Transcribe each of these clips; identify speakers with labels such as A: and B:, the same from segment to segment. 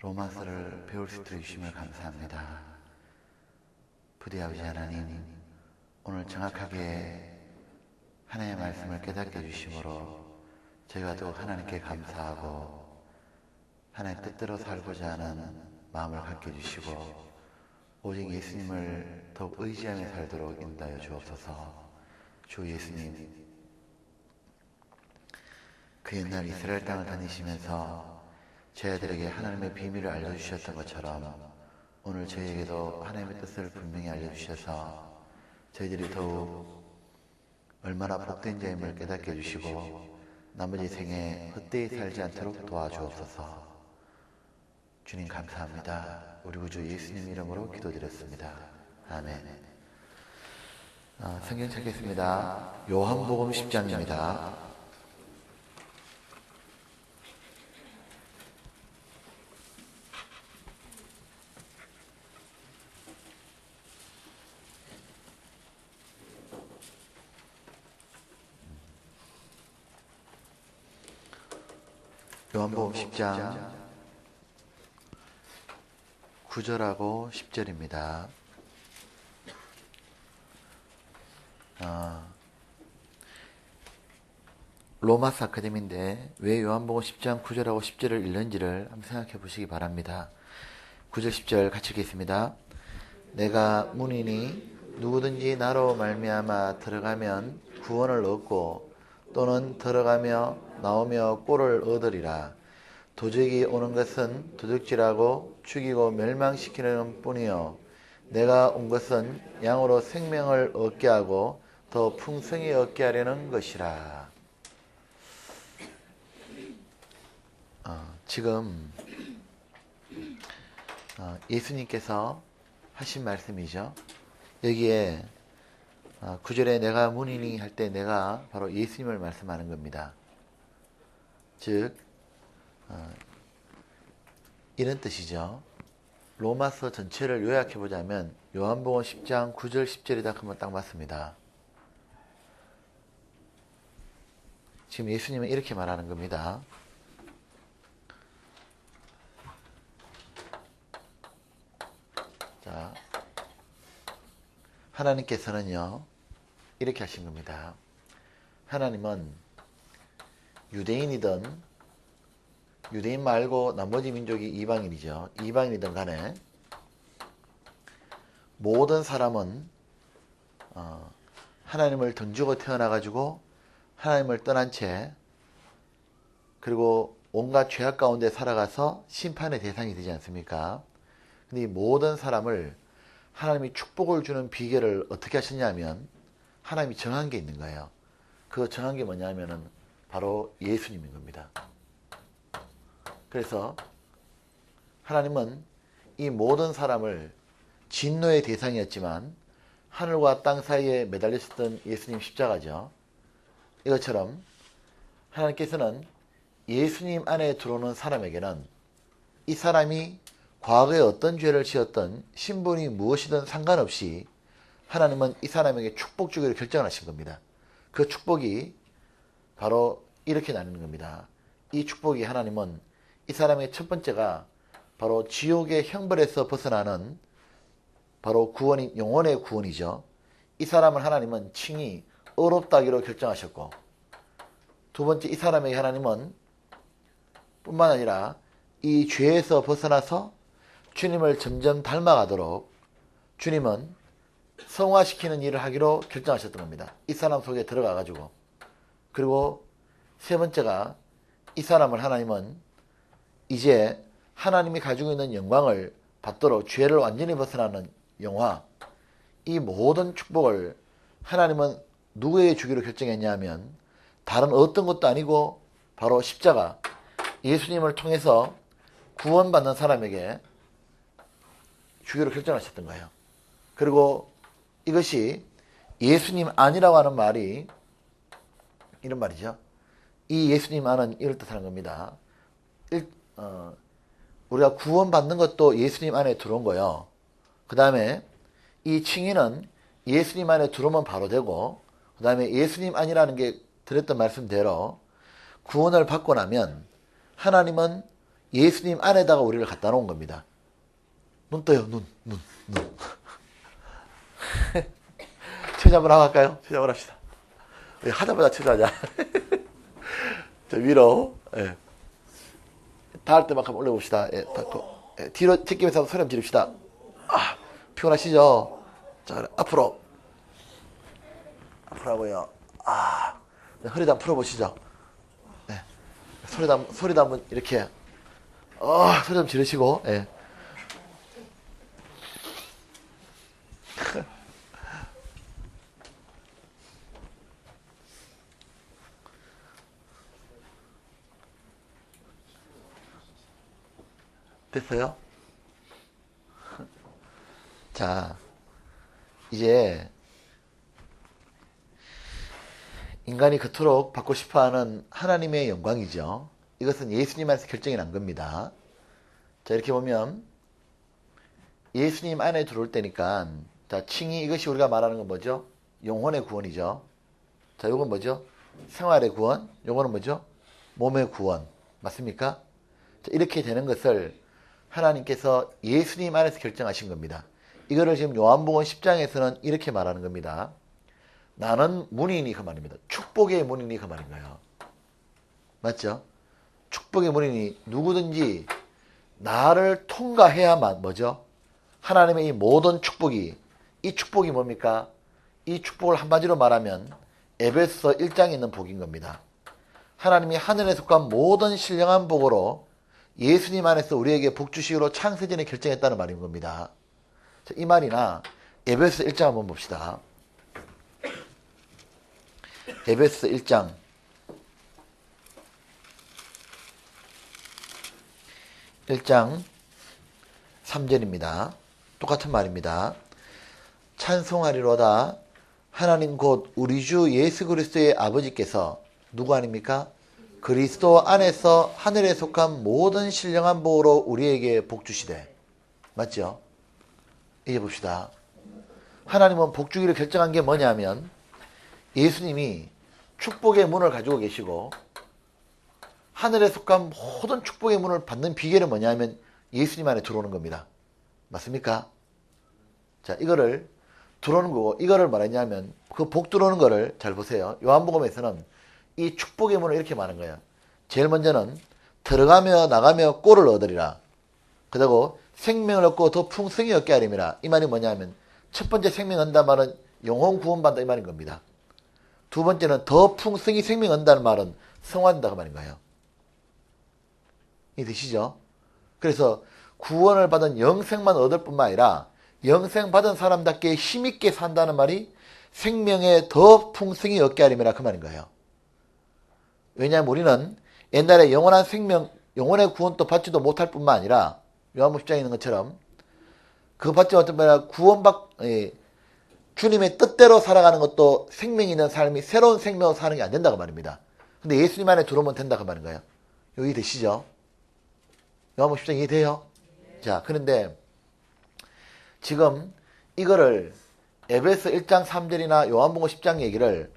A: 로마서를 배울 수 있도록 주심을 감사합니다. 부디 아버지 하나님, 오늘 정확하게 하나님의 말씀을 깨닫게 해주심으로 저희가 또 하나님께 감사하고 하나님 뜻대로 살고자 하는 마음을 갖게 해주시고 오직 예수님을 더욱 의지하며 살도록 인도하여 주옵소서. 주 예수님, 그 옛날 이스라엘 땅을 다니시면서 저희들에게 하나님의 비밀을 알려주셨던 것처럼 오늘 저희에게도 하나님의 뜻을 분명히 알려주셔서 저희들이 더욱 얼마나 복된 자임을 깨닫게 해주시고 나머지 생에 헛되이 살지 않도록 도와주옵소서. 주님 감사합니다. 우리 구주 예수님 이름으로 기도드렸습니다. 아멘. 성경 찾겠습니다. 요한복음 10장입니다. 요한복음 10장 9절하고 10절입니다. 로마스 아카데미인데 왜 요한복음 10장 9절하고 10절을 읽는지를 한번 생각해 보시기 바랍니다. 9절 10절 같이 읽겠습니다. 내가 문이니 누구든지 나로 말미암아 들어가면 구원을 얻고 또는 들어가며 나오며 꼴을 얻으리라. 도적이 오는 것은 도둑질하고 죽이고 멸망시키는 뿐이요 내가 온 것은 양으로 생명을 얻게 하고 더 풍성히 얻게 하려는 것이라. 지금 예수님께서 하신 말씀이죠. 여기에 9절에 내가 문이니 할 때 내가 바로 예수님을 말씀하는 겁니다. 즉 이런 뜻이죠. 로마서 전체를 요약해 보자면 요한복음 10장 9절 10절이다 하면 딱 맞습니다. 지금 예수님은 이렇게 말하는 겁니다. 자, 하나님께서는요 이렇게 하신 겁니다. 하나님은 유대인 말고 나머지 민족이 이방인이죠. 이방인이든 간에 모든 사람은 하나님을 던지고 태어나가지고 하나님을 떠난 채 그리고 온갖 죄악 가운데 살아가서 심판의 대상이 되지 않습니까? 근데 이 모든 사람을 하나님이 축복을 주는 비결을 어떻게 하셨냐면 하나님이 정한 게 있는 거예요. 그 정한 게 뭐냐면은 바로 예수님인 겁니다. 그래서 하나님은 이 모든 사람을 진노의 대상이었지만 하늘과 땅 사이에 매달렸었던 예수님 십자가죠. 이것처럼 하나님께서는 예수님 안에 들어오는 사람에게는 이 사람이 과거에 어떤 죄를 지었던 신분이 무엇이든 상관없이 하나님은 이 사람에게 축복 주기로 결정하신 겁니다. 그 축복이 바로 이렇게 나누는 겁니다. 이 축복이 하나님은 이 사람의 첫 번째가 바로 지옥의 형벌에서 벗어나는 바로 구원인 영혼의 구원이죠. 이 사람을 하나님은 칭히 의롭다 하기로 결정하셨고 두 번째 이 사람에게 하나님은 뿐만 아니라 이 죄에서 벗어나서 주님을 점점 닮아가도록 주님은 성화시키는 일을 하기로 결정하셨던 겁니다. 이 사람 속에 들어가가지고. 그리고 세 번째가 이 사람을 하나님은 이제 하나님이 가지고 있는 영광을 받도록 죄를 완전히 벗어나는 영화, 이 모든 축복을 하나님은 누구에게 주기로 결정했냐면 다른 어떤 것도 아니고 바로 십자가, 예수님을 통해서 구원받는 사람에게 주기로 결정하셨던 거예요. 그리고 이것이 예수님 안이라고 하는 말이 이런 말이죠. 이 예수님 안은 이럴 뜻하는 겁니다. 우리가 구원받는 것도 예수님 안에 들어온 거예요. 그 다음에 이 칭의는 예수님 안에 들어오면 바로 되고 그 다음에 예수님 안이라는 게 드렸던 말씀대로 구원을 받고 나면 하나님은 예수님 안에다가 우리를 갖다 놓은 겁니다. 눈 떠요. 눈. 체조 한번 하고 할까요? 체조 한번 합시다. 하자마자 체조하자. 저 위로. 예. 닿을 때만큼 올려봅시다. 예, 뒤로 제끼면서 소리 한번 지릅시다. 아, 피곤하시죠? 자, 앞으로 하고요. 아, 허리도 한번 풀어보시죠. 네. 소리도 한번 이렇게, 소리 좀 지르시고, 예. 됐어요? 자, 이제 인간이 그토록 받고 싶어하는 하나님의 영광이죠. 이것은 예수님 안에서 결정이 난 겁니다. 자, 이렇게 보면 예수님 안에 들어올 때니까, 자, 칭의, 이것이 우리가 말하는 건 뭐죠? 영혼의 구원이죠. 자, 요건 뭐죠? 생활의 구원. 요거는 뭐죠? 몸의 구원. 맞습니까? 자, 이렇게 되는 것을 하나님께서 예수님 안에서 결정하신 겁니다. 이거를 지금 요한복음 10장에서는 이렇게 말하는 겁니다. 나는 문이니 그 말입니다. 축복의 문이니 그 말인가요? 맞죠? 축복의 문이니 누구든지 나를 통과해야만 뭐죠? 하나님의 이 모든 축복이, 이 축복이 뭡니까? 이 축복을 한마디로 말하면 에베소 1장에 있는 복인 겁니다. 하나님이 하늘에 속한 모든 신령한 복으로 예수님 안에서 우리에게 복 주시기로 창세전에 결정했다는 말인 겁니다. 자, 이 말이나 에베소 1장 한번 봅시다. 에베소 1장 3절입니다. 똑같은 말입니다. 찬송하리로다 하나님 곧 우리 주 예수 그리스도의 아버지께서 누구 아닙니까? 그리스도 안에서 하늘에 속한 모든 신령한 복으로 우리에게 복 주시되. 맞죠? 이제 봅시다. 하나님은 복 주기를 결정한 게 뭐냐면 예수님이 축복의 문을 가지고 계시고 하늘에 속한 모든 축복의 문을 받는 비결은 뭐냐면 예수님 안에 들어오는 겁니다. 맞습니까? 자, 이거를 들어오는 거고, 이거를 말했냐면 그 복 들어오는 거를 잘 보세요. 요한복음에서는 이 축복의 문을 이렇게 말하는 거예요. 제일 먼저는 들어가며 나가며 꼴을 얻으리라. 그리고 생명을 얻고 더 풍성히 얻게 하림이라. 이 말이 뭐냐면 첫 번째 생명 얻는다는 말은 영혼 구원받는다 이 말인 겁니다. 두 번째는 더 풍성히 생명 얻는다는 말은 성화된다 그 말인 거예요. 이해되시죠? 그래서 구원을 받은 영생만 얻을 뿐만 아니라 영생 받은 사람답게 힘있게 산다는 말이 생명에 더 풍성히 얻게 하림이라 그 말인 거예요. 왜냐하면 우리는 옛날에 영원한 생명, 영혼의 구원도 받지도 못할 뿐만 아니라 요한복음 10장에 있는 것처럼 그 받지 못할 뿐만 아니라 주님의 뜻대로 살아가는 것도 생명이 있는 삶이 새로운 생명으로 사는 게 안 된다고 말입니다. 근데 예수님 안에 들어오면 된다고 말인 거예요. 여기 되시죠? 요한복음 10장 이해돼요? 자, 그런데 지금 이거를 에베소 1장 3절이나 요한복음 10장 얘기를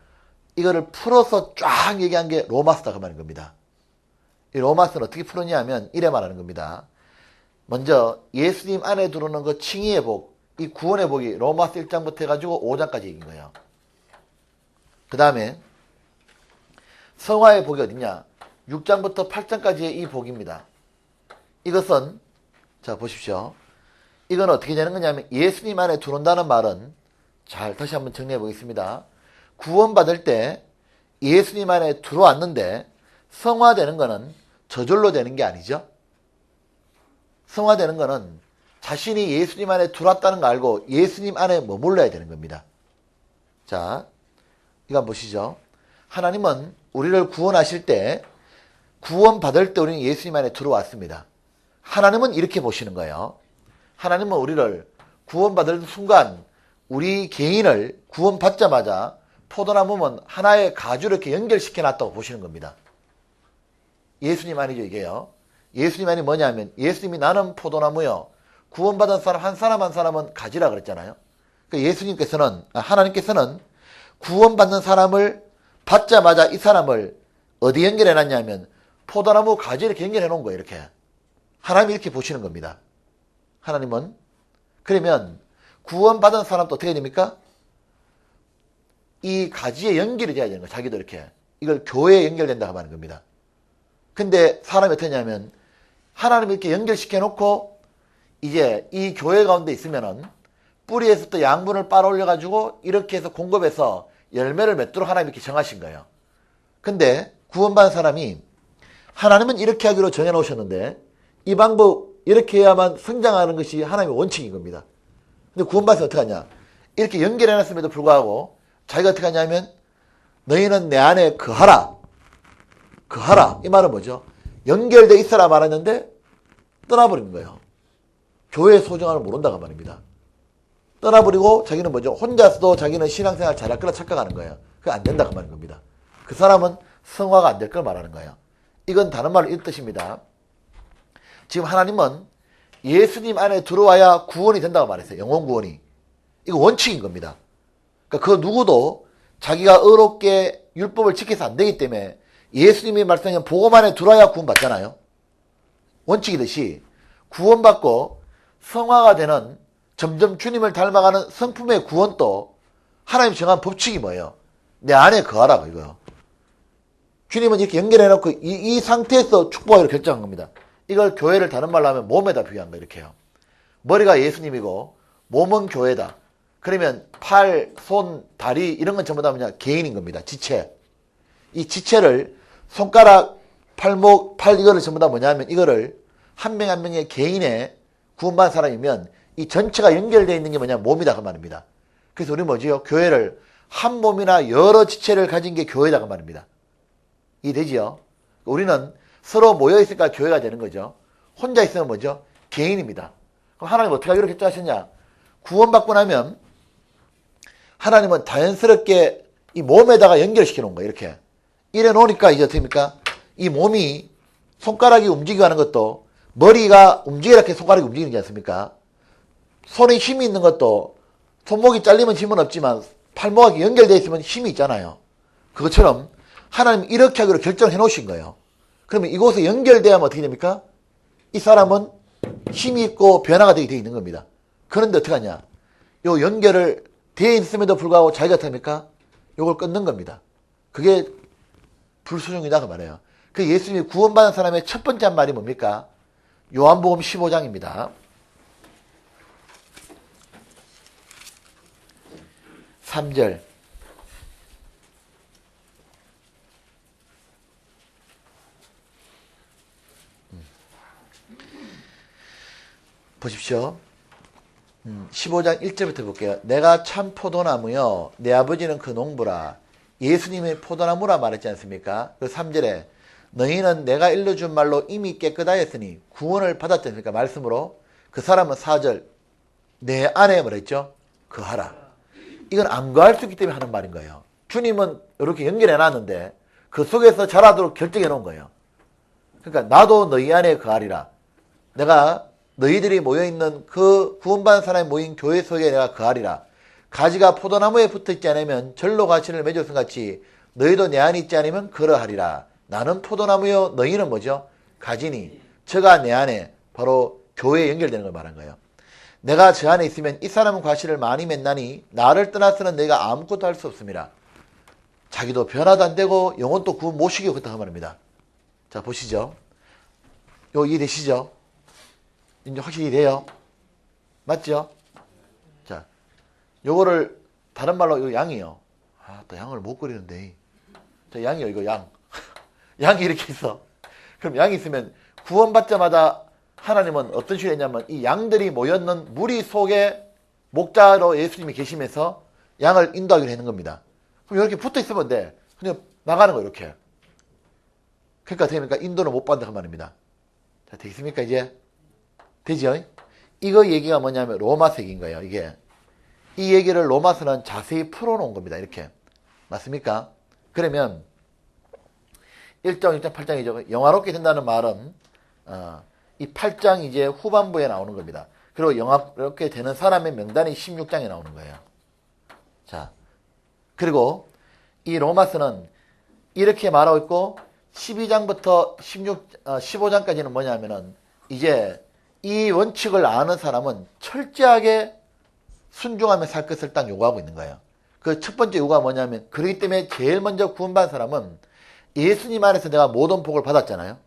A: 이거를 풀어서 쫙 얘기한 게 로마서다 그 말인 겁니다. 이 로마서는 어떻게 풀었냐 하면 이래 말하는 겁니다. 먼저 예수님 안에 들어오는 그 칭의의 복, 이 구원의 복이 로마서 1장부터 해가지고 5장까지 얘기인 거예요. 그 다음에 성화의 복이 어딨냐? 6장부터 8장까지의 이 복입니다. 이것은 자 보십시오. 이건 어떻게 되는 거냐면 예수님 안에 들어온다는 말은 잘 다시 한번 정리해 보겠습니다. 구원받을 때 예수님 안에 들어왔는데 성화되는 거는 저절로 되는 게 아니죠. 성화되는 거는 자신이 예수님 안에 들어왔다는 거 알고 예수님 안에 머물러야 되는 겁니다. 자, 이거 한번 보시죠. 하나님은 우리를 구원하실 때 구원받을 때 우리는 예수님 안에 들어왔습니다. 하나님은 이렇게 보시는 거예요. 하나님은 우리를 구원받을 순간 우리 개인을 구원받자마자 포도나무는 하나의 가주를 이렇게 연결시켜 놨다고 보시는 겁니다. 예수님 아니죠 이게요. 예수님 안이 뭐냐면 예수님이 나는 포도나무요. 구원받은 사람 한 사람 한 사람은 가지라 그랬잖아요. 그러니까 하나님께서는 구원받는 사람을 받자마자 이 사람을 어디 연결해 놨냐면 포도나무 가지를 이렇게 연결해 놓은 거예요. 이렇게. 하나님이 이렇게 보시는 겁니다. 하나님은. 그러면 구원받은 사람도 어떻게 됩니까? 이 가지에 연결이 돼야 되는 거예요. 자기도 이렇게. 이걸 교회에 연결된다고 하는 겁니다. 근데 사람이 어떻게 하냐면 하나님이 이렇게 연결시켜 놓고 이제 이 교회 가운데 있으면은 뿌리에서부터 양분을 빨아올려 가지고 이렇게 해서 공급해서 열매를 맺도록 하나님이 이렇게 정하신 거예요. 근데 구원받은 사람이 하나님은 이렇게 하기로 정해 놓으셨는데 이 방법 이렇게 해야만 성장하는 것이 하나님의 원칙인 겁니다. 근데 구원받아서 어떻게 하냐? 이렇게 연결해 놨음에도 불구하고 자기가 어떻게 하냐면 너희는 내 안에 거하라. 거하라. 이 말은 뭐죠? 연결돼 있어라 말했는데 떠나버린 거예요. 교회의 소중함을 모른다고 말입니다. 떠나버리고 자기는 뭐죠? 혼자서도 자기는 신앙생활 잘할 거라 착각하는 거예요. 그게 안 된다고 말하는 겁니다. 그 사람은 성화가 안 될 걸 말하는 거예요. 이건 다른 말로 이 뜻입니다. 지금 하나님은 예수님 안에 들어와야 구원이 된다고 말했어요. 영혼 구원이. 이거 원칙인 겁니다. 그러니까 그 누구도 자기가 의롭게 율법을 지켜서 안 되기 때문에 예수님이 말씀하신 복음 안에 들어와야 구원받잖아요. 원칙이듯이 구원받고 성화가 되는 점점 주님을 닮아가는 성품의 구원도 하나님 정한 법칙이 뭐예요? 내 안에 거하라고 이거요. 주님은 이렇게 연결해놓고 이 상태에서 축복하기로 결정한 겁니다. 이걸 교회를 다른 말로 하면 몸에다 비유한 거 이렇게 해요. 머리가 예수님이고 몸은 교회다. 그러면 팔, 손, 다리 이런 건 전부 다 뭐냐? 개인인 겁니다. 지체. 이 지체를 손가락, 팔목, 팔 이거를 전부 다 뭐냐면 이거를 한 명 한 명의 개인의 구원받은 사람이면 이 전체가 연결되어 있는 게 뭐냐? 몸이다 그 말입니다. 그래서 우리 뭐지요? 교회를 한 몸이나 여러 지체를 가진 게 교회다 그 말입니다. 이해되지요? 우리는 서로 모여있으니까 교회가 되는 거죠. 혼자 있으면 뭐죠? 개인입니다. 그럼 하나님 어떻게 하기로 결정하셨냐? 구원받고 나면 하나님은 자연스럽게 이 몸에다가 연결시켜 놓은 거예요. 이렇게. 이래 놓으니까 이제 어떻습니까? 이 몸이 손가락이 움직이고 하는 것도 머리가 움직이라 이렇게 손가락이 움직이지 않습니까? 손에 힘이 있는 것도 손목이 잘리면 힘은 없지만 팔목이 연결되어 있으면 힘이 있잖아요. 그것처럼 하나님 이렇게 하기로 결정해 놓으신 거예요. 그러면 이곳에 연결되면 어떻게 됩니까? 이 사람은 힘이 있고 변화가 되게 되어 있는 겁니다. 그런데 어떻게 하냐? 요 연결을 되어 있음에도 불구하고 자기가 어떻게 합니까? 요걸 끊는 겁니다. 그게 불순종이다 그 말이에요. 그 예수님이 구원받은 사람의 첫 번째 한 말이 뭡니까? 요한복음 15장입니다. 3절. 보십시오. 15장 1절부터 볼게요. 내가 참 포도나무여 내 아버지는 그 농부라. 예수님의 포도나무라 말했지 않습니까? 그 3절에 너희는 내가 일러준 말로 이미 깨끗하였으니 구원을 받았지 않습니까? 말씀으로. 그 사람은 4절 내 안에 뭐랬죠? 거하라. 이건 안 거할 수 있기 때문에 하는 말인 거예요. 주님은 이렇게 연결해 놨는데 그 속에서 자라도록 결정해 놓은 거예요. 그러니까 나도 너희 안에 거하리라. 내가 너희들이 모여있는 그 구원받은 사람이 모인 교회 속에 내가 거하리라. 가지가 포도나무에 붙어있지 않으면 절로 가시를 맺었음 같이 너희도 내 안에 있지 않으면 그러하리라. 나는 포도나무요 너희는 뭐죠? 가지니 저가 내 안에 바로 교회에 연결되는 걸 말한 거예요. 내가 저 안에 있으면 이 사람은 과실을 많이 맺나니 나를 떠나서는 너희가 아무것도 할 수 없습니다. 자기도 변화도 안 되고 영혼도 구원 못 시키고 그렇다고 말합니다. 자 보시죠. 요 이해되시죠? 이제 확실히 돼요. 맞죠? 자, 요거를 다른 말로 요 양이요. 아, 또 양을 못 그리는데. 자, 양이요. 이거 양. 양이 이렇게 있어. 그럼 양이 있으면 구원받자마자 하나님은 어떤 식으로 했냐면 이 양들이 모였는 무리 속에 목자로 예수님이 계시면서 양을 인도하기로 하는 겁니다. 그럼 이렇게 붙어 있으면 돼. 그냥 나가는 거예요. 이렇게. 그러니까 됩니까? 인도는 못 받는다고 말입니다. 자, 되겠습니까? 이제? 되죠? 이거 얘기가 뭐냐면 로마서 얘기인 거예요. 이게. 이 얘기를 로마서는 자세히 풀어놓은 겁니다. 이렇게. 맞습니까? 그러면 1장, 6장, 8장이죠. 영화롭게 된다는 말은 이 8장 이제 후반부에 나오는 겁니다. 그리고 영화롭게 되는 사람의 명단이 16장에 나오는 거예요. 자, 그리고 이 로마서는 이렇게 말하고 있고 12장부터 15장까지는 뭐냐면은 이제 이 원칙을 아는 사람은 철저하게 순종하며 살 것을 딱 요구하고 있는 거예요. 그 첫 번째 요구가 뭐냐면, 그렇기 때문에 제일 먼저 구원받은 사람은 예수님 안에서 내가 모든 복을 받았잖아요.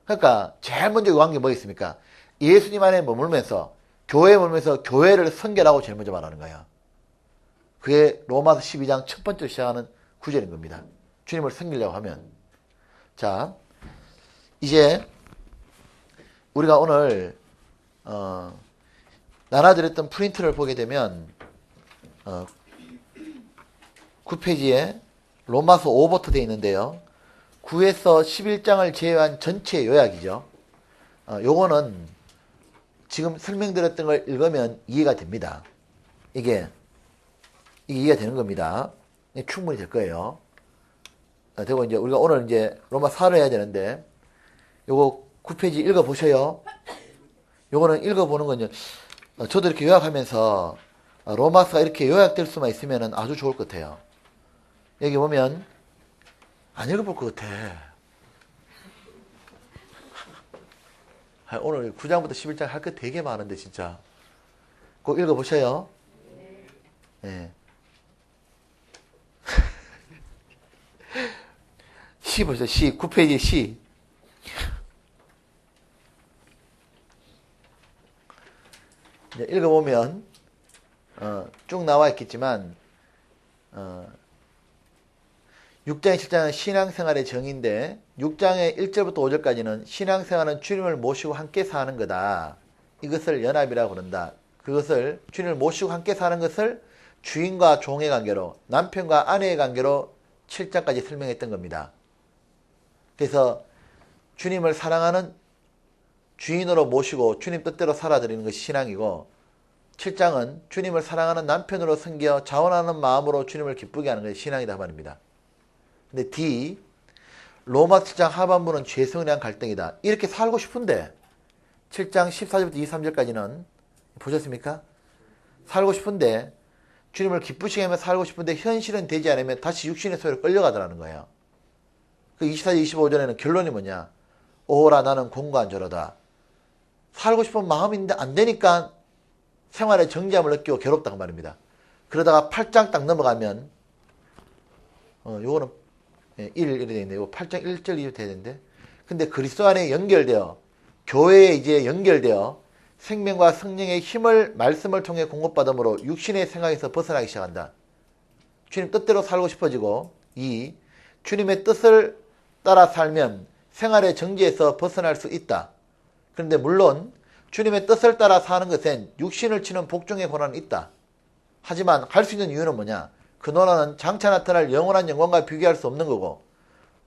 A: 그러니까 제일 먼저 요구한 게 뭐겠습니까? 예수님 안에 머물면서, 교회에 머물면서 교회를 선결하고 제일 먼저 말하는 거예요. 그게 로마서 12장 첫 번째로 시작하는 구절인 겁니다. 주님을 섬기려고 하면. 자, 이제 우리가 오늘 나눠드렸던 프린트를 보게 되면 9페이지에 로마서 5부터 되어 있는데요. 9에서 11장을 제외한 전체 요약이죠. 요거는 지금 설명드렸던 걸 읽으면 이해가 됩니다. 이게 이해가 되는 겁니다. 충분히 될 거예요. 되고 이제 우리가 오늘 이제 로마 4를 해야 되는데, 요거 9페이지 읽어보셔요. 요거는 읽어보는 건요. 저도 이렇게 요약하면서 로마서가 이렇게 요약될 수만 있으면 아주 좋을 것 같아요. 여기 보면 안 읽어볼 것 같아. 오늘 9장부터 11장 할 거 되게 많은데 진짜 꼭 읽어보셔요. 네. 시 보세요. 시 9페이지 시. 이제 읽어보면 쭉 나와 있겠지만 6장 7장은 신앙생활의 정의인데 6장의 1절부터 5절까지는 신앙생활은 주님을 모시고 함께 사는 거다. 이것을 연합이라고 그런다. 그것을 주님을 모시고 함께 사는 것을 주인과 종의 관계로, 남편과 아내의 관계로 7장까지 설명했던 겁니다. 그래서 주님을 사랑하는 주인으로 모시고 주님 뜻대로 살아드리는 것이 신앙이고, 7장은 주님을 사랑하는 남편으로 섬겨 자원하는 마음으로 주님을 기쁘게 하는 것이 신앙이다 말입니다. 근데 D, 로마 7장 하반부는 죄성에 대한 갈등이다. 이렇게 살고 싶은데 7장 14절부터 23절까지는 보셨습니까? 살고 싶은데, 주님을 기쁘시게 하며 살고 싶은데 현실은 되지 않으면 다시 육신의 소유로 끌려가더라는 거예요. 그 24절 25절에는 결론이 뭐냐? 오라 나는 공고한저로다. 살고 싶은 마음인데 안 되니까 생활의 정지함을 느끼고 괴롭다고 말입니다. 그러다가 8장 딱 넘어가면 요거는 1이 되어 있는데, 이거 8장 1절 2절 돼야 되는데, 근데 그리스도 안에 연결되어 교회에 이제 연결되어 생명과 성령의 힘을 말씀을 통해 공급받음으로 육신의 생각에서 벗어나기 시작한다. 주님 뜻대로 살고 싶어지고, 2. 주님의 뜻을 따라 살면 생활의 정지에서 벗어날 수 있다. 그런데 물론 주님의 뜻을 따라 사는 것엔 육신을 치는 복종의 고난은 있다. 하지만 할 수 있는 이유는 뭐냐? 그 고난은 장차 나타날 영원한 영광과 비교할 수 없는 거고,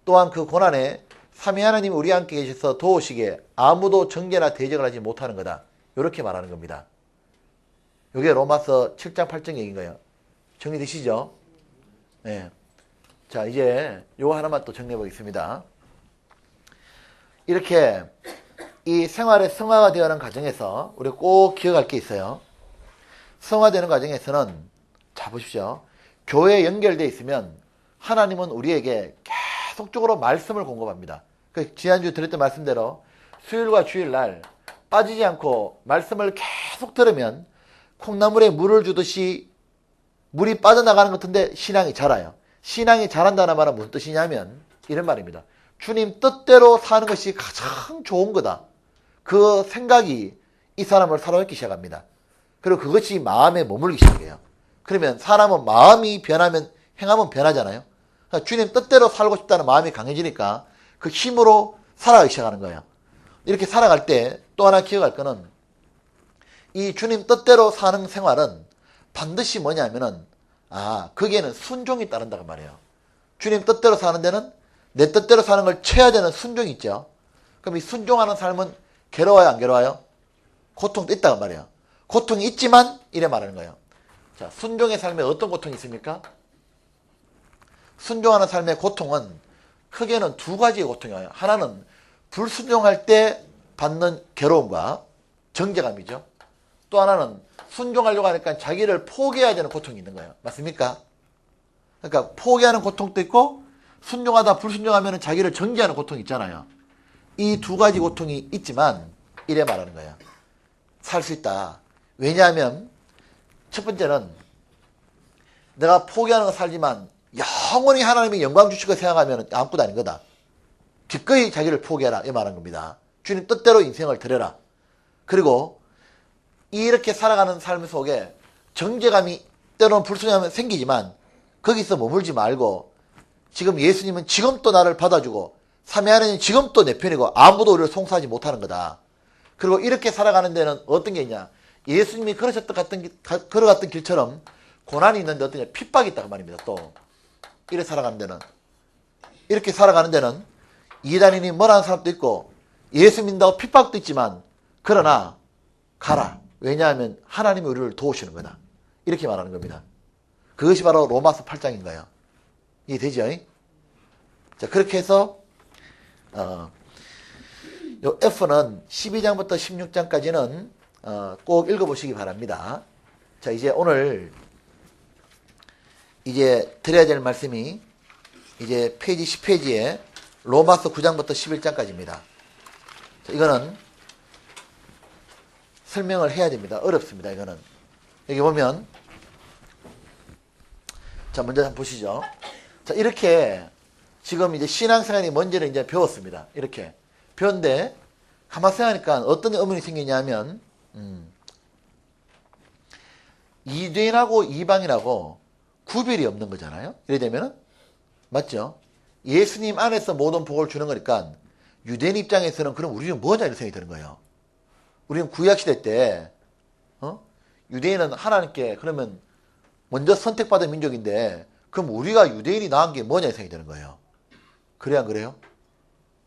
A: 또한 그 고난에 삼위 하나님이 우리와 함께 계셔서 도우시기에 아무도 정죄나 대적을 하지 못하는 거다. 이렇게 말하는 겁니다. 이게 로마서 7장 8장 얘기인 거예요. 정리되시죠? 네. 자, 이제 요거 하나만 또 정리해 보겠습니다. 이렇게 이 생활의 성화가 되어가는 과정에서 우리 꼭 기억할 게 있어요. 성화되는 과정에서는, 자 보십시오. 교회에 연결되어 있으면 하나님은 우리에게 계속적으로 말씀을 공급합니다. 지난주에 드렸던 말씀대로 수요일과 주일날 빠지지 않고 말씀을 계속 들으면 콩나물에 물을 주듯이 물이 빠져나가는 것 같은데 신앙이 자라요. 신앙이 자란다는 말은 무슨 뜻이냐면 이런 말입니다. 주님 뜻대로 사는 것이 가장 좋은 거다. 그 생각이 이 사람을 사로잡기 시작합니다. 그리고 그것이 마음에 머물기 시작해요. 그러면 사람은 마음이 변하면 행함은 변하잖아요. 그러니까 주님 뜻대로 살고 싶다는 마음이 강해지니까 그 힘으로 살아가기 시작하는 거예요. 이렇게 살아갈 때 또 하나 기억할 거는, 이 주님 뜻대로 사는 생활은 반드시 뭐냐면은, 거기에는 순종이 따른다고 말이에요. 주님 뜻대로 사는 데는 내 뜻대로 사는 걸 채워야 되는 순종이 있죠. 그럼 이 순종하는 삶은 괴로워요, 안 괴로워요? 고통도 있다고 말이에요. 고통이 있지만 이래 말하는 거예요. 자, 순종의 삶에 어떤 고통이 있습니까? 순종하는 삶의 고통은 크게는 두 가지의 고통이 와요. 하나는 불순종할 때 받는 괴로움과 정죄감이죠. 또 하나는 순종하려고 하니까 자기를 포기해야 되는 고통이 있는 거예요. 맞습니까? 그러니까 포기하는 고통도 있고, 순종하다 불순종하면 자기를 정죄하는 고통이 있잖아요. 이 두 가지 고통이 있지만 이래 말하는 거예요. 살 수 있다. 왜냐하면 첫 번째는 내가 포기하는 거 살지만 영원히 하나님이 영광 주실 거 생각하면 아무것도 아닌 거다. 기꺼이 자기를 포기해라 이 말하는 겁니다. 주님 뜻대로 인생을 드려라. 그리고 이렇게 살아가는 삶 속에 정죄감이 때로는 불순하면 생기지만 거기서 머물지 말고 지금 예수님은 지금 또 나를 받아주고 삼위 하나님은 지금 또 내 편이고 아무도 우리를 송사하지 못하는 거다. 그리고 이렇게 살아가는 데는 어떤 게 있냐. 예수님이 걸어갔던 길처럼 고난이 있는데 어떠냐. 핍박이 있다고 말입니다. 또 이렇게 살아가는 데는 이렇게 살아가는 데는 이단인이 뭐라는 사람도 있고 예수 믿는다고 핍박도 있지만 그러나 가라. 왜냐하면 하나님이 우리를 도우시는 거다. 이렇게 말하는 겁니다. 그것이 바로 로마서 8장인 거예요. 이해되죠? 자, 그렇게 해서 요 F는 12장부터 16장까지는 꼭 읽어보시기 바랍니다. 자, 이제 오늘 이제 드려야 될 말씀이 이제 페이지 10페이지에 로마서 9장부터 11장까지입니다. 자, 이거는 설명을 해야 됩니다. 어렵습니다. 이거는. 여기 보면 자, 먼저 한번 보시죠. 자, 이렇게 지금 이제 신앙생활이 뭔지를 이제 배웠습니다. 이렇게 배웠는데 가만 생각하니까 어떤 의문이 생기냐면 유대인하고 이방인하고 구별이 없는 거잖아요. 이래 되면은 맞죠? 예수님 안에서 모든 복을 주는 거니까 유대인 입장에서는 그럼 우리는 뭐냐 이런 생각이 드는 거예요. 우리는 구약시대 때 유대인은 하나님께 그러면 먼저 선택받은 민족인데 그럼 우리가 유대인이 나은 게 뭐냐 생각이 드는 거예요. 그래 안 그래요?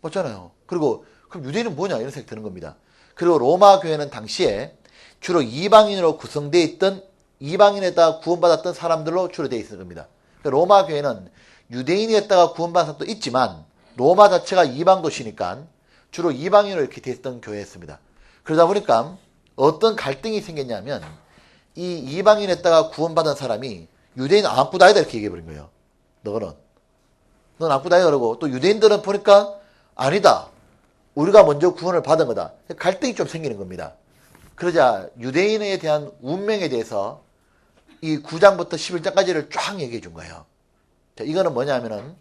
A: 맞잖아요. 그리고 그럼 유대인은 뭐냐 이런 생각이 드는 겁니다. 그리고 로마 교회는 당시에 주로 이방인으로 구성되어 있던 이방인에다가 구원받았던 사람들로 주로 되어 있을 겁니다. 그러니까 로마 교회는 유대인이었다가 구원받은 사람도 있지만 로마 자체가 이방 도시니까 주로 이방인으로 이렇게 되어 있던 교회였습니다. 그러다 보니까 어떤 갈등이 생겼냐면 이 이방인에다가 구원받은 사람이 유대인 아무것도 아니다 이렇게 얘기해버린 거예요. 넌 아무것도 아니다 그러고 또 유대인들은 보니까 아니다. 우리가 먼저 구원을 받은 거다. 갈등이 좀 생기는 겁니다. 그러자 유대인에 대한 운명에 대해서 이 9장부터 11장까지를 쫙 얘기해 준 거예요. 자, 이거는 뭐냐면은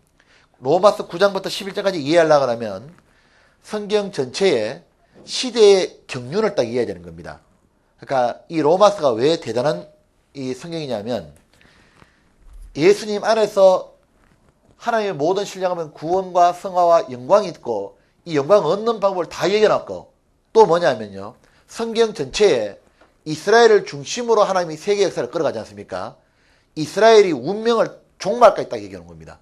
A: 로마서 9장부터 11장까지 이해하려고 하면 성경 전체의 시대의 경륜을 딱 이해해야 되는 겁니다. 그러니까 이 로마서가 왜 대단한 이 성경이냐면 예수님 안에서 하나님의 모든 신령하면 구원과 성화와 영광이 있고 이 영광을 얻는 방법을 다 얘기해놨고 또 뭐냐면요. 성경 전체에 이스라엘을 중심으로 하나님이 세계 역사를 끌어가지 않습니까? 이스라엘이 운명을 종말까지 딱 얘기하는 겁니다.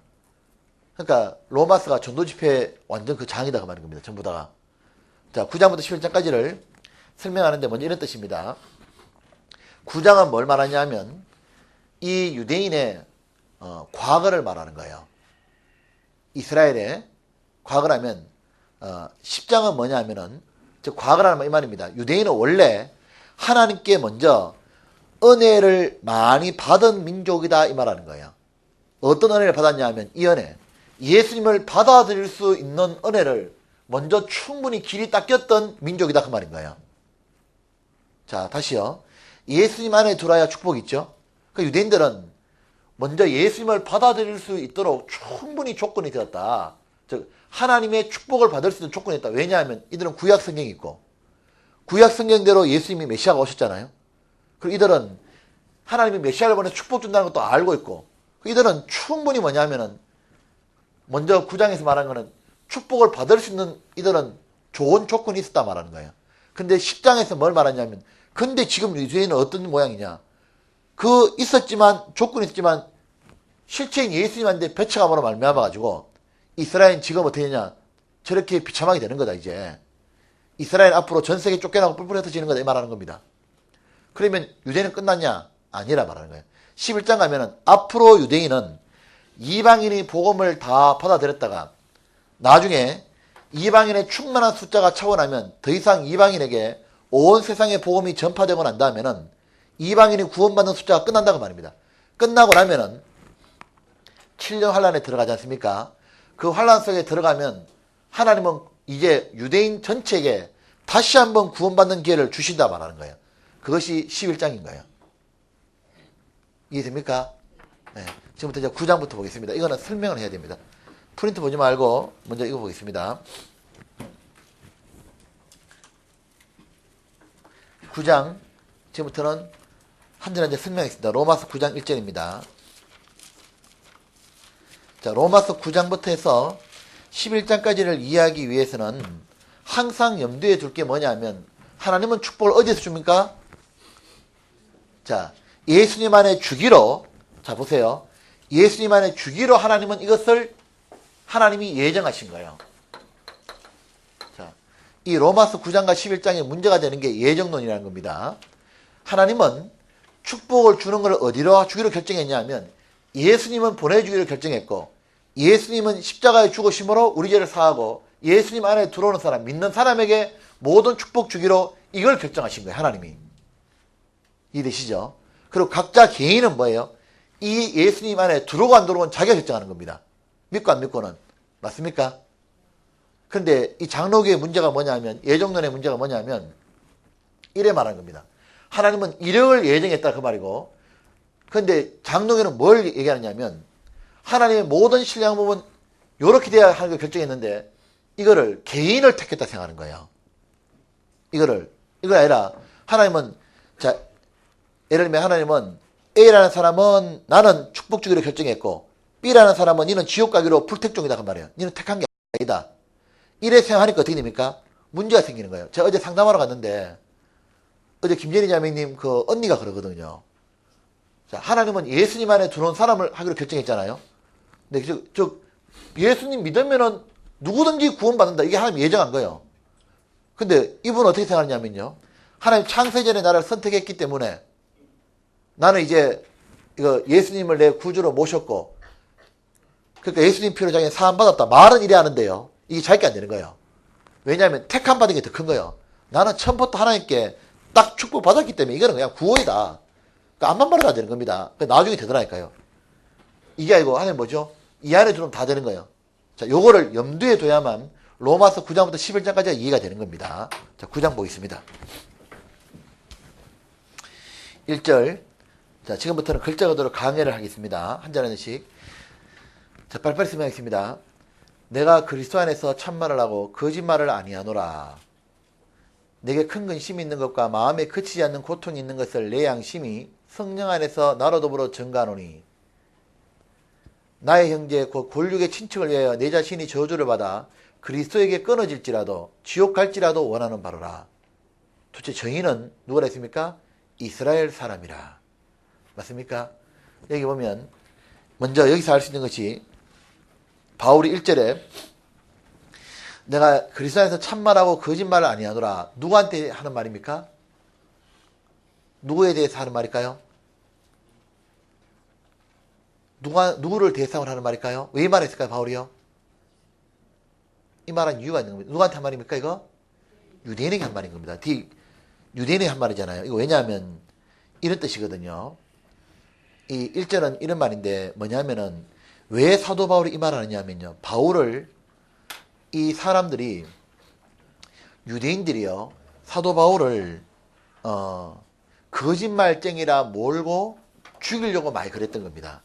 A: 그러니까 로마서가 전도집회 완전 그 장이다 그 말인 겁니다. 전부 다가. 자, 9장부터 11장까지를 설명하는데 먼저 이런 뜻입니다. 9장은 뭘 말하냐면 이 유대인의 과거를 말하는 거예요. 이스라엘의 과거라면 10장은 뭐냐면은 즉 과거라는 이 말입니다. 유대인은 원래 하나님께 먼저 은혜를 많이 받은 민족이다 이 말하는 거예요. 어떤 은혜를 받았냐 하면 이 은혜 예수님을 받아들일 수 있는 은혜를 먼저 충분히 길이 닦였던 민족이다 그 말인 거예요. 자, 다시요. 예수님 안에 들어야 축복이 있죠. 그 유대인들은 먼저 예수님을 받아들일 수 있도록 충분히 조건이 되었다. 즉 하나님의 축복을 받을 수 있는 조건이 있다. 왜냐하면 이들은 구약 성경이 있고 구약 성경대로 예수님이 메시아가 오셨잖아요. 그리고 이들은 하나님이 메시아를 보내서 축복 준다는 것도 알고 있고 이들은 충분히 뭐냐면은 먼저 9장에서 말한 거는 축복을 받을 수 있는 이들은 좋은 조건이 있었다 말하는 거예요. 근데 10장에서 뭘 말하냐면 근데 지금 유대인은 어떤 모양이냐. 그 있었지만 조건이 있었지만 실체인 예수님한테 배척함으로 말미암아가지고 이스라엘은 지금 어떻게 되냐. 저렇게 비참하게 되는 거다 이제. 이스라엘 앞으로 전 세계 쫓겨나고 뿔뿔이 흩어지는 거다 이 말하는 겁니다. 그러면 유대인은 끝났냐? 아니라 말하는 거예요. 11장 가면은 앞으로 유대인은 이방인이 복음을 다 받아들였다가 나중에 이방인의 충만한 숫자가 차원하면 더 이상 이방인에게 온 세상의 복음이 전파되고 난 다음에는 이방인이 구원받는 숫자가 끝난다고 말입니다. 끝나고 나면은 7년 환란에 들어가지 않습니까? 그 환란 속에 들어가면 하나님은 이제 유대인 전체에게 다시 한번 구원받는 기회를 주신다 말하는 거예요. 그것이 11장인 거예요. 이해됩니까? 네. 지금부터 이제 9장부터 보겠습니다. 이거는 설명을 해야 됩니다. 프린트 보지 말고 먼저 이거 보겠습니다. 9장, 지금부터는 한 절 한 절 설명하겠습니다. 로마서 9장 1절입니다. 자, 로마서 9장부터 해서 11장까지를 이해하기 위해서는 항상 염두에 둘 게 뭐냐면, 하나님은 축복을 어디서 줍니까? 자, 예수님 안에 주기로, 자, 보세요. 예수님 안에 주기로 하나님은 이것을 하나님이 예정하신 거예요. 자, 이 로마서 9장과 11장의 문제가 되는 게 예정론이라는 겁니다. 하나님은 축복을 주는 걸 어디로 주기로 결정했냐면, 예수님은 보내주기로 결정했고, 예수님은 십자가에 죽으심으로 우리 죄를 사하고, 예수님 안에 들어오는 사람, 믿는 사람에게 모든 축복 주기로 이걸 결정하신 거예요, 하나님이. 이해되시죠? 그리고 각자 개인은 뭐예요? 이 예수님 안에 들어오고 안 들어오고 자기가 결정하는 겁니다. 믿고 안 믿고는. 맞습니까? 그런데 이 장로교의 문제가 뭐냐면, 예정론의 문제가 뭐냐면, 이래 말하는 겁니다. 하나님은 이력을 예정했다 그 말이고, 그런데 장로교는 뭘 얘기하느냐면, 하나님의 모든 신령 부분 요렇게 돼야 하는 걸 결정했는데, 이거를 개인을 택했다 생각하는 거예요. 이거 아니라, 하나님은, 자, 예를 들면 하나님은 A라는 사람은 나는 축복 주기로 결정했고, B라는 사람은 니는 지옥 가기로 불택종이다 그 말이에요. 니는 택한 게 아니다. 이래 생각하니까 어떻게 됩니까? 문제가 생기는 거예요. 제가 어제 상담하러 갔는데, 어제 김재리 자매님 그 언니가 그러거든요. 자, 하나님은 예수님 안에 들어온 사람을 하기로 결정했잖아요. 근데 예수님 믿으면은 누구든지 구원받는다. 이게 하나님 예정한 거예요. 근데 이분은 어떻게 생각하냐면요. 하나님 창세전에 나를 선택했기 때문에 나는 이제 이거 예수님을 내 구주로 모셨고, 그러니까 예수님 피로 자기는 사함받았다. 말은 이래 하는데요. 이게 자기가 안 되는 거예요. 왜냐하면 택함 받은 게 더 큰 거예요. 나는 처음부터 하나님께 딱 축복 받았기 때문에 이거는 그냥 구원이다. 그러니까 앞만 말해도 안 되는 겁니다. 나중에 되더라니까요. 이게 아니고 하나님 뭐죠? 이 안에 들어오면 다 되는 거예요. 자, 요거를 염두에 둬야만 로마서 9장부터 11장까지가 이해가 되는 겁니다. 자, 9장 보겠습니다. 1절. 자, 지금부터는 글자 그대로 강해를 하겠습니다. 한 절 하나씩. 자, 빨리빨리 설명하겠습니다. 내가 그리스도 안에서 참말을 하고 거짓말을 아니하노라. 내게 큰 근심이 있는 것과 마음에 그치지 않는 고통이 있는 것을 내 양심이 성령 안에서 나로 더불어 증가하노니, 나의 형제 곧 골육의 친척을 위하여 내 자신이 저주를 받아 그리스도에게 끊어질지라도 지옥 갈지라도 원하는 바로라. 도대체 정의는 누가 했습니까? 이스라엘 사람이라. 맞습니까? 여기 보면 먼저 여기서 알 수 있는 것이, 바울이 1절에 내가 그리스도 안에서 참말하고 거짓말을 아니하노라. 누구한테 하는 말입니까? 누구에 대해서 하는 말일까요? 누구를 대상으로 하는 말일까요? 왜 이 말했을까요, 바울이요? 이 말한 이유가 있는 겁니다. 누구한테 한 말입니까, 이거? 유대인에게 한 말인 겁니다. 유대인에게 한 말이잖아요. 이거 왜냐하면 이런 뜻이거든요. 이 1절은 이런 말인데 뭐냐면은, 왜 사도 바울이 이 말을 하느냐면요. 바울을 이 사람들이, 유대인들이요, 사도 바울을 거짓말쟁이라 몰고 죽이려고 많이 그랬던 겁니다.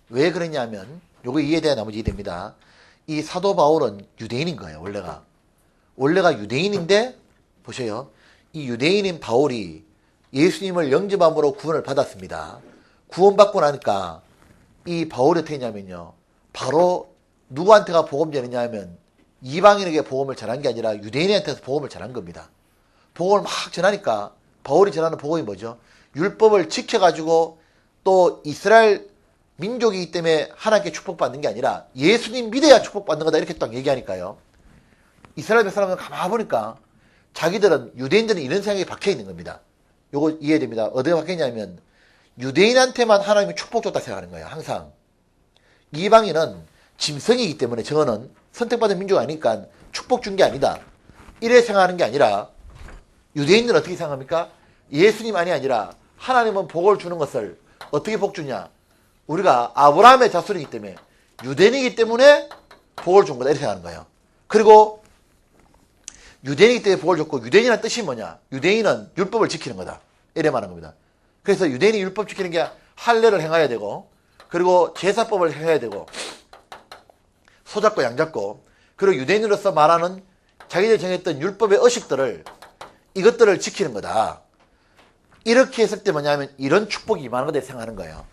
A: 왜 그랬냐면, 요거 이해돼야 나머지 이해됩니다. 이 사도 바울은 유대인인 거예요, 원래가 유대인인데, 보세요. 이 유대인인 바울이 예수님을 영접함으로 구원을 받았습니다. 구원받고 나니까 이 바울이 어떻게 했냐면요. 바로 누구한테가 복음 전했냐 하면, 이방인에게 복음을 전한 게 아니라 유대인한테서 복음을 전한 겁니다. 복음을 막 전하니까 바울이 전하는 복음이 뭐죠? 율법을 지켜가지고 또 이스라엘 민족이기 때문에 하나님께 축복받는 게 아니라 예수님 믿어야 축복받는 거다, 이렇게 딱 얘기하니까요. 이스라엘 사람들은 가만히 보니까 자기들은, 유대인들은 이런 생각이 박혀있는 겁니다. 요거 이해됩니다. 어디에 박혀있냐면, 유대인한테만 하나님이 축복 줬다 생각하는 거예요, 항상. 이방인은 짐승이기 때문에 저거는 선택받은 민족이 아니니까 축복 준 게 아니다, 이래 생각하는 게 아니라, 유대인들은 어떻게 생각합니까? 예수님만이 아니라 하나님은 복을 주는 것을 어떻게 복 주냐? 우리가 아브라함의 자손이기 때문에, 유대인이기 때문에 복을 준 거다, 이렇게 생각하는 거예요. 그리고 유대인이기 때문에 복을 줬고, 유대인이라는 뜻이 뭐냐? 유대인은 율법을 지키는 거다. 이래 말하는 겁니다. 그래서 유대인이 율법 지키는 게 할례를 행해야 되고, 그리고 제사법을 행해야 되고, 소 잡고 양 잡고, 그리고 유대인으로서 말하는 자기들이 정했던 율법의 의식들을, 이것들을 지키는 거다. 이렇게 했을 때 뭐냐면 이런 축복이 임하는 거다 생각하는 거예요.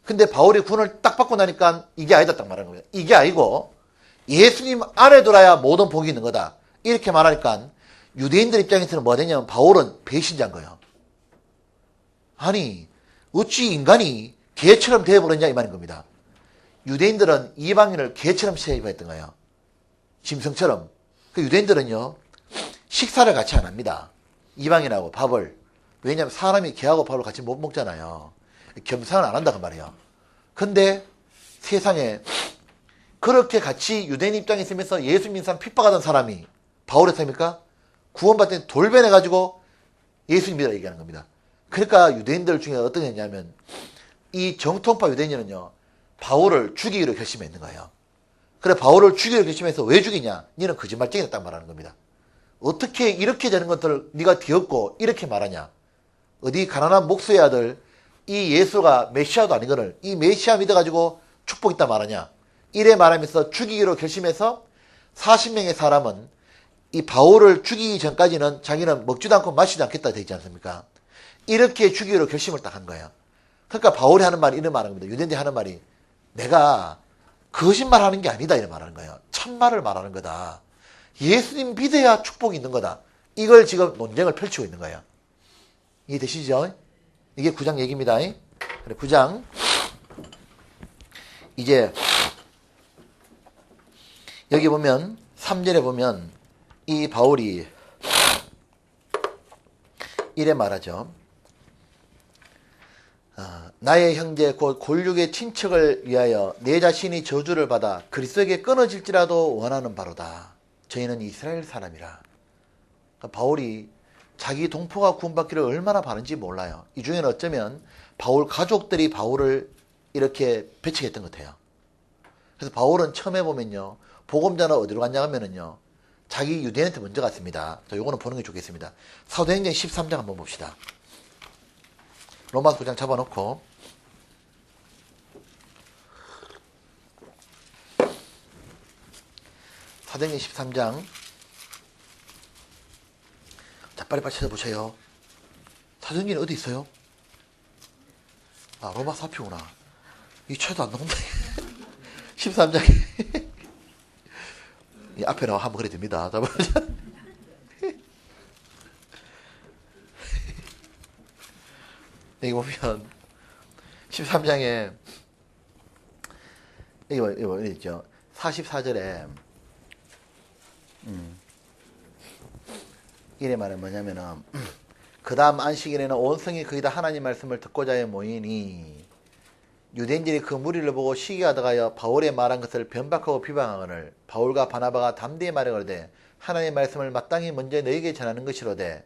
A: 근데 바울이 구원을 딱 받고 나니까 이게 아니다 딱 말하는 거예요. 이게 아니고 예수님 안에 들어야 모든 복이 있는 거다. 이렇게 말하니까 유대인들 입장에서는 뭐가 되냐면 바울은 배신자인 거예요. 아니 어찌 인간이 개처럼 되어버렸냐 이 말인 겁니다. 유대인들은 이방인을 개처럼 취급했던 거예요. 짐승처럼. 그 유대인들은요 식사를 같이 안 합니다. 이방인하고 밥을. 왜냐하면 사람이 개하고 밥을 같이 못 먹잖아요. 겸상을 안 한다고 말이에요. 근데 세상에 그렇게 같이 유대인 입장에 있으면서 예수 믿는 사람 핍박하던 사람이 바울이었습니까? 구원받을 때 돌변해가지고 예수님 믿으라 얘기하는 겁니다. 그러니까 유대인들 중에 어떤 게 있냐면 이 정통파 유대인은요 바울을 죽이기로 결심했는 거예요. 그래 바울을 죽이기로 결심해서 왜 죽이냐? 니는 거짓말쟁이다 말하는 겁니다. 어떻게 이렇게 되는 것들을 네가 뒤엎고 이렇게 말하냐? 어디 가난한 목수의 아들 이 예수가 메시아도 아니거늘 이 메시아 믿어가지고 축복 있다 말하냐? 이래 말하면서 죽이기로 결심해서 40명의 사람은 이 바울을 죽이기 전까지는 자기는 먹지도 않고 마시지도 않겠다 되어 있지 않습니까? 이렇게 죽이기로 결심을 딱 한 거예요. 그러니까 바울이 하는 말이 이런 말하는 겁니다. 유대인들이 하는 말이 내가 거짓말하는 게 아니다 이런 말하는 거예요. 참말을 말하는 거다. 예수님 믿어야 축복이 있는 거다. 이걸 지금 논쟁을 펼치고 있는 거예요. 이해되시죠? 이게 9장 얘기입니다. 그래, 9장. 이제, 여기 보면, 3절에 보면, 이 바울이, 이래 말하죠. 나의 형제 곧 골육의 친척을 위하여 내 자신이 저주를 받아 그리스도에게 끊어질지라도 원하는 바로다. 저희는 이스라엘 사람이라. 그러니까 바울이 자기 동포가 구원받기를 얼마나 바란지 몰라요. 이 중에는 어쩌면 바울 가족들이 바울을 이렇게 배척했던 것 같아요. 그래서 바울은 처음에 보면요. 복음자는 어디로 갔냐 하면은요. 자기 유대인한테 먼저 갔습니다. 자, 요거는 보는 게 좋겠습니다. 사도행전 13장 한번 봅시다. 로마서 9장 잡아놓고 사도행전 13장 자, 빨리빨리 찾아보세요. 사도행전이 어디 있어요? 아, 로마 사표구나. 이 책도 안 나온다. 13장에. 이 앞에 나와 한번 그래 됩니다. 여기 보면, 13장에, 여기 있죠. 44절에, 이래 말은 뭐냐면은 그 다음 안식일에는 온 성이 거의 다 하나님 말씀을 듣고자 모이니 유대인들이 그 무리를 보고 시기하다가 바울의 말한 것을 변박하고 비방하거늘 바울과 바나바가 담대히 말하거되 하나님의 말씀을 마땅히 먼저 너희에게 전하는 것이로되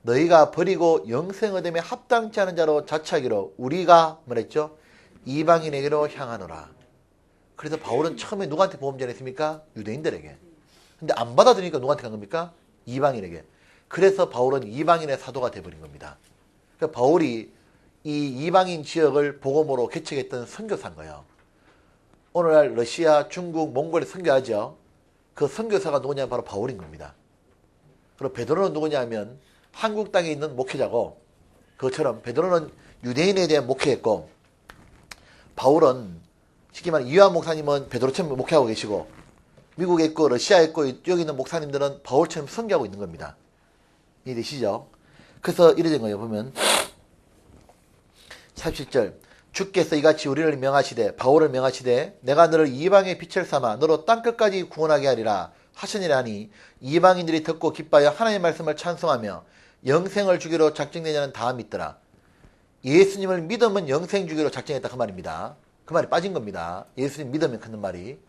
A: 너희가 버리고 영생 얻음에 합당치 않은 자로 자처하기로 우리가 뭐랬죠? 이방인에게로 향하노라. 그래서 바울은 처음에 누구한테 복음 전했습니까? 유대인들에게. 근데 안 받아들이니까 누구한테 간 겁니까? 이방인에게. 그래서 바울은 이방인의 사도가 되어버린 겁니다. 그러니까 바울이 이 이방인 지역을 복음으로 개척했던 선교사인 거예요. 오늘날 러시아, 중국, 몽골에 선교하죠. 그 선교사가 누구냐면 바로 바울인 겁니다. 그리고 베드로는 누구냐 하면 한국 땅에 있는 목회자고 그것처럼 베드로는 유대인에 대한 목회했고 바울은 쉽게 말하면 이완 목사님은 베드로처럼 목회하고 계시고 미국에 있고 러시아에 있고 여기 있는 목사님들은 바울처럼 선교하고 있는 겁니다. 이해되시죠? 그래서 이래 된 거예요. 보면 37절 주께서 이같이 우리를 명하시되 바울을 명하시되 내가 너를 이방의 빛을 삼아 너로 땅끝까지 구원하게 하리라 하시니라 하니 이방인들이 듣고 기뻐하여 하나님의 말씀을 찬송하며 영생을 주기로 작정된 자는 다 믿더라. 예수님을 믿으면 영생 주기로 작정했다 그 말입니다. 그 말이 빠진 겁니다. 예수님 믿으면 그런 말이.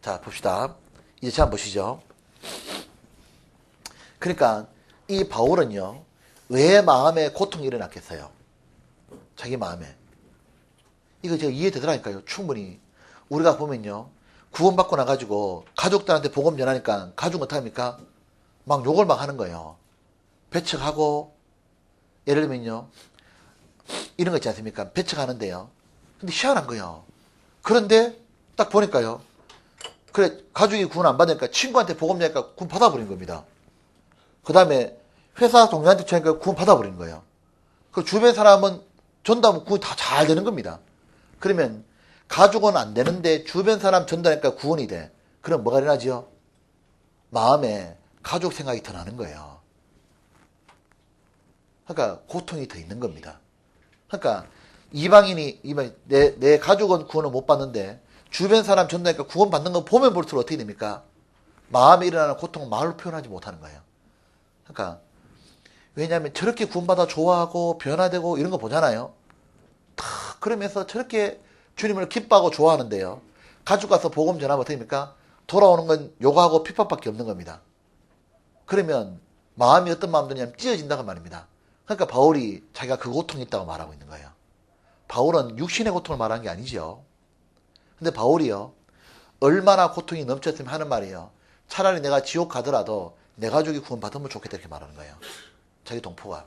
A: 자 봅시다. 이제 자 보시죠. 그러니까 이 바울은요. 왜 마음에 고통이 일어났겠어요? 자기 마음에. 이거 제가 이해되더라니까요. 충분히. 우리가 보면요. 구원받고 나가지고 가족들한테 복음 전하니까 가족은 어떡합니까? 막 욕을 막 하는 거예요. 배척하고, 예를 들면요, 이런 거 있지 않습니까? 배척하는데요. 근데 희한한 거예요. 그런데 딱 보니까요. 그래, 가족이 구원 안 받으니까 친구한테 복음 내니까 구원 받아버린 겁니다. 그 다음에 회사 동료한테 주니까 구원 받아버린 거예요. 그 주변 사람은 전도하면 구원이 다 잘 되는 겁니다. 그러면 가족은 안 되는데 주변 사람 전도하니까 구원이 돼. 그럼 뭐가 일어나지요? 마음에 가족 생각이 더 나는 거예요. 그러니까 고통이 더 있는 겁니다. 그러니까 내 가족은 구원을 못 받는데 주변 사람 전도하니까 구원 받는 거 보면 볼수록 어떻게 됩니까? 마음에 일어나는 고통은 말로 표현하지 못하는 거예요. 그러니까 왜냐하면 저렇게 구원받아 좋아하고 변화되고 이런 거 보잖아요. 탁 그러면서 저렇게 주님을 기뻐하고 좋아하는데요. 가족 가서 복음 전하면 어떻게 됩니까? 돌아오는 건 욕하고 핍박밖에 없는 겁니다. 그러면 마음이 어떤 마음 드냐면 찢어진다고 말입니다. 그러니까 바울이 자기가 그 고통이 있다고 말하고 있는 거예요. 바울은 육신의 고통을 말한 게 아니죠. 근데 바울이요. 얼마나 고통이 넘쳤으면 하는 말이에요. 차라리 내가 지옥 가더라도 내 가족이 구원받으면 좋겠다 이렇게 말하는 거예요. 자기 동포가.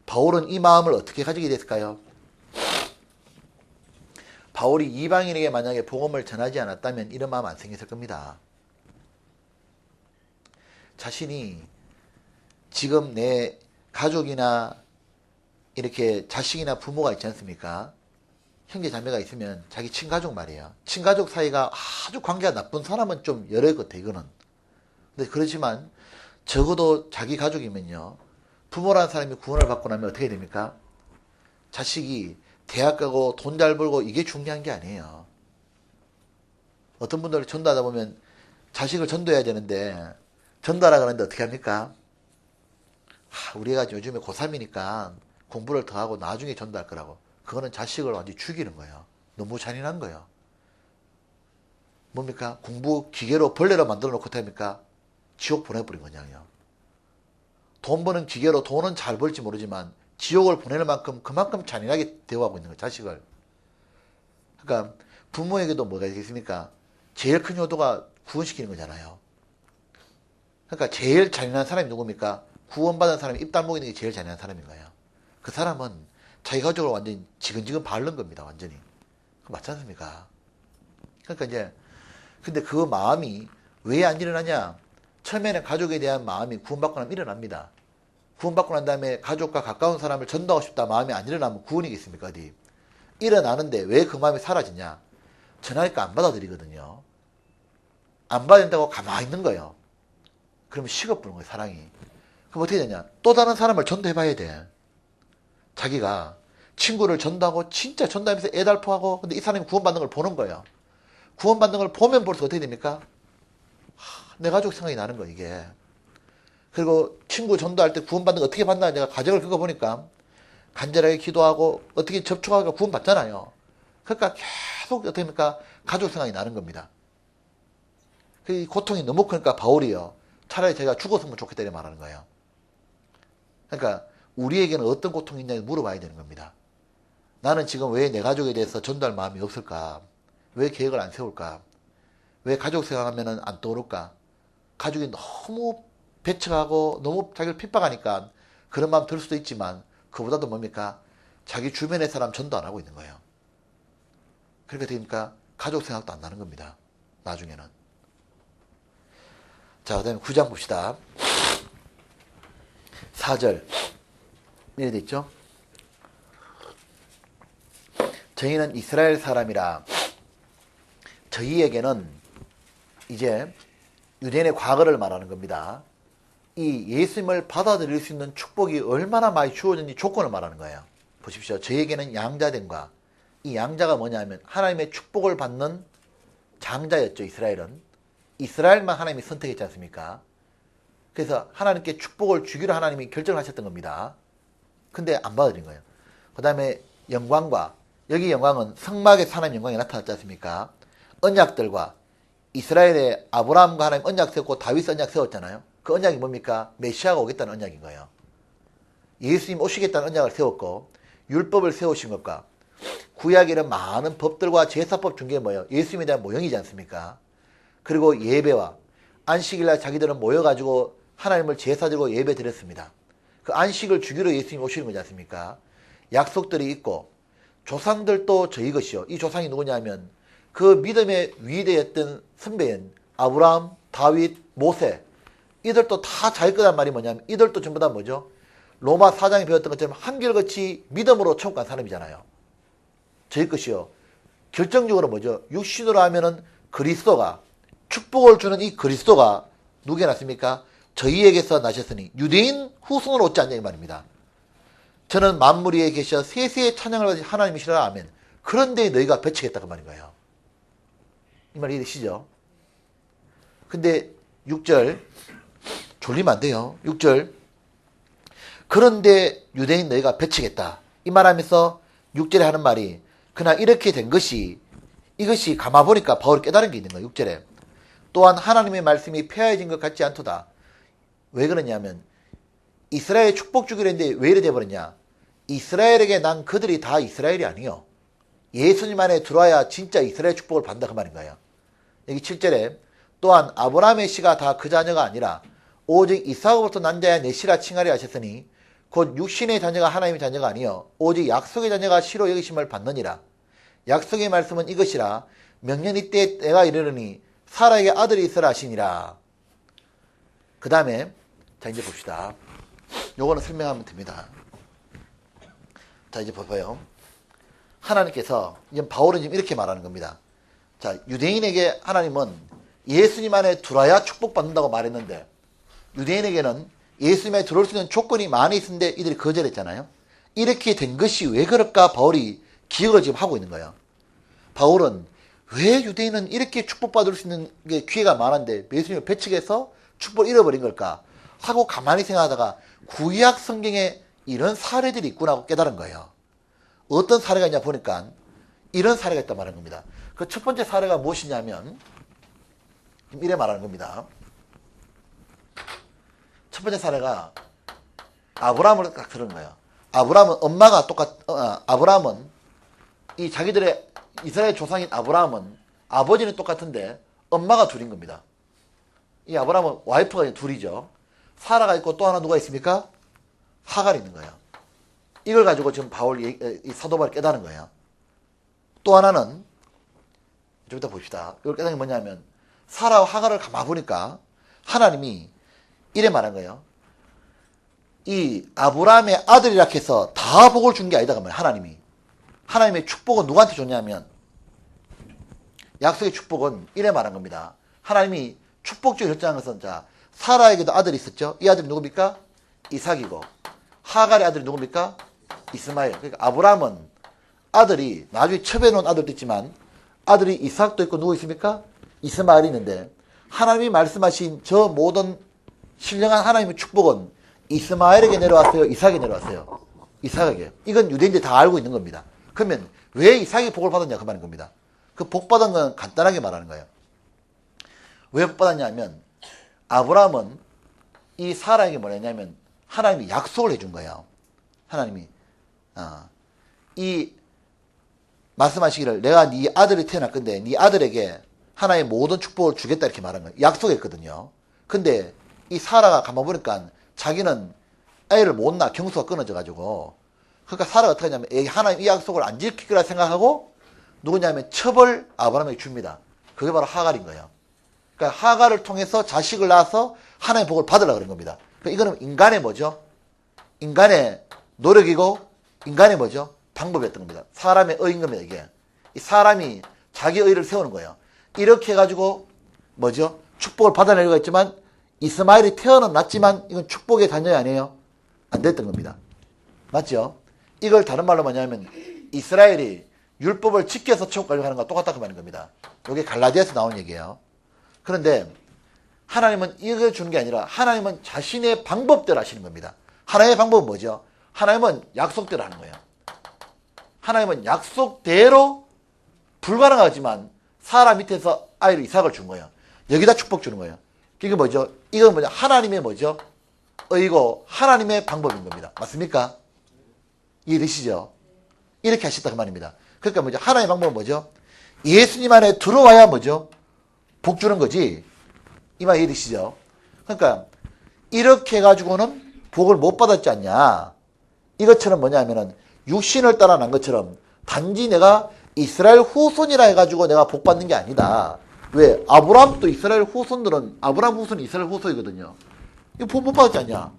A: 바울은 이 마음을 어떻게 가지게 됐을까요? 바울이 이방인에게 만약에 복음을 전하지 않았다면 이런 마음 안 생겼을 겁니다. 자신이 지금 내 가족이나 이렇게 자식이나 부모가 있지 않습니까? 형제 자매가 있으면 자기 친가족 말이에요. 친가족 사이가 아주 관계가 나쁜 사람은 좀 여러 것 같아 이거는. 근데 그렇지만 적어도 자기 가족이면요. 부모라는 사람이 구원을 받고 나면 어떻게 됩니까? 자식이 대학 가고 돈 잘 벌고 이게 중요한 게 아니에요. 어떤 분들 전도하다 보면 자식을 전도해야 되는데 전도하라 그러는데 어떻게 합니까? 우리가 요즘에 고3이니까 공부를 더 하고 나중에 전도할 거라고. 그거는 자식을 완전히 죽이는 거예요. 너무 잔인한 거예요. 뭡니까? 공부 기계로 벌레로 만들어 놓고 합니까? 지옥 보내버린 거냐요. 돈 버는 기계로 돈은 잘 벌지 모르지만 지옥을 보내는 만큼 그만큼 잔인하게 대우하고 있는 거예요. 자식을. 그러니까 부모에게도 뭐가 있겠습니까? 제일 큰 효도가 구원시키는 거잖아요. 그러니까 제일 잔인한 사람이 누굽니까? 구원받은 사람이 입 다물고 있는 게 제일 잔인한 사람인 거예요. 그 사람은 자기 가족을 완전히 지근지근 바른 겁니다. 완전히. 맞지 않습니까? 그러니까 이제 근데 그 마음이 왜 안 일어나냐? 처음에는 가족에 대한 마음이 구원받고 나면 일어납니다. 구원받고 난 다음에 가족과 가까운 사람을 전도하고 싶다 마음이 안 일어나면 구원이겠습니까? 어디? 일어나는데 왜 그 마음이 사라지냐? 전하니까 안 받아들이거든요. 안 받아들인다고 가만히 있는 거예요. 그러면 식어버리는 거예요. 사랑이. 그럼 어떻게 되냐? 또 다른 사람을 전도해봐야 돼. 자기가 친구를 전도하고 진짜 전도하면서 애달퍼하고 근데 이 사람이 구원받는 걸 보는 거예요. 구원받는 걸 보면 볼수록 어떻게 됩니까? 내 가족 생각이 나는 거 이게. 그리고 친구 전도할 때 구원받는 거 어떻게 받나 내가 가정을 겪어보니까 간절하게 기도하고 어떻게 접촉하고 구원받잖아요. 그러니까 계속 어떻게 합니까? 가족 생각이 나는 겁니다. 그 고통이 너무 크니까 바울이요. 차라리 제가 죽었으면 좋겠다 이렇게 말하는 거예요. 그러니까 우리에게는 어떤 고통이 있냐 물어봐야 되는 겁니다. 나는 지금 왜 내 가족에 대해서 전도할 마음이 없을까? 왜 계획을 안 세울까? 왜 가족 생각하면 안 떠오를까? 가족이 너무 배척하고 너무 자기를 핍박하니까 그런 마음 들 수도 있지만 그보다도 뭡니까? 자기 주변의 사람 전도 안 하고 있는 거예요. 그러니까 되니까 가족 생각도 안 나는 겁니다. 나중에는. 자, 그 다음에 9장 봅시다. 4절. 이렇게 돼 있죠? 저희는 이스라엘 사람이라 저희에게는 이제 유대인의 과거를 말하는 겁니다. 이 예수님을 받아들일 수 있는 축복이 얼마나 많이 주어졌는지 조건을 말하는 거예요. 보십시오. 저희에게는 양자됨과 이 양자가 뭐냐면 하나님의 축복을 받는 장자였죠. 이스라엘은. 이스라엘만 하나님이 선택했지 않습니까? 그래서 하나님께 축복을 주기로 하나님이 결정을 하셨던 겁니다. 근데 안 받아들인 거예요. 그 다음에 영광과 여기 영광은 성막에서 하나님의 영광이 나타났지 않습니까? 언약들과 이스라엘의 아브라함과 하나님 언약 세웠고 다윗 언약 세웠잖아요. 그 언약이 뭡니까? 메시아가 오겠다는 언약인 거예요. 예수님 오시겠다는 언약을 세웠고 율법을 세우신 것과 구약에는 많은 법들과 제사법 중에 뭐예요? 예수님에 대한 모형이지 않습니까? 그리고 예배와 안식일날 자기들은 모여가지고 하나님을 제사드리고 예배 드렸습니다. 그 안식을 주기로 예수님이 오시는 거지 않습니까? 약속들이 있고 조상들도 저희 것이요. 이 조상이 누구냐면 그 믿음의 위대했던 선배인 아브라함, 다윗, 모세, 이들도 다 자기 거란 말이 뭐냐면 이들도 전부 다 뭐죠? 로마 4장에 배웠던 것처럼 한결같이 믿음으로 천국 간 사람이잖아요. 저희 것이요. 결정적으로 뭐죠? 육신으로 하면은 그리스도가, 축복을 주는 이 그리스도가 누구에게 났습니까? 저희에게서 나셨으니 유대인 후손으로 얻지 않냐 이 말입니다. 저는 만물 위에 계셔 세세의 찬양을 받으신 하나님이시라. 아멘. 그런데 너희가 배치겠다 그 말인 거예요. 이 말 이해되시죠? 근데 6절 졸리면 안 돼요. 6절 그런데 유대인 너희가 배치겠다. 이 말하면서 6절에 하는 말이 그러나 이렇게 된 것이 이것이 감아보니까 바울이 깨달은 게 있는 거예요. 6절에 또한 하나님의 말씀이 폐하여진 것 같지 않도다. 왜 그러냐면 이스라엘 축복 주기로 했는데 왜 이래 돼버렸냐. 이스라엘에게 난 그들이 다 이스라엘이 아니요. 예수님 안에 들어와야 진짜 이스라엘 축복을 받는다 그 말인 거예요. 여기 7절에 또한 아브라함의 씨가 다 그 자녀가 아니라 오직 이삭으로부터 난 자야 내 씨라 칭하려 하셨으니 곧 육신의 자녀가 하나님의 자녀가 아니요 오직 약속의 자녀가 씨로 여기심을 받느니라. 약속의 말씀은 이것이라 명년 이때 때가 이르르니 사라에게 아들이 있으라 하시니라. 그 다음에 자 이제 봅시다. 요거는 설명하면 됩니다. 자 이제 봐봐요. 하나님께서 이제 바울은 지금 이렇게 말하는 겁니다. 자 유대인에게 하나님은 예수님 안에 들어야 축복받는다고 말했는데 유대인에게는 예수님에 들어올 수 있는 조건이 많이 있었는데 이들이 거절했잖아요. 이렇게 된 것이 왜 그럴까 바울이 기억을 지금 하고 있는 거예요. 바울은 왜 유대인은 이렇게 축복받을 수 있는 게 기회가 많은데 예수님을 배척해서 축복을 잃어버린 걸까 하고 가만히 생각하다가 구약 성경에 이런 사례들이 있구나 하고 깨달은 거예요. 어떤 사례가 있냐 보니까 이런 사례가 있단 말하는 겁니다. 그 첫 번째 사례가 무엇이냐면 이래 말하는 겁니다. 첫 번째 사례가 아브라함을 딱 들은 거예요. 아브라함은 엄마가 아브라함은 이 자기들의 이스라엘 조상인 아브라함은 아버지는 똑같은데 엄마가 둘인 겁니다. 이 아브라함은 와이프가 둘이죠. 사라가 있고 또 하나 누가 있습니까? 하갈이 있는 거예요. 이걸 가지고 지금 이 사도 바울이 깨달은 거예요. 또 하나는 좀 이따 봅시다. 이걸 깨달은 게 뭐냐면 사라와 하갈을 가만 보니까 하나님이 이래 말한 거예요. 이 아브라함의 아들이라 해서 다 복을 준 게 아니다 그 말이에요. 하나님이. 하나님의 축복은 누구한테 줬냐면 약속의 축복은 이래 말한 겁니다. 하나님이 축복주의 결정한 것은 자 사라에게도 아들이 있었죠. 이 아들이 누굽니까? 이삭이고 하갈의 아들이 누굽니까? 이스마엘. 그러니까 아브라함은 아들이 나중에 첩해놓은 아들도 있지만 아들이 이삭도 있고 누구 있습니까? 이스마엘이 있는데 하나님이 말씀하신 저 모든 신령한 하나님의 축복은 이스마엘에게 내려왔어요? 이삭에게 내려왔어요? 이삭에게. 이건 유대인들이 다 알고 있는 겁니다. 그러면 왜 이삭이 복을 받았냐 그 말인 겁니다. 그 복 받은 건 간단하게 말하는 거예요. 왜 복 받았냐면 아브라함은 이 사라에게 뭐랬냐면 하나님이 약속을 해준 거예요. 하나님이 이 말씀하시기를 내가 네 아들이 태어날 건데 네 아들에게 하나의 모든 축복을 주겠다 이렇게 말한 거예요. 약속했거든요. 근데 이 사라가 가만 보니까 자기는 애를 못 낳아 경수가 끊어져가지고 그러니까 사라가 어떻게 하냐면 하나님 이 약속을 안 지킬 거라 생각하고 누구냐면 첩을 아브라함에게 줍니다. 그게 바로 하갈인 거예요. 그러니까 하갈을 통해서 자식을 낳아서 하나님의 복을 받으려고 그런 겁니다. 그러니까 이거는 인간의 뭐죠? 인간의 노력이고 인간의 뭐죠? 방법이었던 겁니다. 사람의 의인 겁니다. 이게 이 사람이 자기 의를 세우는 거예요. 이렇게 해가지고 뭐죠? 축복을 받아내려고 했지만 이스마엘이 태어는 났지만 이건 축복의 자녀이 아니에요. 안 됐던 겁니다. 맞죠? 이걸 다른 말로 뭐냐면 이스라엘이 율법을 지켜서 천국 가려고 하는 거와 똑같다고 말하는 겁니다. 이게 갈라디아에서 나온 얘기예요. 그런데 하나님은 이걸 주는 게 아니라 하나님은 자신의 방법대로 하시는 겁니다. 하나님의 방법은 뭐죠? 하나님은 약속대로 하는 거예요. 하나님은 약속대로 불가능하지만 사람 밑에서 아이를 이삭을 준 거예요. 여기다 축복 주는 거예요. 이게 뭐죠? 이건 뭐죠? 하나님의 뭐죠? 의고 하나님의 방법인 겁니다. 맞습니까? 이해되시죠? 이렇게 하셨다 그 말입니다. 그러니까 뭐죠? 하나님의 방법은 뭐죠? 예수님 안에 들어와야 뭐죠? 복 주는 거지. 이 말 이해되시죠? 그러니까 이렇게 해가지고는 복을 못 받았지 않냐. 이것처럼 뭐냐면은 육신을 따라 난 것처럼 단지 내가 이스라엘 후손이라 해가지고 내가 복 받는 게 아니다. 왜? 아브라함도 이스라엘 후손들은 아브라함 후손이 이스라엘 후손이거든요. 이거 복 못 받았지 않냐.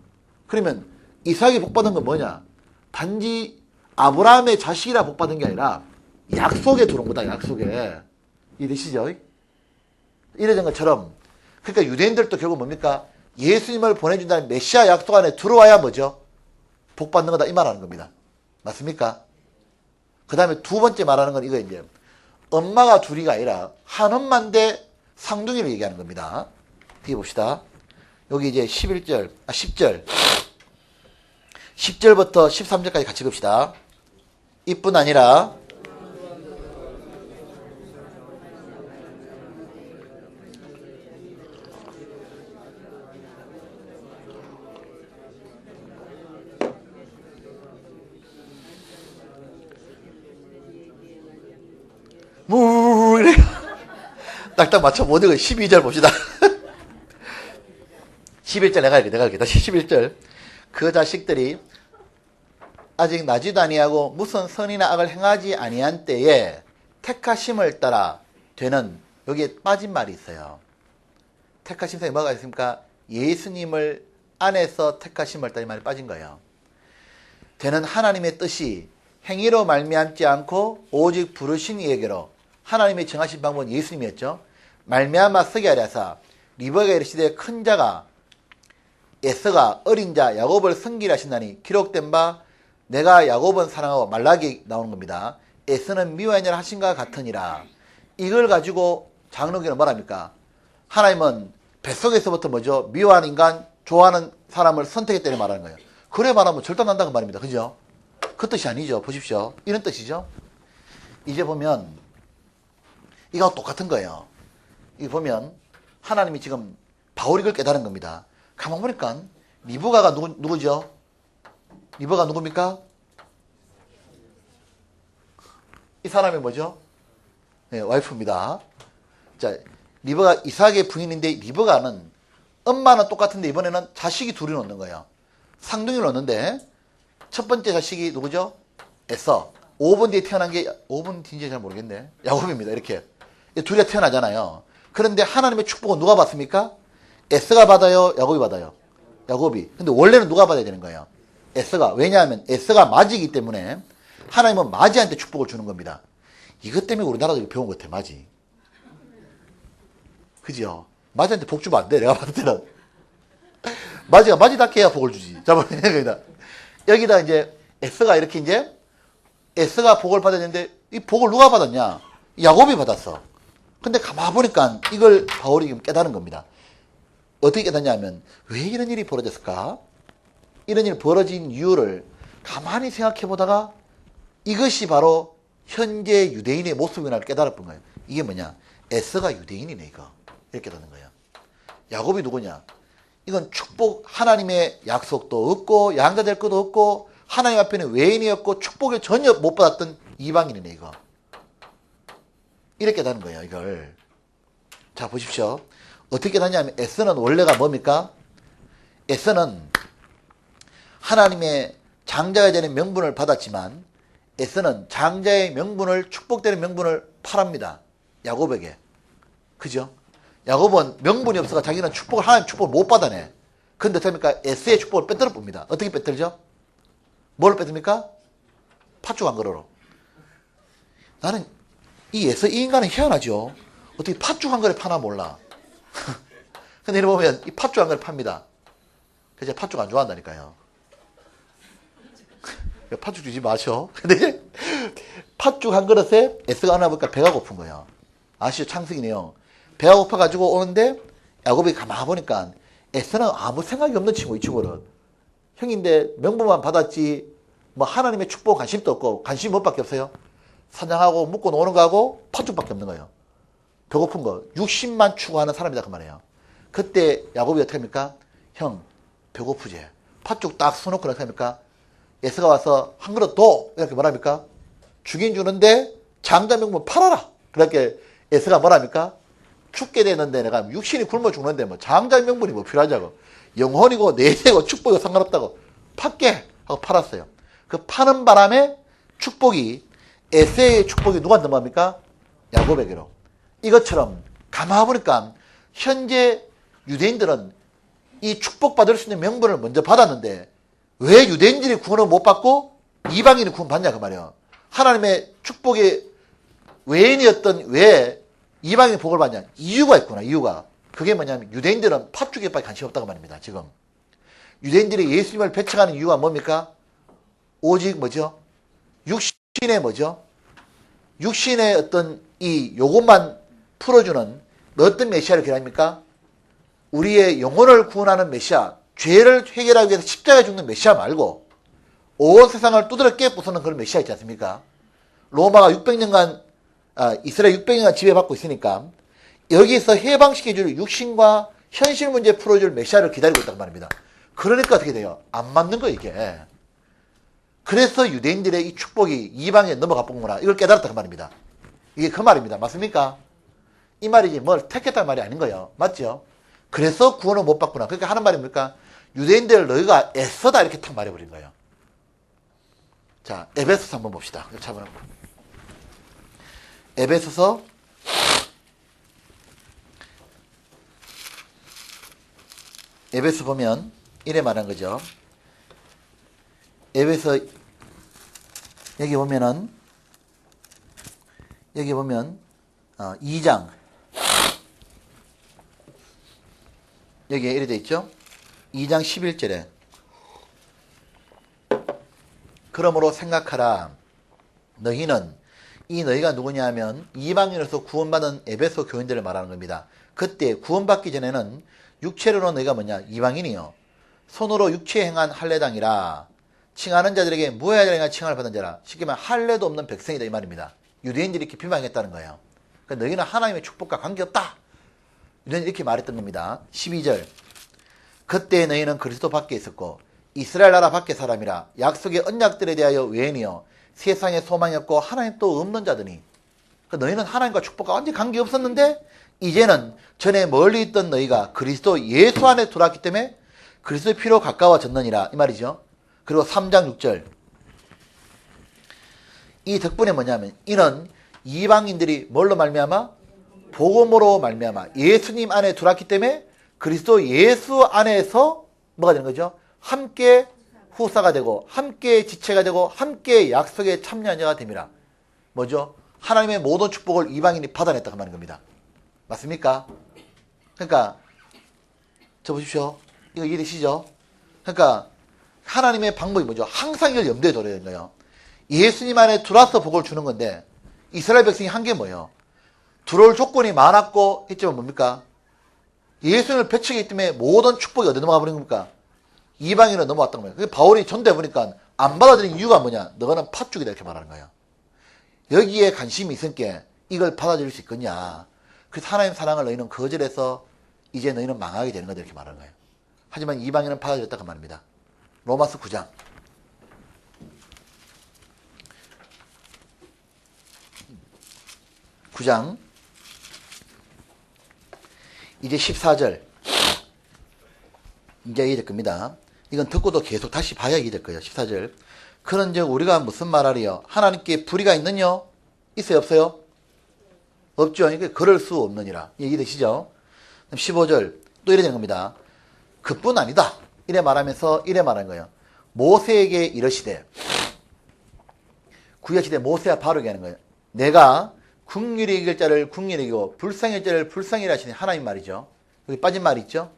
A: 그러면 이삭이 복 받은 건 뭐냐? 단지 아브라함의 자식이라 복 받은 게 아니라 약속에 들어온 거다. 약속에. 이해되시죠? 이래진 것처럼 그러니까 유대인들도 결국 뭡니까? 예수님을 보내준다는 메시아 약속 안에 들어와야 뭐죠? 복 받는 거다 이 말하는 겁니다. 맞습니까? 그 다음에 두 번째 말하는 건 이거 이제 엄마가 둘이가 아니라 한 엄마인데 쌍둥이를 얘기하는 겁니다. 뒤에 봅시다. 여기 이제 10절 10절부터 13절까지 같이 봅시다. 이뿐 아니라 이래 딱딱 맞춰 못 읽어. 12절 봅시다. 11절 내가 할게. 다시 11절. 그 자식들이 아직 나지도 아니하고 무슨 선이나 악을 행하지 아니한 때에 택하심을 따라 되는, 여기에 빠진 말이 있어요. 택하심 속에 뭐가 있습니까? 예수님을 안에서 택하심을 따라 이 말이 빠진 거예요. 되는 하나님의 뜻이 행위로 말미암지 않고 오직 부르신 이에게로, 하나님이 정하신 방법은 예수님이었죠. 말미암아 쓰게 하려사 리브가가 이르시되 큰 자가 에서가 어린 자 야곱을 섬기라 하신다니 기록된 바 내가 야곱은 사랑하고, 말라기 나오는 겁니다. 에서는 미워하느라 하신 것 같으니라. 이걸 가지고 장로교는 뭐랍니까? 하나님은 뱃속에서부터 뭐죠? 미워하는 인간, 좋아하는 사람을 선택했다는 말하는 거예요. 그래 말하면 절단난다는 말입니다. 그죠? 그 뜻이 아니죠. 보십시오. 이런 뜻이죠. 이제 보면 이거 똑같은 거예요. 이 보면 하나님이 지금 바울이 그걸 깨달은 겁니다. 가만 보니까 리브가가 누구죠? 리브가 누굽니까? 이 사람이 뭐죠? 네, 와이프입니다. 자, 리브가 이삭의 부인인데 리브가는 엄마는 똑같은데 이번에는 자식이 둘이 놓는 거예요. 쌍둥이를 놓는데 첫 번째 자식이 누구죠? 에서. 5분 뒤에 태어난 게 5분 뒤인지 잘 모르겠네. 야곱입니다. 이렇게 둘이 태어나잖아요. 그런데 하나님의 축복은 누가 받습니까? 에서가 받아요? 야곱이 받아요? 야곱이. 근데 원래는 누가 받아야 되는 거예요? 에서가. 왜냐하면 에서가 마지이기 때문에 하나님은 마지한테 축복을 주는 겁니다. 이것 때문에 우리나라도 배운 것 같아. 마지. 그죠? 마지한테 복 주면 안 돼. 내가 봤을 때는. 마지가 마지답게 해야 복을 주지. 자, 여기다 이제 에서가 이렇게 이제 에서가 복을 받았는데 이 복을 누가 받았냐? 야곱이 받았어. 근데 가만 보니까 이걸 바울이 지금 깨달은 겁니다. 어떻게 깨닫냐면 왜 이런 일이 벌어졌을까? 이런 일이 벌어진 이유를 가만히 생각해 보다가 이것이 바로 현재 유대인의 모습이라는 깨달았던 거예요. 이게 뭐냐? 에서가 유대인이네 이거. 이렇게 깨닫는 거예요. 야곱이 누구냐? 이건 축복, 하나님의 약속도 없고 양자 될 것도 없고 하나님 앞에는 외인이었고 축복을 전혀 못 받았던 이방인이네 이거. 이렇게 깨닫는 거예요 이걸. 자 보십시오. 어떻게 깨닫냐면 에서는 원래가 뭡니까? 에서는 하나님의 장자가 되는 명분을 받았지만 에서는 장자의 명분을, 축복되는 명분을 팔합니다. 야곱에게. 그죠? 야곱은 명분이 없어서 자기는 축복을, 하나님 축복을 못 받아내. 근데 어떻습니까? 에서의 축복을 빼들어 봅니다. 어떻게 빼들죠? 뭘 빼듭니까? 팥죽 한 그릇으로. 나는 이 에서, 이 인간은 희한하죠. 어떻게 팥죽 한 그릇 파나 몰라. 근데 이래 보면 이 팥죽 한 그릇 팝니다. 그래서 팥죽 안 좋아한다니까요. 팥죽 주지 마셔. 근데 팥죽 한 그릇에 에서가 하나 보니까 배가 고픈 거예요. 아시죠? 창승이네요. 배가 고파가지고 오는데 야곱이 가만 보니까 에서는 아무 생각이 없는 친구, 이 친구는. 형인데 명분만 받았지 뭐 하나님의 축복 관심도 없고, 관심이 뭐밖에 없어요? 사냥하고 묵고 노는 거하고 팥죽밖에 없는 거예요. 배고픈 거 60만 추구하는 사람이다 그 말이에요. 그때 야곱이 어떻게 합니까? 형 배고프지? 팥죽 딱 써놓고 어떻게 합니까? 에서가 와서 한 그릇 더 이렇게 뭐랍니까? 주긴 주는데 장자 명분 팔아라. 그렇게 에서가 뭐랍니까? 죽게 되는데 내가 육신이 굶어 죽는데 뭐 장자의 명분이 뭐 필요하자고. 영혼이고 내세고 축복이고 상관없다고 팔게 하고 팔았어요. 그 파는 바람에 축복이 에세의 축복이 누구한테 넘어갑니까? 야곱에게로. 이것처럼 가만히 보니까 현재 유대인들은 이 축복받을 수 있는 명분을 먼저 받았는데 왜 유대인들이 구원을 못 받고 이방인이 구원 받냐 그 말이에요. 하나님의 축복의 외인이었던 왜 이방인이 복을 받냐. 이유가 있구나. 이유가. 그게 뭐냐면 유대인들은 팥죽에밖에 관심이 없다고 말입니다. 지금 유대인들이 예수님을 배척하는 이유가 뭡니까? 오직 뭐죠? 육신의 뭐죠? 육신의 어떤 이 요것만 풀어주는 어떤 메시아를 기다립니까? 우리의 영혼을 구원하는 메시아, 죄를 해결하기 위해서 십자가에 죽는 메시아 말고 온 세상을 두드려 깨부수는 그런 메시아 있지 않습니까? 로마가 600년간 이스라엘 600년간 지배받고 있으니까 여기서 해방시켜줄 육신과 현실 문제 풀어줄 메시아를 기다리고 있단 말입니다. 그러니까 어떻게 돼요? 안 맞는 거예요 이게. 그래서 유대인들의 이 축복이 이방에 넘어가 본구나 이걸 깨달았단 말입니다. 이게 그 말입니다. 맞습니까? 이 말이지 뭘 택했다는 말이 아닌 거예요. 맞죠? 그래서 구원을 못 받구나. 그러니까 하는 말이 뭡니까? 유대인들 너희가 애써다 이렇게 탁 말해버린 거예요. 자, 에베소서 한번 봅시다. 에베소서 '에베소 보면 이래 말한 거죠. 에베소 여기 보면 2장 여기에 이래 돼 있죠. 2장 11절에 그러므로 생각하라. 너희는 이 너희가 누구냐 하면 이방인으로서 구원받은 에베소 교인들을 말하는 겁니다. 그때 구원받기 전에는 육체로는 너희가 뭐냐? 이방인이요. 손으로 육체에 행한 할례당이라. 칭하는 자들에게 무해하자리가 칭함을 받은 자라. 쉽게 말하면 할례도 없는 백성이다 이 말입니다. 유대인들이 이렇게 비방했다는 거예요. 그러니까 너희는 하나님의 축복과 관계없다. 유대인들이 이렇게 말했던 겁니다. 12절 그때 너희는 그리스도 밖에 있었고 이스라엘 나라 밖에 사람이라 약속의 언약들에 대하여 외인이요 세상에 소망이 없고 하나님 또 없는 자더니 그러니까 너희는 하나님과 축복과 완전히 관계없었는데 이제는 전에 멀리 있던 너희가 그리스도 예수 안에 들어왔기 때문에 그리스도의 피로 가까워졌느니라 이 말이죠. 그리고 3장 6절 이 덕분에 뭐냐면 이는 이방인들이 뭘로 말미암아? 복음으로 말미암아 예수님 안에 들어왔기 때문에 그리스도 예수 안에서 뭐가 되는 거죠? 함께 후사가 되고 함께 지체가 되고 함께 약속에 참여한 자가 됨이라. 뭐죠? 하나님의 모든 축복을 이방인이 받아냈다고 말하는 겁니다. 맞습니까? 그러니까 저 보십시오. 이거 이해되시죠? 그러니까 하나님의 방법이 뭐죠? 항상 이걸 염두에 둬야 되는 거예요. 예수님 안에 들어와서 복을 주는 건데 이스라엘 백성이 한 게 뭐예요? 들어올 조건이 많았고 했지만 뭡니까? 예수님을 배척했기 때문에 모든 축복이 어디 넘어가 버린 겁니까? 이방인으로 넘어왔던 거예요. 그래서 바울이 전도해 보니까 안 받아들인 이유가 뭐냐? 너는 팥죽이다 이렇게 말하는 거예요. 여기에 관심이 있으니까 이걸 받아들일 수 있겠냐? 그래서 하나님 사랑을 너희는 거절해서 이제 너희는 망하게 되는 거다 이렇게 말하는 거예요. 하지만 이방인은 받아들였다고 말입니다. 로마서 9장 9장 이제 14절 이제 이해될 겁니다. 이건 듣고도 계속 다시 봐야 이해될 거예요. 14절 그런즉 우리가 무슨 말하리요? 하나님께 불의가 있느냐? 있어요 없어요? 없죠. 이게 그럴 수 없느니라. 이해되시죠? 15절 또 이래 되는 겁니다. 그뿐 아니다. 이래 말하면서 이래 말한 거예요. 모세에게 이르시되 구약시대 모세와 바로에게 하는 거예요. 내가 긍휼히 여길 자를 긍휼히 여기고 불쌍히 여길 자를 불쌍히 하시니 하나님 말이죠. 여기 빠진 말이 있죠.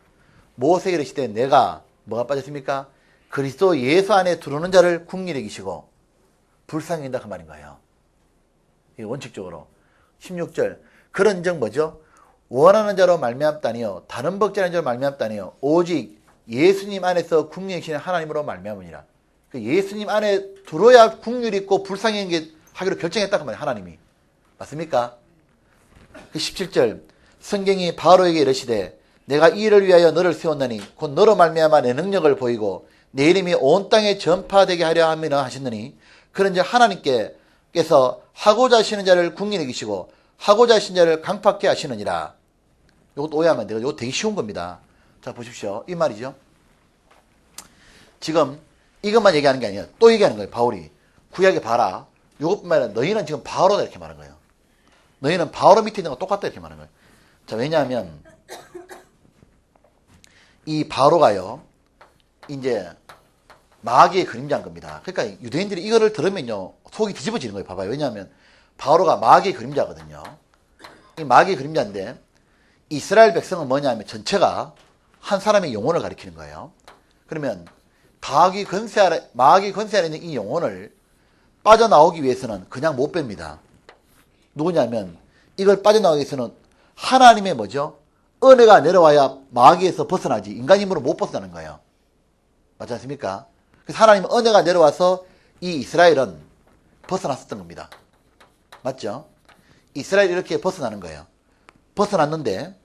A: 모세에게 이르시되 내가 뭐가 빠졌습니까? 그리스도 예수 안에 들어오는 자를 긍휼히 여기시고 불쌍히 여긴다 그 말인 거예요. 이게 원칙적으로 16절 그런즉 뭐죠? 원하는 자로 말미암다니요 다른 복자는 자로 말미암다니요 오직 예수님 안에서 긍휼히 여기시는 하나님으로 말미암으니라. 예수님 안에 들어야 긍휼이 있고 불쌍히 하기로 결정했다 그 말이에요. 하나님이. 맞습니까? 17절 성경이 바로에게 이르시되 내가 이 일을 위하여 너를 세웠나니 곧 너로 말미암아 내 능력을 보이고 내 이름이 온 땅에 전파되게 하려 함이라 하셨느니 그런즉 하나님께서 하고자 하시는 자를 긍휼히 여기시고 하고자 하신 자를 강팍케 하시느니라. 이것도 오해하면 안 돼요. 이거 되게 쉬운 겁니다. 자, 보십시오. 이 말이죠. 지금 이것만 얘기하는 게 아니에요. 또 얘기하는 거예요. 바울이. 구약에 봐라. 이것뿐만 아니라 너희는 지금 바로다 이렇게 말하는 거예요. 너희는 바로 밑에 있는 거 똑같다 이렇게 말하는 거예요. 자, 왜냐하면 이 바로가요. 이제 마귀의 그림자인 겁니다. 그러니까 유대인들이 이거를 들으면요. 속이 뒤집어지는 거예요. 봐봐요. 왜냐하면 바로가 마귀의 그림자거든요. 이 마귀의 그림자인데 이스라엘 백성은 뭐냐면 전체가 한 사람의 영혼을 가리키는 거예요. 그러면 마귀 권세 아래 있는 이 영혼을 빠져나오기 위해서는 그냥 못 뺍니다. 누구냐면 이걸 빠져나오기 위해서는 하나님의 뭐죠? 은혜가 내려와야 마귀에서 벗어나지 인간 힘으로 못 벗어나는 거예요. 맞지 않습니까? 그래서 하나님의 은혜가 내려와서 이 이스라엘은 벗어났었던 겁니다. 맞죠? 이스라엘이 이렇게 벗어나는 거예요. 벗어났는데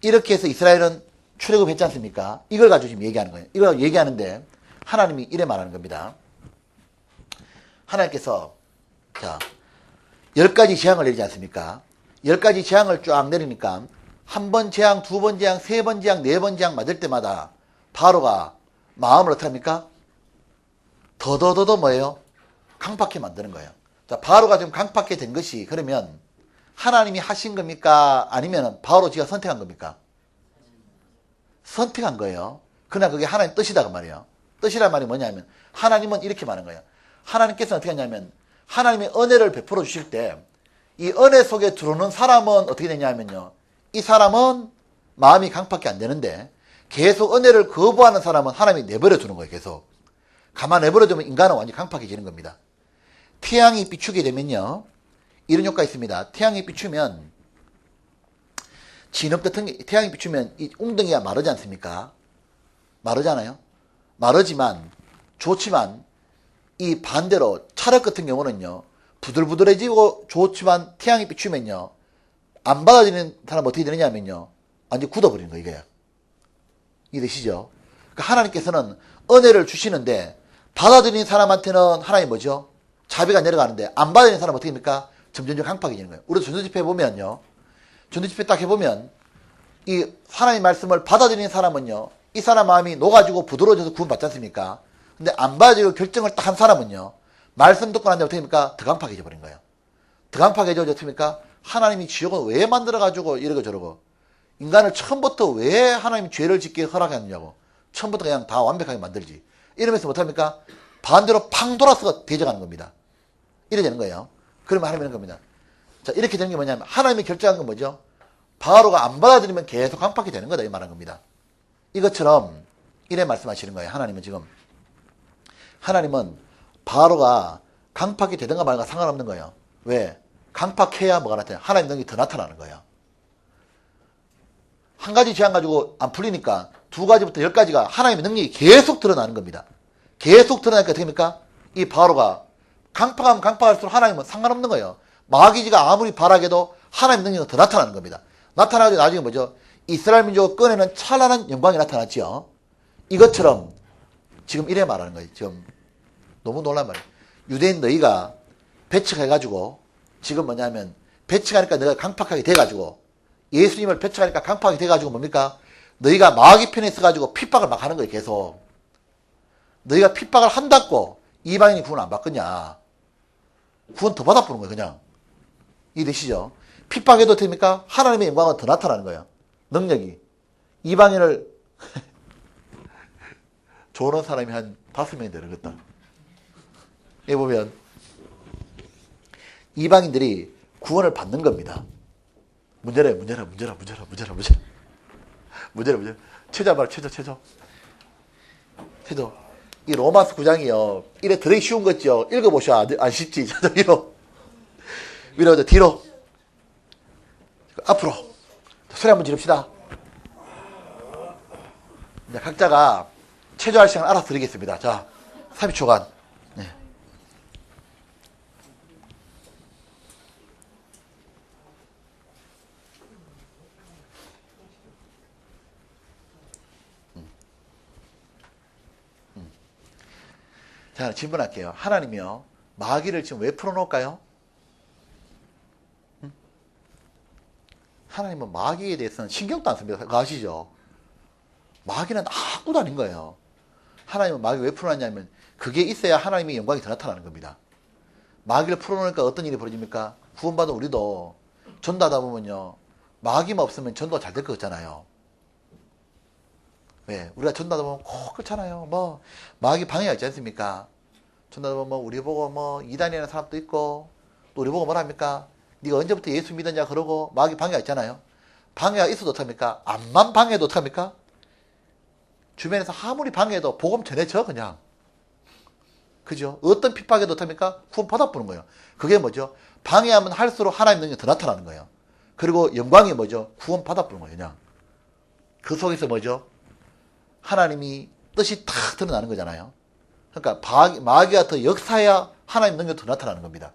A: 이렇게 해서 이스라엘은 출애굽했지 않습니까? 이걸 가지고 지금 얘기하는 거예요. 이걸 얘기하는데 하나님이 이래 말하는 겁니다. 하나님께서 자 10가지 재앙을 내리지 않습니까? 10가지 재앙을 쫙 내리니까 한 번 재앙, 두 번 재앙, 세 번 재앙, 네 번 재앙 맞을 때마다 바로가 마음을 어떻게 합니까? 더더더더 뭐예요? 강팍해 만드는 거예요. 자, 바로가 지금 강팍해 된 것이 그러면 하나님이 하신 겁니까? 아니면 바로 지가 선택한 겁니까? 선택한 거예요. 그러나 그게 하나님 뜻이다 그 말이에요. 뜻이란 말이 뭐냐면 하나님은 이렇게 말하는 거예요. 하나님께서는 어떻게 하냐면 하나님의 은혜를 베풀어 주실 때 이 은혜 속에 들어오는 사람은 어떻게 되냐면요. 이 사람은 마음이 강팍이 안 되는데 계속 은혜를 거부하는 사람은 하나님이 내버려 두는 거예요. 계속. 가만 내버려 두면 인간은 완전히 강팍해지는 겁니다. 태양이 비추게 되면요. 이런 효과가 있습니다. 태양이 비추면 진흙 같은 게 태양이 비추면 이 웅덩이가 마르지 않습니까? 마르잖아요. 마르지만 좋지만 이 반대로 찰흙 같은 경우는요. 부들부들해지고 좋지만 태양이 비추면요. 안 받아들이는 사람 어떻게 되느냐면요. 완전 굳어버리는 거예요. 이거야. 이해되시죠? 그러니까 하나님께서는 은혜를 주시는데 받아들이는 사람한테는 하나님 뭐죠? 자비가 내려가는데 안 받아들이는 사람은 어떻게 됩니까? 점점 강팍해지는 거예요. 우리도 전도집회 해보면요. 전도집회 딱 해보면 이 하나님 말씀을 받아들이는 사람은요. 이 사람 마음이 녹아지고 부드러워져서 구원받지 않습니까? 근데 안 받아들이고 결정을 딱 한 사람은요. 말씀 듣고 난 다음에 어떻게 됩니까? 더 강팍해져 버린 거예요. 더 강팍해져 어떻게 됩니까? 하나님이 지옥을 왜 만들어가지고 이러고 저러고 인간을 처음부터 왜 하나님이 죄를 짓게 허락했느냐고 처음부터 그냥 다 완벽하게 만들지 이러면서 못합니까? 반대로 팡 돌아서 대적하는 겁니다. 이래 되는 거예요. 그러면 하나님이 이런 겁니다. 자, 이렇게 되는 게 뭐냐면 하나님이 결정한 건 뭐죠? 바로가 안 받아들이면 계속 강팍이 되는 거다 이 말한 겁니다. 이것처럼 이래 말씀하시는 거예요. 하나님은 지금 하나님은 바로가 강팍이 되든가 말든가 상관없는 거예요. 왜? 강팍해야 뭐가 나타나요? 하나님 능력이 더 나타나는 거예요. 한 가지 재앙 가지고 안 풀리니까 두 가지부터 10가지가 하나님의 능력이 계속 드러나는 겁니다. 계속 드러나니까 어떻게 됩니까? 이 바로가 강팍하면 강팍할수록 하나님은 상관없는 거예요. 마귀지가 아무리 바라게도 하나님의 능력이 더 나타나는 겁니다. 나타나가지고 나중에 뭐죠? 이스라엘 민족을 꺼내는 찬란한 영광이 나타났죠. 이것처럼 지금 이래 말하는 거예요. 지금 너무 놀란 말이에요. 유대인 너희가 배척해가지고 지금 뭐냐면 배척하니까 너희가 강팍하게 돼가지고 예수님을 배척하니까 강팍하게 돼가지고 뭡니까? 너희가 마귀 편에 있어가지고 핍박을 막 하는 거예요. 계속. 너희가 핍박을 한다고 이방인이 구원 안 받겠냐. 구원 더 받아보는 거예요. 그냥. 이해되시죠? 핍박해도 됩니까? 하나님의 영광은 더 나타나는 거예요. 능력이. 이방인을 조는 사람이 한 5명이 되겠다. 여기 보면 이방인들이 구원을 받는 겁니다. 문제래. 최저 말 최저. 이 로마서 9장이요. 이래 들으기 쉬운 거죠. 읽어보셔. 안 쉽지. 위로 뒤로. 앞으로. 소리 한번 지릅시다. 이제 각자가 체조할 시간 알아서 드리겠습니다. 자, 30초간. 네. 자, 질문할게요. 하나님이요. 마귀를 지금 왜 풀어놓을까요? 하나님은 마귀에 대해서는 신경도 안 씁니다. 그거 아시죠? 마귀는 아무것도 아닌 거예요. 하나님은 마귀 왜 풀어놨냐면 그게 있어야 하나님의 영광이 더 나타나는 겁니다. 마귀를 풀어놓으니까 어떤 일이 벌어집니까? 구원받은 우리도 전도하다 보면요, 마귀만 없으면 전도가 잘 될 것 같잖아요. 왜? 우리가 전도하다 보면 꼭 그렇잖아요. 뭐 마귀 방해가 있지 않습니까? 전도하다 보면 뭐 우리 보고 뭐 이단이라는 사람도 있고 또 우리 보고 뭐랍니까? 네가 언제부터 예수 믿었냐 그러고 마귀 방해가 있잖아요. 방해가 있어도 어떡합니까? 암만 방해해도 어떡합니까? 주변에서 아무리 방해해도 복음 전해져 그냥. 그죠? 어떤 핍박에도 어떡합니까? 구원 받아보는 거예요. 그게 뭐죠? 방해하면 할수록 하나님의 능력이 더 나타나는 거예요. 그리고 영광이 뭐죠? 구원 받아보는 거예요 그냥. 그 속에서 뭐죠? 하나님이 뜻이 탁 드러나는 거잖아요. 그러니까 마귀가 더 역사해야 하나님 능력이 더 나타나는 겁니다.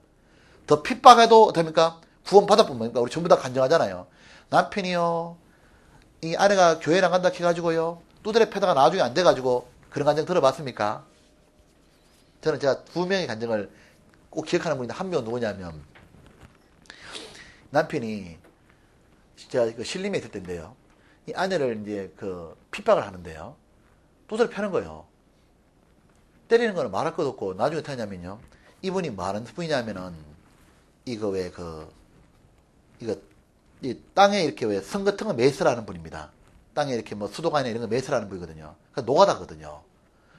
A: 더 핍박해도 어떡합니까? 구원 받아보면 우리 전부 다 간증하잖아요. 남편이요, 이 아내가 교회를 안 간다 해가지고요, 두드려 패다가 나중에 안 돼가지고 그런 간증 들어봤습니까? 저는 제가 2명의 간증을 꼭 기억하는 분인데 한 명은 누구냐면 남편이 진짜 그 신림에 있을 때인데요. 이 아내를 이제 그 핍박을 하는데요. 두드려 패는 거예요. 때리는 거는 말할 것도 없고 나중에 어떻게 하냐면요. 이분이 뭐 하는 분이냐면은 이거 왜 이거 이 땅에 이렇게 왜 선 같은 거 매설하는 분입니다. 땅에 이렇게 뭐 수도관이나 이런 거 매설하는 분이거든요. 그러니까 노가다거든요.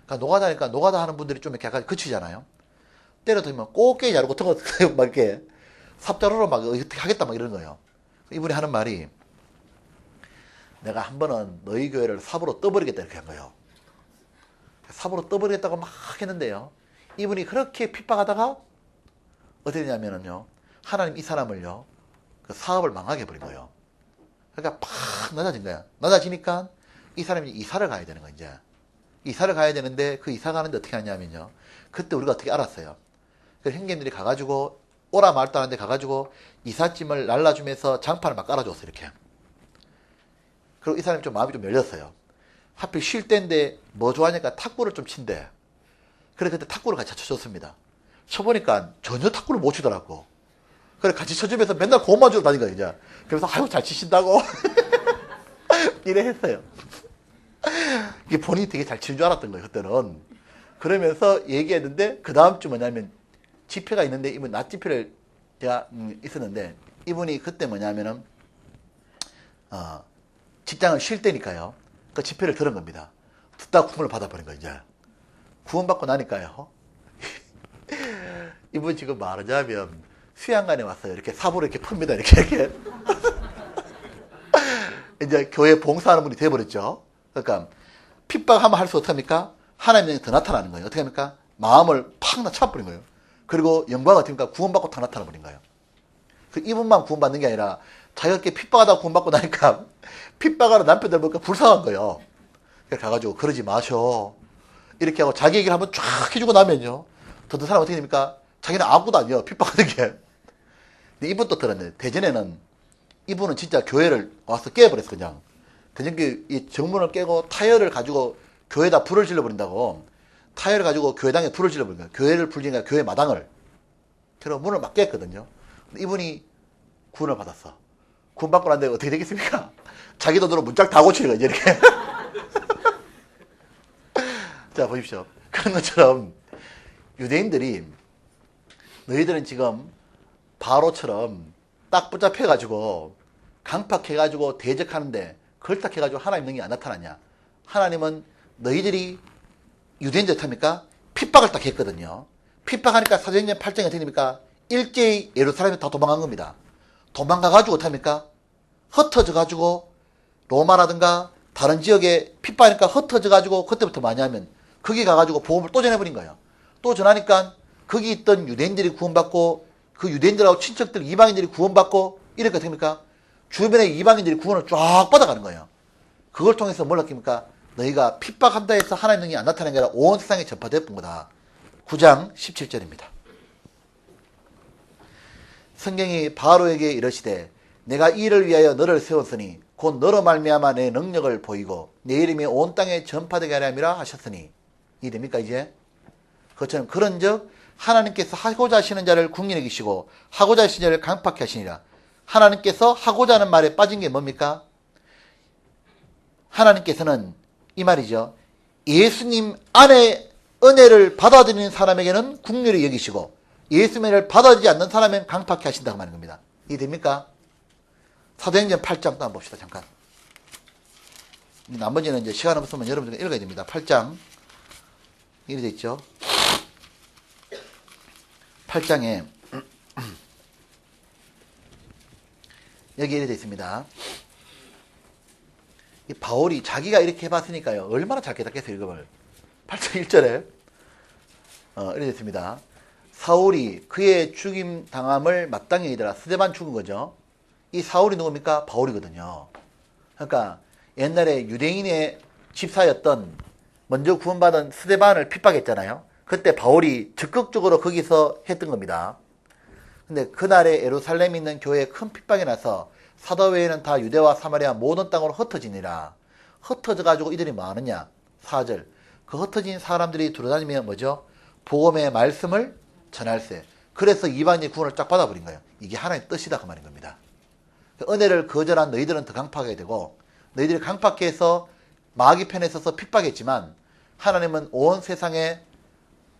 A: 그러니까 노가다니까 노가다 하는 분들이 좀 이렇게 약간 그치잖아요. 때려들면 꽃게 자르고 같은 거 막 이렇게 삽자루로 막 어떻게 하겠다 막 이러는 거예요. 이분이 하는 말이 내가 한 번은 너희 교회를 삽으로 떠버리겠다 이렇게 한 거예요. 삽으로 떠버리겠다고 막 했는데요. 이분이 그렇게 핍박하다가 어떻게 되냐면요. 하나님 이 사람을요. 그 사업을 망하게 해버린 거예요. 그러니까 팍 낮아진 거야. 낮아지니까 이 사람이 이사를 가야 되는 거야, 이제. 이사를 가야 되는데 그 이사 가는데 어떻게 하냐면요. 그때 우리가 어떻게 알았어요. 그 형님들이 가가지고 오라 말도 하는데 가가지고 이삿짐을 날라주면서 장판을 막 깔아줬어, 이렇게. 그리고 이 사람이 좀 마음이 좀 열렸어요. 하필 쉴 때인데 뭐 좋아하니까 탁구를 좀 친대. 그래 그때 탁구를 같이 쳐줬습니다. 쳐보니까 전혀 탁구를 못 치더라고. 그래 같이 쳐주면서 맨날 공만 주러 다닌 거야 이제. 그래서 아유 잘 치신다고 이래 했어요. 이게 본인이 되게 잘 치는 줄 알았던 거예요 그때는. 그러면서 얘기했는데 그 다음 주 뭐냐면 집회가 있는데 이분 낮 집회를 제가 있었는데 이분이 그때 뭐냐면은 직장을 쉴 때니까요. 그 집회를 들은 겁니다. 듣다 구원을 받아버린 거예요, 이제. 구원받고 나니까요. 이분 지금 말하자면 수양관에 왔어요. 이렇게 삽으로 이렇게 풉니다. 이렇게. 이제 교회 봉사하는 분이 돼버렸죠. 그러니까 핍박하면 할수 어떡합니까? 하나님의 더 나타나는 거예요. 어떻게 합니까? 마음을 팍 차버린 거예요. 그리고 영광은 어떻게 합니까? 구원받고 다 나타나 버린 거예요. 그 이분만 구원받는 게 아니라 자기가 핍박하다 구원받고 나니까 핍박하는 남편들 보니까 불쌍한 거예요. 그래서 가가지고 그러지 마셔. 이렇게 하고 자기 얘기를 한번 쫙 해주고 나면요. 더 사람 어떻게 됩니까? 자기는 아무것도 아니에요. 핍박하는 게. 근데 이분 또 들었네. 대전에는 이분은 진짜 교회를 와서 깨버렸어 그냥. 대전교회 이 정문을 깨고 타이어를 가지고 교회에다 불을 질러버린다고. 타이어를 가지고 교회당에 불을 질러버린 거예요. 교회를 불리니까 교회 마당을. 그래서 문을 막 깼거든요. 근데 이분이 구원을 받았어. 구원 받고 난데 어떻게 되겠습니까? 자기 돈으로 문짝 다 고치는 거죠 이렇게. 자 보십시오. 그런 것처럼 유대인들이 너희들은 지금 바로처럼 딱 붙잡혀가지고 강팍해가지고 대적하는데 그걸 딱 해가지고 하나님 능력이 안 나타나냐. 하나님은 너희들이 유대인들 탑니까? 핍박을 딱 했거든요. 핍박하니까 사도행전 8장에 어떻게 됩니까? 일제히 예루살렘에 다 도망간 겁니다. 도망가가지고 어떡합니까? 흩어져가지고 로마라든가 다른 지역에 핍박하니까 흩어져가지고 그때부터 많이 하면 거기 가가지고 복음을 또 전해버린 거예요. 또 전하니까 거기 있던 유대인들이 구원받고 그 유대인들하고 친척들 이방인들이 구원받고 이러니까 어떻게 합니까? 주변에 이방인들이 구원을 쫙 받아가는 거예요. 그걸 통해서 뭘 느낍니까? 너희가 핍박한다 해서 하나님 능력이 안 나타나는 게 아니라 온 세상에 전파되었던 거다. 9장 17절입니다. 성경이 바로에게 이르시되 내가 이를 위하여 너를 세웠으니 곧 너로 말미암아 내 능력을 보이고 내 이름이 온 땅에 전파되게 하려 함이라 하셨으니. 이해됩니까 이제? 그것처럼 그런즉 하나님께서 하고자 하시는 자를 국리에 계시고 하고자 하시는 자를 강팍케 하시니라. 하나님께서 하고자 하는 말에 빠진 게 뭡니까? 하나님께서는 이 말이죠. 예수님 안에 은혜를 받아들이는 사람에게는 긍휼히 여기시고 예수님을 받아들이지 않는 사람은 강팍해 하신다고 하는 겁니다. 이해됩니까? 사도행전 8장 또 한번 봅시다. 잠깐. 나머지는 이제 시간 없으면 여러분들 읽어야 됩니다. 8장 이렇게 되어 있죠. 8장에 여기 이렇게 되어 있습니다. 이 바울이 자기가 이렇게 해봤으니까요. 얼마나 잘 깨닫겠어요. 이걸 8장 1절에 이렇게 되어 있습니다. 사울이 그의 죽임 당함을 마땅히 이더라. 스데반 죽은 거죠. 이 사울이 누굽니까? 바울이거든요. 그러니까 옛날에 유대인의 집사였던 먼저 구원받은 스데반을 핍박했잖아요. 그때 바울이 적극적으로 거기서 했던 겁니다. 근데 그날에 예루살렘에 있는 교회에 큰 핍박이 나서 사도회의는 다 유대와 사마리아 모든 땅으로 흩어지니라. 흩어져가지고 이들이 뭐 하느냐? 4절. 그 흩어진 사람들이 돌아다니면 뭐죠? 복음의 말씀을 전할세. 그래서 이방인의 구원을 쫙 받아버린 거예요. 이게 하나님의 뜻이다 그 말인 겁니다. 은혜를 거절한 너희들은 더 강팍하게 되고 너희들이 강팍해서 마귀 편에 서서 핍박했지만 하나님은 온 세상에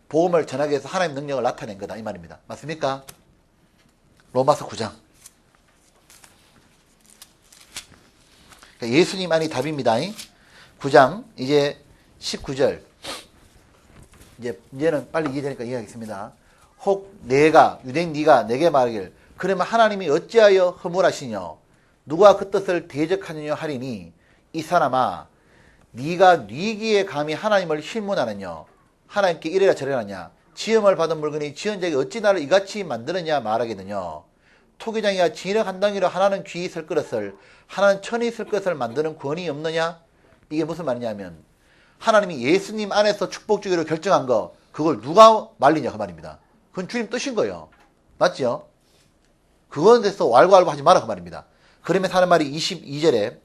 A: 복음을 전하기 위해서 하나님의 능력을 나타낸 거다 이 말입니다. 맞습니까? 로마서 9장. 예수님 안이 답입니다. 9장 이제 19절. 이제는 빨리 이해되니까 이해하겠습니다. 혹 내가 유대인 네가 내게 말하길 그러면 하나님이 어찌하여 허물하시뇨 누가 그 뜻을 대적하느냐 하리니 이 사람아 네가 네 귀에 감히 하나님을 실문하느냐 하나님께 이래라 저래라 하냐 지음을 받은 물건이 지은 자에게 어찌 나를 이같이 만드느냐 말하겠느냐 토기장이가 진흙 한 덩이로 하나는 귀 있을 것을 하나는 천이 있을 것을 만드는 권위 없느냐. 이게 무슨 말이냐면 하나님이 예수님 안에서 축복 주기로 결정한 거 그걸 누가 말리냐 그 말입니다. 그건 주님 뜻인 거예요. 맞죠? 그거에 대해서 왈가왈부 하지 마라 그 말입니다. 그러면서 하는 말이 22절에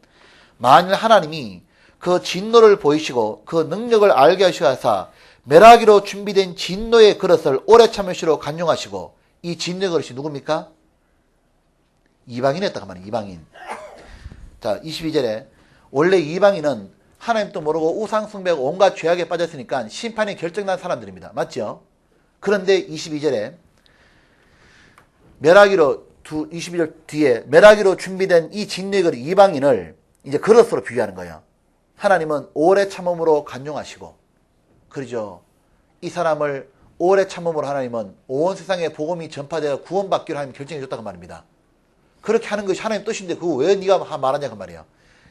A: 만일 하나님이 그 진노를 보이시고 그 능력을 알게 하시사 멸하기로 준비된 진노의 그릇을 오래 참으시로 간용하시고 이 진노의 그릇이 누굽니까? 이방인이었다 그 말이에요. 이방인. 자 22절에 원래 이방인은 하나님도 모르고 우상 숭배하고 온갖 죄악에 빠졌으니까 심판이 결정난 사람들입니다. 맞죠? 그런데 22절에 멸하기로 22절 뒤에 멸하기로 준비된 이 진노의 그릇 이방인을 이제 그릇으로 비유하는 거예요. 하나님은 오래 참음으로 간용하시고 그러죠. 이 사람을 오래 참음으로 하나님은 온 세상에 복음이 전파되어 구원받기로 하나님 결정해 줬다고 말입니다. 그렇게 하는 것이 하나님 뜻인데 그거 왜 네가 말하냐 그 말이에요.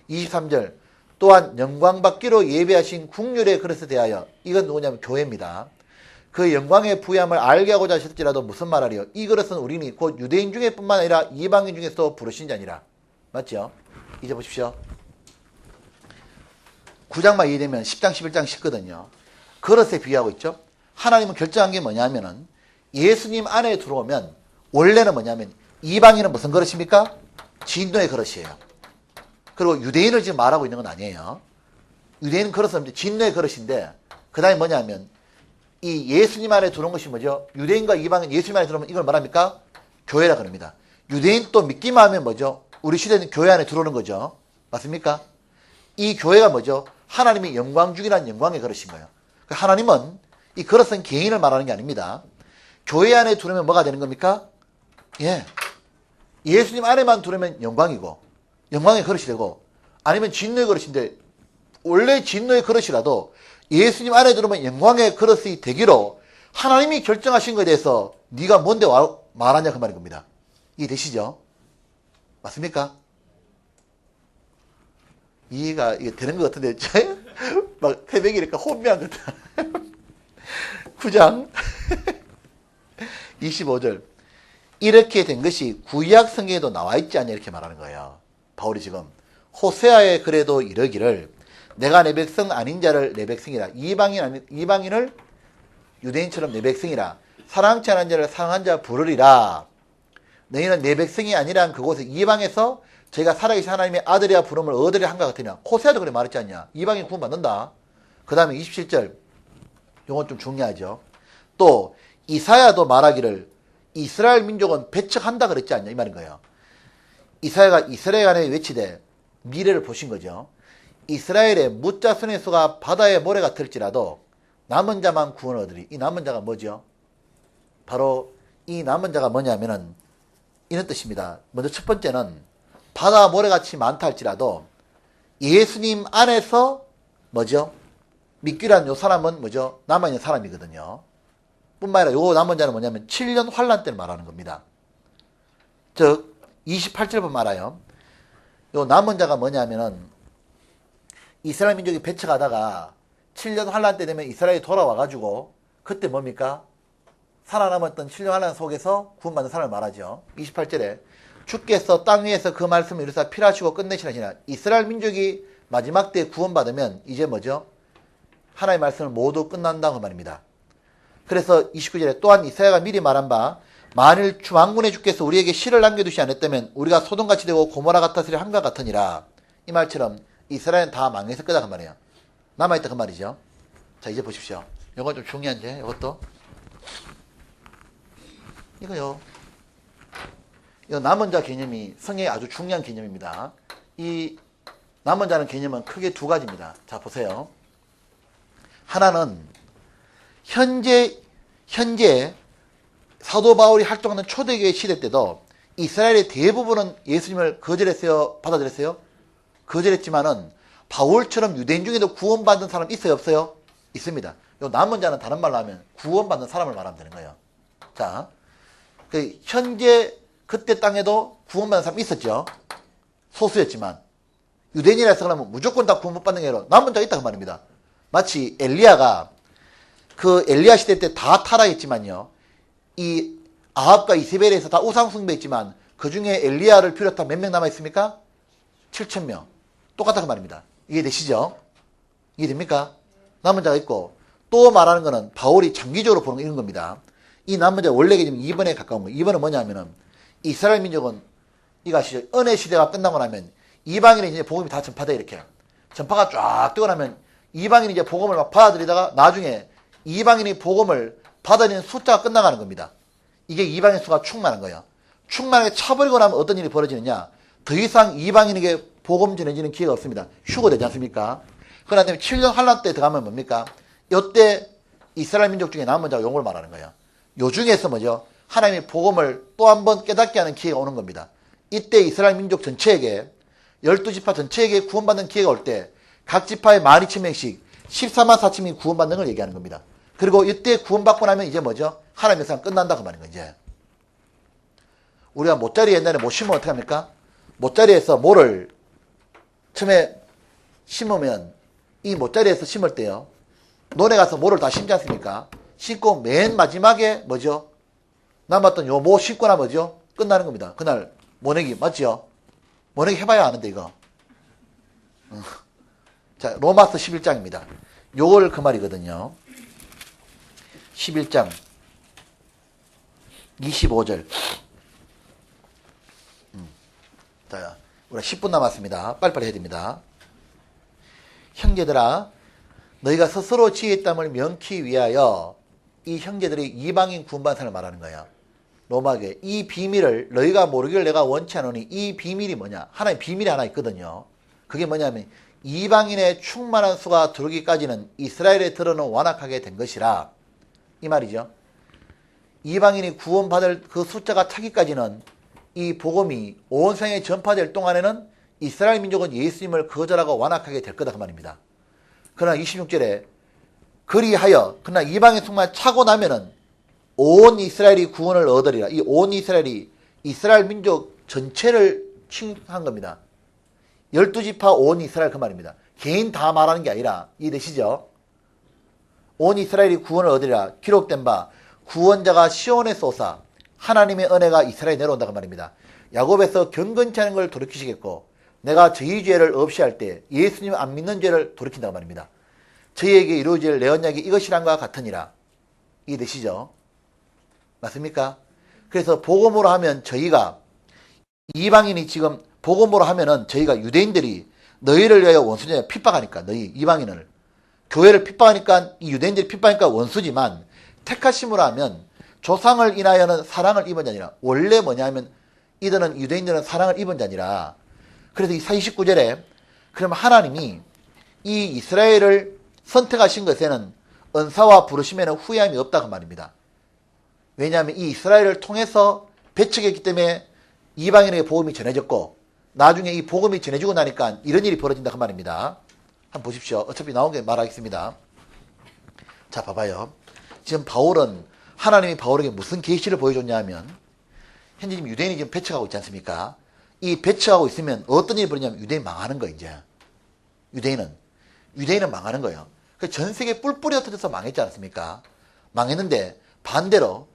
A: 23절 또한 영광받기로 예배하신 국률의 그릇에 대하여 이건 누구냐면 교회입니다. 그 영광의 부여함을 알게 하고자 하셨지라도 무슨 말하리요? 이 그릇은 우리니 곧 유대인 중에 뿐만 아니라 이방인 중에서도 부르신 자니라. 맞죠? 이제 보십시오. 9장만 이해되면 10장 11장 쉽거든요. 그릇에 비유하고 있죠. 하나님은 결정한 게 뭐냐면은 예수님 안에 들어오면 원래는 뭐냐면 이방인은 무슨 그릇입니까? 진노의 그릇이에요. 그리고 유대인을 지금 말하고 있는 건 아니에요. 유대인 그릇은 진노의 그릇인데 그 다음에 뭐냐면 이 예수님 안에 들어온 것이 뭐죠? 유대인과 이방인 예수님 안에 들어오면 이걸 말합니까? 교회라 그럽니다. 유대인 또 믿기만 하면 뭐죠? 우리 시대는 교회 안에 들어오는 거죠. 맞습니까? 이 교회가 뭐죠? 하나님이 영광 주기란 영광의 그릇인 거예요. 하나님은 이 그릇은 개인을 말하는 게 아닙니다. 교회 안에 들어오면 뭐가 되는 겁니까? 예. 예수님 안에만 들어오면 영광이고 영광의 그릇이 되고 아니면 진노의 그릇인데 원래 진노의 그릇이라도 예수님 안에 들어오면 영광의 그릇이 되기로 하나님이 결정하신 것에 대해서 네가 뭔데 말하냐 그 말인 겁니다. 이해되시죠? 맞습니까? 이해가 이게 되는 것 같은데 막 새벽이니까 혼미한 것 같아. 9장 25절 이렇게 된 것이 구약 성경에도 나와 있지 않냐 이렇게 말하는 거예요. 바울이 지금 호세아에 그래도 이르기를 내가 내 백성 아닌 자를 내 백성이라 이방인을 유대인처럼 내 백성이라 사랑치 않은 자를 사랑한 자 부르리라. 너희는 내 백성이 아니란 그곳에 이방에서 저희가 살아계신 하나님의 아들이야 부름을 얻으려 한것 같으냐. 호세아도 그래 말했지 않냐. 이방인 구원 받는다. 그 다음에 27절 이건 좀 중요하죠. 또 이사야도 말하기를 이스라엘 민족은 배척한다 그랬지 않냐 이 말인 거예요. 이사야가 이스라엘 안에 외치되 미래를 보신 거죠. 이스라엘의 무자손의 수가 바다의 모래 같을지라도 남은 자만 구원을 얻으리. 이 남은 자가 뭐죠? 바로 이 남은 자가 뭐냐면은 이런 뜻입니다. 먼저 첫 번째는 바다 모래같이 많다 할지라도 예수님 안에서 뭐죠? 믿기란 요 사람은 뭐죠? 남아있는 사람이거든요. 뿐만 아니라 요 남은 자는 뭐냐면 7년 환란 때를 말하는 겁니다. 즉 28절 보면 알아요. 요 남은 자가 뭐냐면은 이스라엘 민족이 배척하다가 7년 환란 때 되면 이스라엘이 돌아와가지고 그때 뭡니까? 살아남았던 7년 환란 속에서 구원받는 사람을 말하죠. 28절에 주께서 땅 위에서 그 말씀을 이루사 필하시고 끝내시나시나. 이스라엘 민족이 마지막 때 구원받으면 이제 뭐죠? 하나님의 말씀을 모두 끝난다고 말입니다. 그래서 29절에 또한 이사야가 미리 말한 바 만일 만군의 주께서 우리에게 실을 남겨두시 않았다면 우리가 소돔같이 되고 고모라 같았으리 함과 같으니라. 이 말처럼 이스라엘은 다 망했을 거다 그 말이에요. 남아있다 그 말이죠. 자 이제 보십시오. 이건 좀 중요한데 이것도 이거요. 이 남은 자 개념이 성경에 아주 중요한 개념입니다. 이 남은 자는 개념은 크게 두 가지입니다. 자 보세요. 하나는 현재 사도 바울이 활동하는 초대교회 시대 때도 이스라엘의 대부분은 예수님을 거절했어요? 받아들였어요? 거절했지만은 바울처럼 유대인 중에도 구원받은 사람 있어요? 없어요? 있습니다. 요 남은 자는 다른 말로 하면 구원받는 사람을 말하면 되는 거예요. 자, 현재 그때 땅에도 구원받는 사람이 있었죠. 소수였지만 유대인이라서 그러면 무조건 다 구원 못 받는 게 아니라 남은 자가 있다 그 말입니다. 마치 엘리야가 그 엘리야 시대 때 다 타락했지만요. 이 아합과 이세벨에서 다 우상 숭배했지만 그 중에 엘리야를 비롯한 몇 명 남아 있습니까? 7,000명. 똑같다 그 말입니다. 이해되시죠? 이해됩니까? 남은 자가 있고 또 말하는 거는 바울이 장기적으로 보는 거 이런 겁니다. 이 남은 자 원래 개념이 2번에 가까운 거예요. 2번은 뭐냐면은 이스라엘 민족은 이거 아시죠? 은혜 시대가 끝나고 나면 이방인이 이제 복음이 다 전파돼 이렇게 전파가 쫙 되고 나면 이방인이 이제 복음을 막 받아들이다가 나중에 이방인이 복음을 받아들이는 숫자가 끝나가는 겁니다. 이게 이방인 수가 충만한 거예요. 충만하게 차버리고 나면 어떤 일이 벌어지느냐? 더 이상 이방인에게 복음 전해지는 기회가 없습니다. 휴거되지 않습니까? 그러나 때문에 7년 환란 때 들어가면 뭡니까? 이때 이스라엘 민족 중에 남은 자가 용을 말하는 거예요. 요 중에서 뭐죠? 하나님의 복음을 또 한 번 깨닫게 하는 기회가 오는 겁니다. 이때 이스라엘 민족 전체에게 12지파 전체에게 구원받는 기회가 올 때 각 지파에 12,000명씩 14만 4천명이 구원받는 걸 얘기하는 겁니다. 그리고 이때 구원받고 나면 이제 뭐죠? 하나님의 사람 끝난다 그 말인 거예요. 이제 우리가 모짜리 옛날에 못 심으면 어떻게 합니까? 모짜리에서 모를 처음에 심으면 이 모짜리에서 심을 때요. 논에 가서 모를 다 심지 않습니까? 심고 맨 마지막에 뭐죠? 남았던 요 모 심고 나면 뭐죠? 끝나는 겁니다. 그날 모내기 맞죠? 모내기 해봐야 아는데 이거. 자 로마서 11장입니다. 요걸 그 말이거든요. 11장 25절. 자, 우리가 10분 남았습니다. 빨리빨리 해야 됩니다. 형제들아, 너희가 스스로 지혜의 땀을 면키 위하여 이 형제들이 이방인 구원받은 사람을 말하는 거야. 로마교회. 이 비밀을 너희가 모르기를 내가 원치 않으니 이 비밀이 뭐냐? 하나의 비밀이 하나 있거든요. 그게 뭐냐면 이방인의 충만한 수가 들어오기까지는 이스라엘에 들어는 완악하게 된 것이라. 이 말이죠. 이방인이 구원받을 그 숫자가 차기까지는 이 복음이 온 세상에 전파될 동안에는 이스라엘 민족은 예수님을 거절하고 완악하게 될 거다 그 말입니다. 그러나 26절에 그리하여 그러나 이방인 정말 차고 나면은 온 이스라엘이 구원을 얻으리라. 이 온 이스라엘이 이스라엘 민족 전체를 칭한 겁니다. 12지파 온 이스라엘 그 말입니다. 개인 다 말하는 게 아니라 이해되시죠? 온 이스라엘이 구원을 얻으리라. 기록된 바 구원자가 시온에서 오사 하나님의 은혜가 이스라엘에 내려온다 그 말입니다. 야곱에서 경건치 않은 걸 돌이키시겠고 내가 저희 죄를 없이 할 때 예수님 안 믿는 죄를 돌이킨다고 말입니다. 저희에게 이루어질 내 언약이 이것이란과 같으니라. 이해되시죠? 맞습니까? 그래서 복음으로 하면 저희가 이방인이 지금 복음으로 하면은 저희가 유대인들이 너희를 위하여 원수냐 핍박하니까 너희 이방인을 교회를 핍박하니까 이 유대인들이 핍박하니까 원수지만 택하심으로 하면 조상을 인하여는 사랑을 입은 자니라. 원래 뭐냐면 이들은 유대인들은 사랑을 입은 자니라. 그래서 이 29절에 그러면 하나님이 이 이스라엘을 선택하신 것에는 은사와 부르심에는 후회함이 없다 그 말입니다. 왜냐하면 이 이스라엘을 통해서 배척했기 때문에 이방인에게 복음이 전해졌고 나중에 이 복음이 전해지고 나니까 이런 일이 벌어진다 그 말입니다. 한번 보십시오. 어차피 나온 게 말하겠습니다. 자, 봐봐요. 지금 바울은 하나님이 바울에게 무슨 계시를 보여줬냐 하면 현재 지금 유대인이 지금 배척하고 있지 않습니까? 이 배척하고 있으면 어떤 일이 벌어지냐면 유대인 망하는 거예요. 이제 유대인은 망하는 거예요. 전 세계 뿔뿔이 흩어져서 망했지 않습니까? 망했는데 반대로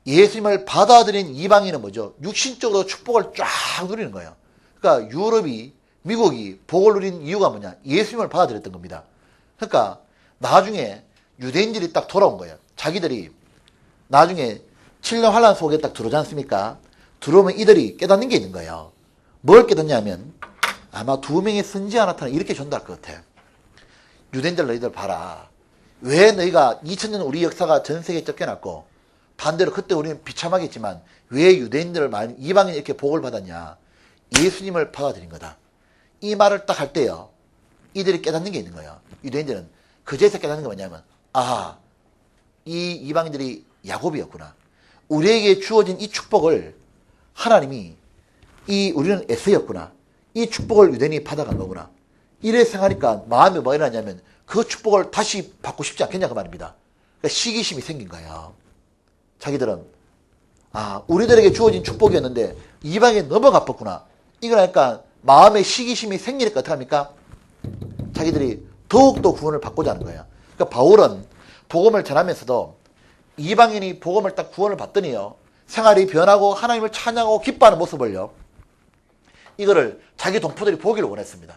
A: 예수님을 받아들인 이방인은 뭐죠? 육신적으로 축복을 쫙 누리는 거예요. 그러니까 유럽이 미국이 복을 누린 이유가 뭐냐? 예수님을 받아들였던 겁니다. 그러니까 나중에 유대인들이 딱 돌아온 거예요. 자기들이 나중에 7년 환란 속에 딱 들어오지 않습니까? 들어오면 이들이 깨닫는 게 있는 거예요. 뭘 깨닫냐면 아마 2명의 선지자 나타나 이렇게 전달할 것 같아. 유대인들 너희들 봐라. 왜 너희가 2000년 우리 역사가 전 세계에 쫓겨났고 반대로 그때 우리는 비참하겠지만 왜 유대인들을 많이 이방인이 이렇게 복을 받았냐? 예수님을 받아들인 거다. 이 말을 딱 할 때요. 이들이 깨닫는 게 있는 거예요. 유대인들은 그제서 깨닫는 게 뭐냐면 아하, 이 이방인들이 야곱이었구나. 우리에게 주어진 이 축복을 하나님이 우리는 에서였구나. 이 축복을 유대인이 받아간 거구나. 이래 생각하니까 마음이 뭐 일어나냐면 그 축복을 다시 받고 싶지 않겠냐 그 말입니다. 그러니까 시기심이 생긴 거예요. 자기들은 우리들에게 주어진 축복이었는데 이방에 넘어가 뻗구나. 이거니까 마음에 시기심이 생기니까 어떡합니까? 자기들이 더욱더 구원을 받고자 하는 거예요. 그러니까 바울은 복음을 전하면서도 이방인이 복음을 딱 구원을 받더니요. 생활이 변하고 하나님을 찬양하고 기뻐하는 모습을요. 이거를 자기 동포들이 보기를 원했습니다.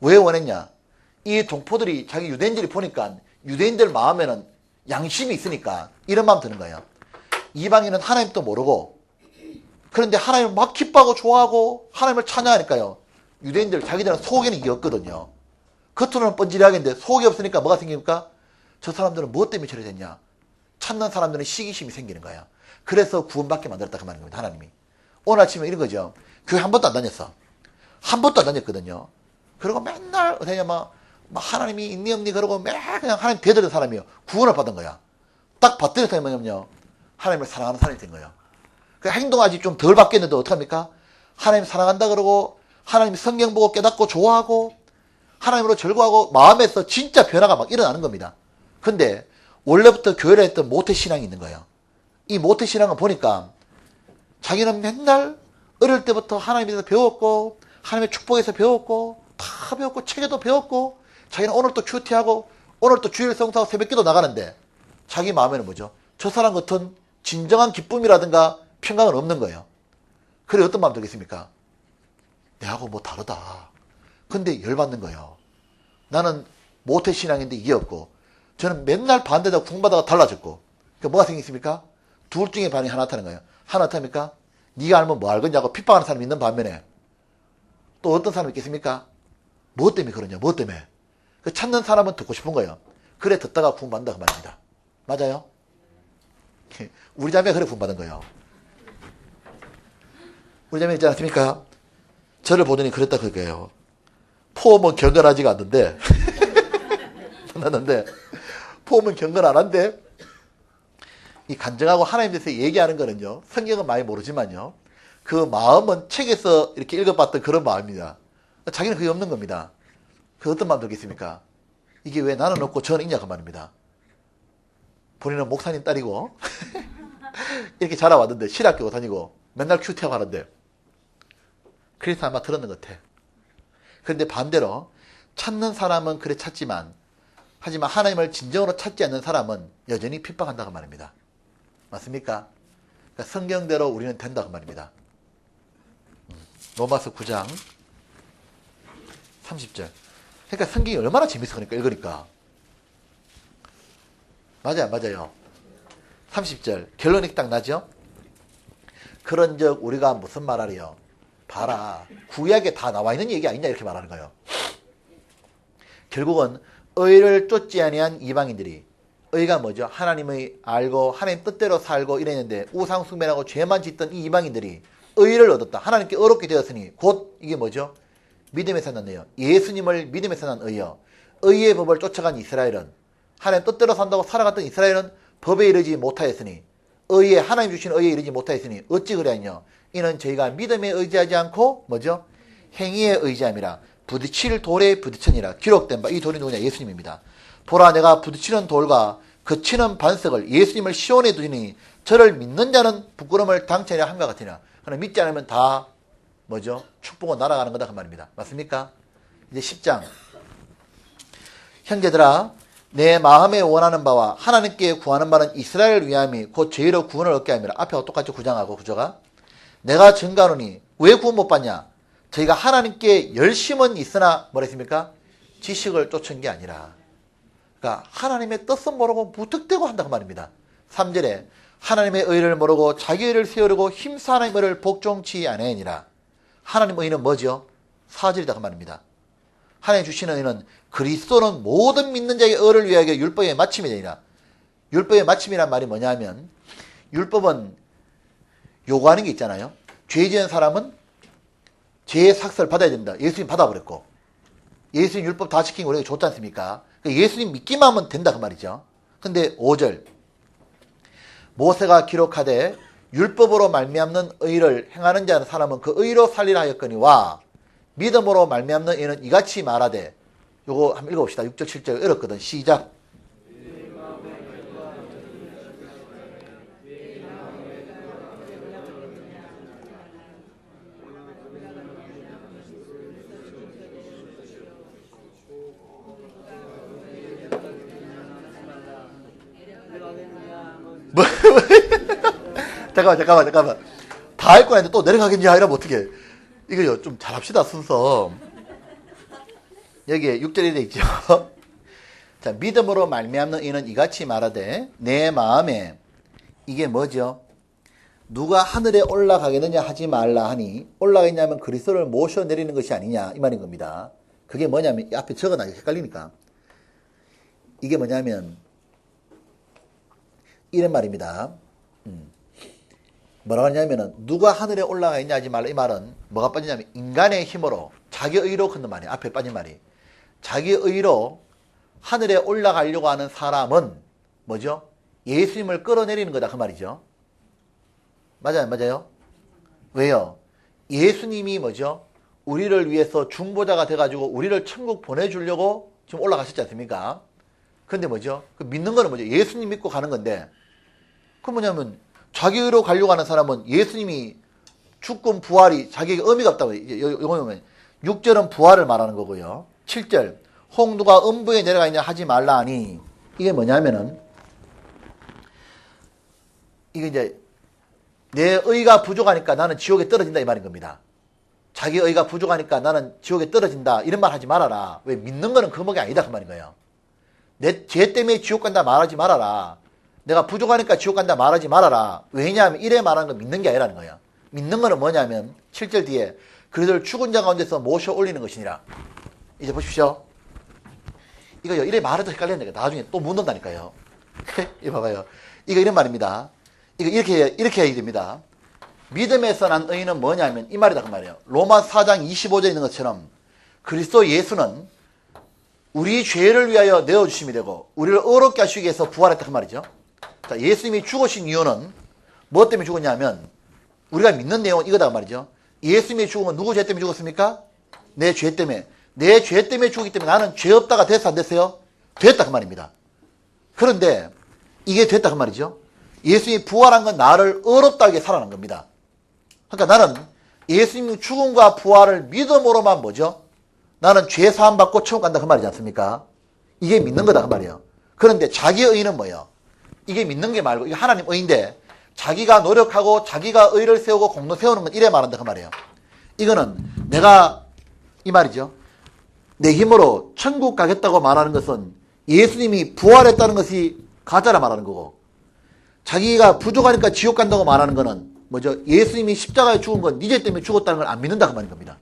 A: 왜 원했냐? 이 동포들이 자기 유대인들이 보니까 유대인들 마음에는 양심이 있으니까 이런 마음 드는 거예요. 이방인은 하나님도 모르고 그런데 하나님을 막 기뻐하고 좋아하고 하나님을 찬양하니까요. 유대인들 자기들은 속에는 이게 없거든요. 겉으로는 뻔질하겠는데 속이 없으니까 뭐가 생깁니까? 저 사람들은 무엇 때문에 저래 됐냐? 찾는 사람들은 시기심이 생기는 거예요. 그래서 구원받게 만들었다 그 말입니다. 하나님이. 오늘 아침에 이런 거죠. 교회 한 번도 안 다녔어. 한 번도 안 다녔거든요. 그리고 맨날 그냥 막 하나님이 있니 없니 그러고 맨날 그냥 하나님 대드는 사람이요. 구원을 받은 거야. 딱 받더니 사람이 뭐냐면요. 하나님을 사랑하는 사람이 된 거예요. 그 행동하지 좀 덜 바뀌었는데 어떡합니까? 하나님 사랑한다 그러고 하나님 성경 보고 깨닫고 좋아하고 하나님으로 절거하고 마음에서 진짜 변화가 막 일어나는 겁니다. 근데 원래부터 교회를 했던 모태신앙이 있는 거예요. 이 모태신앙을 보니까 자기는 맨날 어릴 때부터 하나님에 대해서 배웠고 하나님의 축복에서 배웠고 다 배웠고 책에도 배웠고 자기는 오늘 또 큐티하고 오늘 또 주일 성사하고 새벽기도 나가는데 자기 마음에는 뭐죠? 저 사람 같은 진정한 기쁨이라든가 평강은 없는 거예요. 그래 어떤 마음 들겠습니까? 내하고 뭐 다르다. 근데 열받는 거예요. 나는 모태신앙인데 이게 없고 저는 맨날 반대다 궁받아가 달라졌고 그러니까 뭐가 생겼습니까? 둘 중에 반이 하나 타는 거예요. 하나 타니까 네가 알면 뭐 알겠냐고 핍박하는 사람이 있는 반면에 또 어떤 사람이 있겠습니까? 뭐 때문에 그러냐? 뭐 때문에? 그 찾는 사람은 듣고 싶은 거예요. 그래 듣다가 구원받는다 그 말입니다. 맞아요? 우리 자매가 그래 구원받은 거예요. 우리 자매 있지 않습니까? 저를 보더니 그랬다 그거예요. 포음은 경건하지가 않는데 만났는데 포음은 경건 안 한데 이 간증하고 하나님 대해서 얘기하는 거는요. 성경은 많이 모르지만요. 그 마음은 책에서 이렇게 읽어봤던 그런 마음입니다. 자기는 그게 없는 겁니다. 그 어떤 마음 들겠습니까? 이게 왜 나는 없고 저는 있냐 그 말입니다. 본인은 목사님 딸이고 이렇게 자라왔는데 신학교 다니고 맨날 큐티하고 하는데 그래서 아마 들었는 것 같아. 그런데 반대로 찾는 사람은 그래 찾지만 하지만 하나님을 진정으로 찾지 않는 사람은 여전히 핍박한다고 말입니다. 맞습니까? 그러니까 성경대로 우리는 된다고 말입니다. 로마서 9장 30절. 그러니까 성경이 얼마나 재밌어 그러니까 읽으니까. 맞아요. 30절. 결론이 딱 나죠? 그런즉 우리가 무슨 말하리요? 봐라. 구약에 다 나와 있는 얘기 아니냐 이렇게 말하는 거예요. 결국은 의를 쫓지 아니한 이방인들이 의가 뭐죠? 하나님의 알고 하나님 뜻대로 살고 이랬는데 우상 숭배하고 죄만 짓던 이 이방인들이 의를 얻었다. 하나님께 의롭게 되었으니 곧 이게 뭐죠? 믿음에서 난 의요. 예수님을 믿음에서 난 의요. 의의 법을 쫓아간 이스라엘은, 하나님 뜻대로 산다고 살아갔던 이스라엘은 법에 이르지 못하였으니, 의에 하나님 주신 의에 이르지 못하였으니 어찌 그래하뇨? 이는 저희가 믿음에 의지하지 않고 뭐죠? 행위에 의지함이라. 부딪힐 돌에 부딪히니라. 기록된 바. 이 돌이 누구냐? 예수님입니다. 보라, 내가 부딪히는 돌과 그치는 반석을 예수님을 시온에 두니 저를 믿는 자는 부끄러움을 당체하려 한것 같으나, 그러나 믿지 않으면 다 뭐죠? 축복은 날아가는 거다 그 말입니다. 맞습니까? 이제 10장. 형제들아, 내 마음에 원하는 바와 하나님께 구하는 바는 이스라엘 위함이 곧 저희로 구원을 얻게 함이라. 앞에와 똑같이 구장하고 구조가. 내가 증가하노니 왜 구원 못 받냐? 저희가 하나님께 열심은 있으나 뭐라 했습니까? 지식을 쫓은 게 아니라. 그러니까 하나님의 뜻은 모르고 무턱대고 한다고 말입니다. 3절에 하나님의 의를 모르고 자기 의를 세우려고 힘써 하나님의 의를 복종치 아니하니라. 하나님의 의는 뭐죠? 4절이다 그 말입니다. 하나님 주시는 의는 그리스도는 모든 믿는 자의 의를 위하여 율법의 마침이 되니라. 율법의 마침이란 말이 뭐냐면, 율법은 요구하는 게 있잖아요. 죄 지은 사람은 죄의 삭설을 받아야 된다. 예수님 받아버렸고, 예수님 율법 다 지킨 거 우리가 좋지 않습니까? 예수님 믿기만 하면 된다 그 말이죠. 근데 5절, 모세가 기록하되 율법으로 말미암는 의를 행하는 자는 사람은 그 의로 살리라 하였거니와 믿음으로 말미암는 의는 이같이 말하되. 요거 한번 읽어봅시다. 6절 7절 어렵거든. 시작. 뭐? 잠깐만. 다 읽고 나는데 또 내려가겠냐? 이러면 어떡해. 이거 좀 잘합시다, 순서. 여기에 6절에 돼 있죠. 자, 믿음으로 말미암는 이는 이같이 말하되 내 마음에, 이게 뭐죠? 누가 하늘에 올라가겠느냐 하지 말라 하니, 올라가겠냐면 그리스도를 모셔 내리는 것이 아니냐 이 말인 겁니다. 그게 뭐냐면, 이 앞에 적어놔요. 헷갈리니까. 이게 뭐냐면 이런 말입니다. 뭐라고 하냐면은, 누가 하늘에 올라가 있냐 하지 말라. 이 말은 뭐가 빠지냐면 인간의 힘으로, 자기 의로 걷는 말이에요. 앞에 빠진 말이. 자기 의로 하늘에 올라가려고 하는 사람은 뭐죠? 예수님을 끌어내리는 거다 그 말이죠. 맞아요? 왜요? 예수님이 뭐죠? 우리를 위해서 중보자가 돼가지고 우리를 천국 보내주려고 지금 올라가셨지 않습니까? 근데 뭐죠? 그 믿는 거는 뭐죠? 예수님 믿고 가는 건데, 그 뭐냐면 자기 의로 가려고 하는 사람은 예수님이 죽음 부활이 자기에게 의미가 없다고. 이거 보면 6절은 부활을 말하는 거고요. 7절, 혹 누가 음부에 내려가 있냐 하지 말라 하니, 이게 뭐냐면은, 이게 이제 내 의가 부족하니까 나는 지옥에 떨어진다 이 말인 겁니다. 자기 의가 부족하니까 나는 지옥에 떨어진다 이런 말 하지 말아라. 왜? 믿는 거는 그 목이 아니다 그 말인 거예요. 내 죄 때문에 지옥 간다 말하지 말아라. 내가 부족하니까 지옥 간다 말하지 말아라. 왜냐하면 이래 말하는 건 믿는 게 아니라는 거예요. 믿는 거는 뭐냐면 7절 뒤에 그들을 죽은 자 가운데서 모셔 올리는 것이니라. 이제 보십시오. 이거요, 이래 말해도 헷갈리는데 나중에 또 묻는다니까요. 이거 봐봐요. 이거 이런 말입니다. 이거 이렇게 해야 됩니다. 믿음에서 난 의는 뭐냐면 이 말이다 그 말이에요. 로마 4장 25절에 있는 것처럼 그리스도 예수는 우리 죄를 위하여 내어주심이 되고 우리를 의롭게 하시기 위해서 부활했다 그 말이죠. 자, 예수님이 죽으신 이유는 뭐 때문에 죽었냐면, 우리가 믿는 내용은 이거다 그 말이죠. 예수님이 죽은 건 누구 죄 때문에 죽었습니까? 내 죄 때문에. 내 죄 때문에 죽기 때문에 나는 죄 없다가 됐어 안 됐어요? 됐다 그 말입니다. 그런데 이게 됐다 그 말이죠. 예수님이 부활한 건 나를 의롭다하게 살아난 겁니다. 그러니까 나는 예수님 죽음과 부활을 믿음으로만 뭐죠? 나는 죄 사함 받고 천국 간다 그 말이지 않습니까? 이게 믿는 거다 그 말이에요. 그런데 자기 의는 뭐예요? 이게 믿는 게 말고 이게 하나님 의인데, 자기가 노력하고 자기가 의를 세우고 공로 세우는 건 이래 말한다 그 말이에요. 이거는 내가 이 말이죠. 내 힘으로 천국 가겠다고 말하는 것은 예수님이 부활했다는 것이 가짜라 말하는 거고, 자기가 부족하니까 지옥 간다고 말하는 거는 뭐죠? 예수님이 십자가에 죽은 건 네 죄 때문에 죽었다는 걸 안 믿는다 그 말인 겁니다.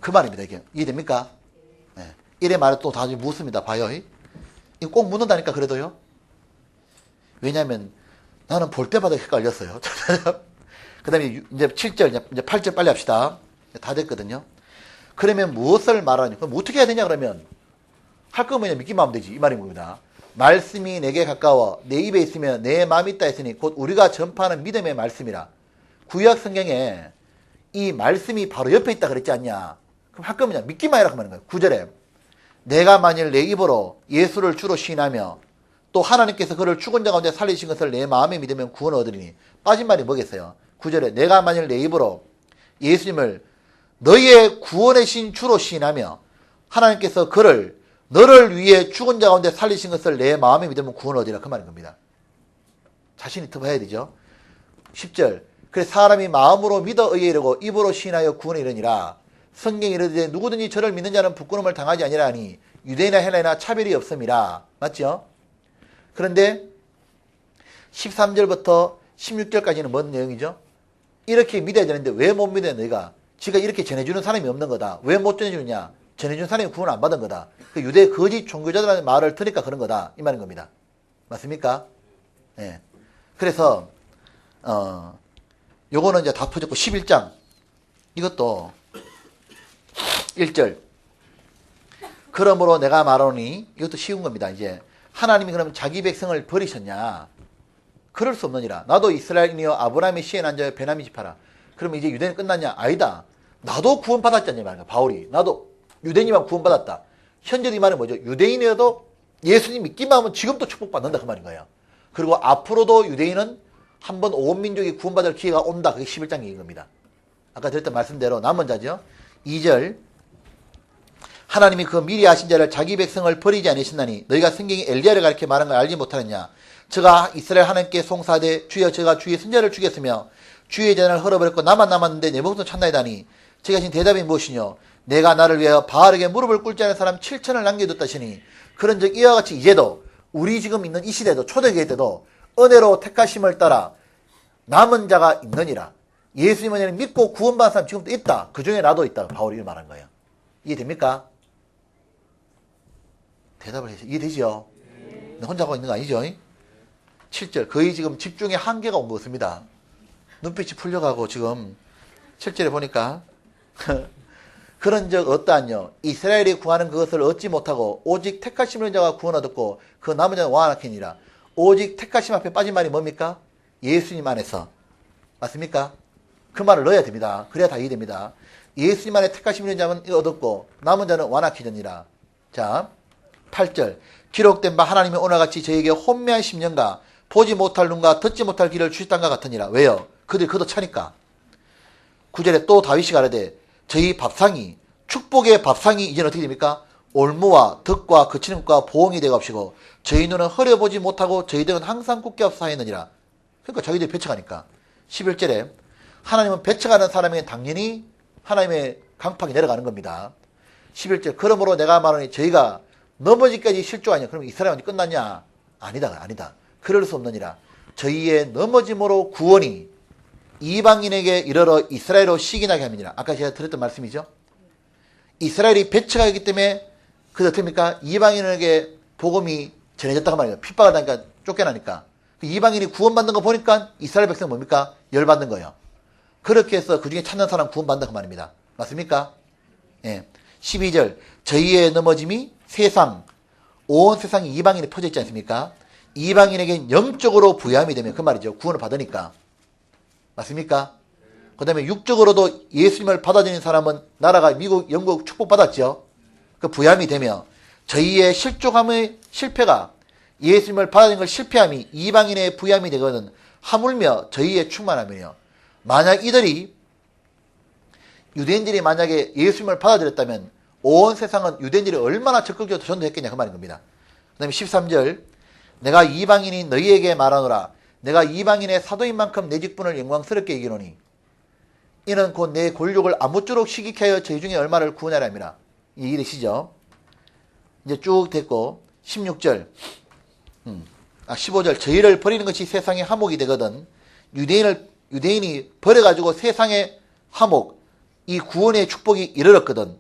A: 그 말입니다. 이게 이해됩니까? 네. 이래 말을 또 다시 묻습니다. 봐요. 이거 꼭 묻는다니까 그래도요. 왜냐하면 나는 볼 때마다 헷갈렸어요. 그 다음에 이제 7절, 이제 8절 빨리 합시다. 다 됐거든요. 그러면 무엇을 말하냐? 그럼 어떻게 해야 되냐, 그러면? 할 거 뭐냐? 믿기만 하면 되지. 이 말인 겁니다. 말씀이 내게 가까워 내 입에 있으면 내 마음이 있다 했으니 곧 우리가 전파하는 믿음의 말씀이라. 구약 성경에 이 말씀이 바로 옆에 있다 그랬지 않냐? 그럼 할 거 뭐냐? 믿기만 해라 그 말인 거예요. 9절에 내가 만일 내 입으로 예수를 주로 시인하며 또 하나님께서 그를 죽은 자 가운데 살리신 것을 내 마음에 믿으면 구원을 얻으리니. 빠진 말이 뭐겠어요? 9절에 내가 만일 내 입으로 예수님을 너희의 구원의 신 주로 시인하며 하나님께서 그를 너를 위해 죽은 자 가운데 살리신 것을 내 마음에 믿으면 구원을 얻으리라. 그 말인 겁니다. 자신이 터봐야 되죠. 10절 그래 사람이 마음으로 믿어 의에 이르고 입으로 시인하여 구원에 이르니라. 성경이 이르되 누구든지 저를 믿는 자는 부끄러움을 당하지 아니라 하니 유대인이나 헬라이나 차별이 없음이라. 맞죠? 그런데 13절부터 16절까지는 뭔 내용이죠? 이렇게 믿어야 되는데 왜 못 믿어요 너희가? 지가 이렇게 전해주는 사람이 없는 거다. 왜 못 전해주느냐? 전해준 사람이 구원 안 받은 거다. 그 유대 거짓 종교자들의 말을 들으니까 그런 거다. 이 말인 겁니다. 맞습니까? 예. 그래서 요거는 이제 다 퍼졌고 11장 이것도 1절 그러므로 내가 말하노니 이것도 쉬운 겁니다. 이제 하나님이 그럼 자기 백성을 버리셨냐? 그럴 수 없느니라. 나도 이스라엘이여 아브라함의 씨에 난 자여 베냐민 지파라. 그러면 이제 유대는 끝났냐? 아니다. 나도 구원받았잖냐 말이야. 바울이. 나도 유대인이만 구원받았다. 현재도 이 말은 뭐죠? 유대인이어도 예수님 믿기만 하면 지금도 축복받는다 그 말인 거예요. 그리고 앞으로도 유대인은 한번 온 민족이 구원받을 기회가 온다. 그게 11장 얘기인 겁니다. 아까 드렸던 말씀대로 남은 자죠. 2절 하나님이 그 미리 하신 자를 자기 백성을 버리지 않으신다니 너희가 성경이 엘리야를 가리켜 말한 걸 알지 못하느냐. 저가 이스라엘 하나님께 송사하되 주여 저가 주의 선자를 죽였으며 주의 재난을 헐어버렸고 나만 남았는데 내 목숨 찾나이다니. 제가 하신 대답이 무엇이뇨? 내가 나를 위하여 바알에게 무릎을 꿇지 않은 사람 7천을 남겨뒀다시니. 그런즉 이와 같이 이제도 우리 지금 있는 이 시대도 초대교회 때도 은혜로 택하심을 따라 남은 자가 있느니라. 예수님을 믿고 구원받은 사람 지금도 있다. 그 중에 나도 있다. 바울이 말한 거예요. 이해됩니까? 대답을 해서 이해되죠? 혼자 하고 있는 거 아니죠? 7절 거의 지금 집중의 한계가 온 것 같습니다. 눈빛이 풀려가고 지금 7절에 보니까 그런 적 어떠하뇨? 이스라엘이 구하는 그것을 얻지 못하고 오직 택하심을 자가 구원 얻었고 그 남은 자는 와나키니라. 오직 택하심 앞에 빠진 말이 뭡니까? 예수님 안에서. 맞습니까? 그 말을 넣어야 됩니다. 그래야 다 이해됩니다. 예수님 안에 택하심을 자는 얻었고 남은 자는 와나키니라. 자 8절 기록된 바 하나님이 오늘같이 저에게 혼미한 심령과 보지 못할 눈과 듣지 못할 귀를 주셨단과 같으니라. 왜요? 그들이 걷어차니까. 9절에 또 다윗이 가라되 저희 밥상이 축복의 밥상이 이제는 어떻게 됩니까? 올무와 덕과 그치는 것과 보응이 되옵시고 저희 눈은 흐려보지 못하고 저희들은 항상 굳게 없사하였느니라. 그러니까 자기들이 배척하니까. 11절에 하나님은 배척하는 사람에게 당연히 하나님의 강팍이 내려가는 겁니다. 11절 그러므로 내가 말하니 저희가 넘어지기까지 실족하냐? 그러면 이스라엘 완전히 끝났냐? 아니다. 그럴 수 없느니라. 저희의 넘어짐으로 구원이 이방인에게 이르러 이스라엘로 시기나게 함이니라. 아까 제가 드렸던 말씀이죠. 이스라엘이 배척하기 때문에 그게 어떻습니까? 이방인에게 복음이 전해졌다고 말이에요. 핍박을 당하니까 쫓겨나니까. 이방인이 구원받는 거 보니까 이스라엘 백성은 뭡니까? 열받는 거예요. 그렇게 해서 그 중에 찾는 사람 구원받는다고 말입니다. 맞습니까? 예. 12절 저희의 넘어짐이 세상 온 세상이 이방인에 퍼져 있지 않습니까? 이방인에게 영적으로 부여함이 되면 그 말이죠. 구원을 받으니까. 맞습니까? 그 다음에 육적으로도 예수님을 받아들이는 사람은 나라가 미국, 영국 축복받았죠. 그 부여함이 되며 저희의 실족함의 실패가 예수님을 받아들이는 걸 실패함이 이방인의 부여함이 되거든 하물며 저희의 충만함이요. 만약 이들이 유대인들이 만약에 예수님을 받아들였다면 온 세상은 유대인들이 얼마나 적극적으로 전도했겠냐 그 말인 겁니다. 그 다음에 13절 내가 이방인이 너희에게 말하노라. 내가 이방인의 사도인 만큼 내 직분을 영광스럽게 이기노니 이는 곧 내 권력을 아무쪼록 시기케 하여 저희 중에 얼마를 구원하려 함이라. 이해되시죠? 이제 쭉 됐고 16절 15절 저희를 버리는 것이 세상의 화목이 되거든 유대인이 버려가지고 세상의 화목 이 구원의 축복이 이르렀거든.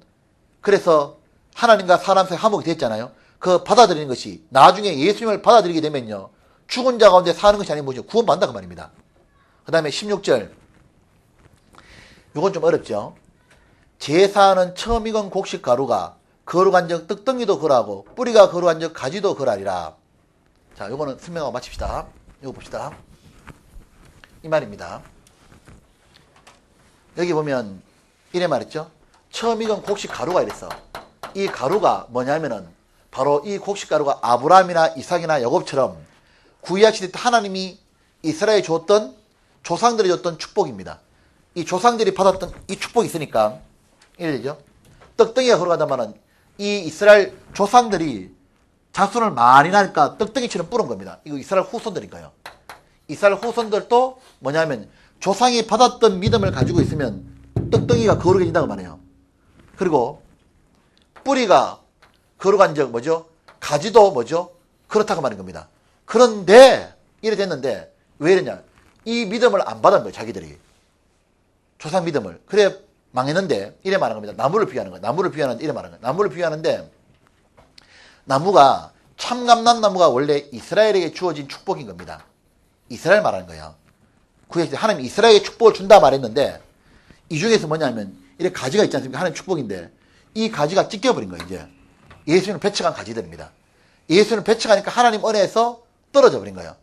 A: 그래서 하나님과 사람 사이 화목이 됐잖아요. 그 받아들이는 것이 나중에 예수님을 받아들이게 되면요 죽은 자 가운데 사는 것이 아니면 뭐죠? 구원받는다 그 말입니다. 그 다음에 16절 이건 좀 어렵죠. 제사는 처음 익은 곡식 가루가 거룩한즉 떡덩이도 그러하고 뿌리가 거룩한즉 가지도 그러하리라. 자, 요거는 설명하고 마칩시다. 이거 봅시다. 이 말입니다. 여기 보면 이래 말했죠. 처음 익은 곡식 가루가 이랬어. 이 가루가 뭐냐면은 바로 이 곡식 가루가 아브라함이나 이삭이나 야곱처럼 구약 시대 때 하나님이 이스라엘에 줬던 조상들이 줬던 축복입니다. 이 조상들이 받았던 이 축복이 있으니까 이래죠. 떡덩이가 걸어가다마는 이 이스라엘 조상들이 자손을 많이 나니까 떡덩이처럼 뿌른 겁니다. 이거 이스라엘 후손들인가요? 이스라엘 후손들도 뭐냐면 조상이 받았던 믿음을 가지고 있으면 떡덩이가 거룩해진다고 말해요. 그리고 뿌리가 거룩한 적 뭐죠? 가지도 뭐죠? 그렇다고 말하는 겁니다. 그런데 이래 됐는데 왜 이러냐? 이 믿음을 안 받은 거예요. 자기들이. 조상 믿음을. 그래 망했는데 이래 말하는 겁니다. 나무를 비유하는 거예요. 나무를 비유하는데 이래 말하는 거예요. 나무를 비유하는데 나무가 참감람나무가 원래 이스라엘에게 주어진 축복인 겁니다. 이스라엘 말하는 거예요. 구약시대 하나님 이스라엘에게 축복을 준다 말했는데 이 중에서 뭐냐면 이렇게 가지가 있지 않습니까? 하나님 축복인데 이 가지가 찢겨버린 거예요. 이제 예수님을 배척한 가지들입니다. 예수님을 배척하니까 하나님 은혜에서 떨어져 버린 거예요.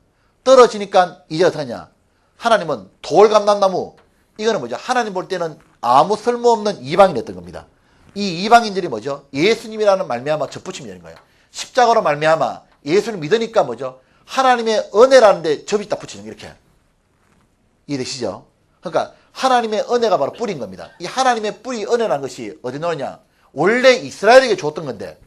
A: 떨어지니까 이제 어떻게 하냐? 하나님은 돌감람나무 이거는 뭐죠? 하나님 볼 때는 아무 쓸모없는 이방인이었던 겁니다. 이 이방인들이 뭐죠? 예수님이라는 말미암아 접붙임이 되는 거예요. 십자가로 말미암아 예수를 믿으니까 뭐죠? 하나님의 은혜라는 데 접이 딱 붙이는 이렇게. 이해되시죠? 그러니까 하나님의 은혜가 바로 뿌리인 겁니다. 이 하나님의 뿌리 은혜라는 것이 어디 나오냐? 원래 이스라엘에게 줬던 건데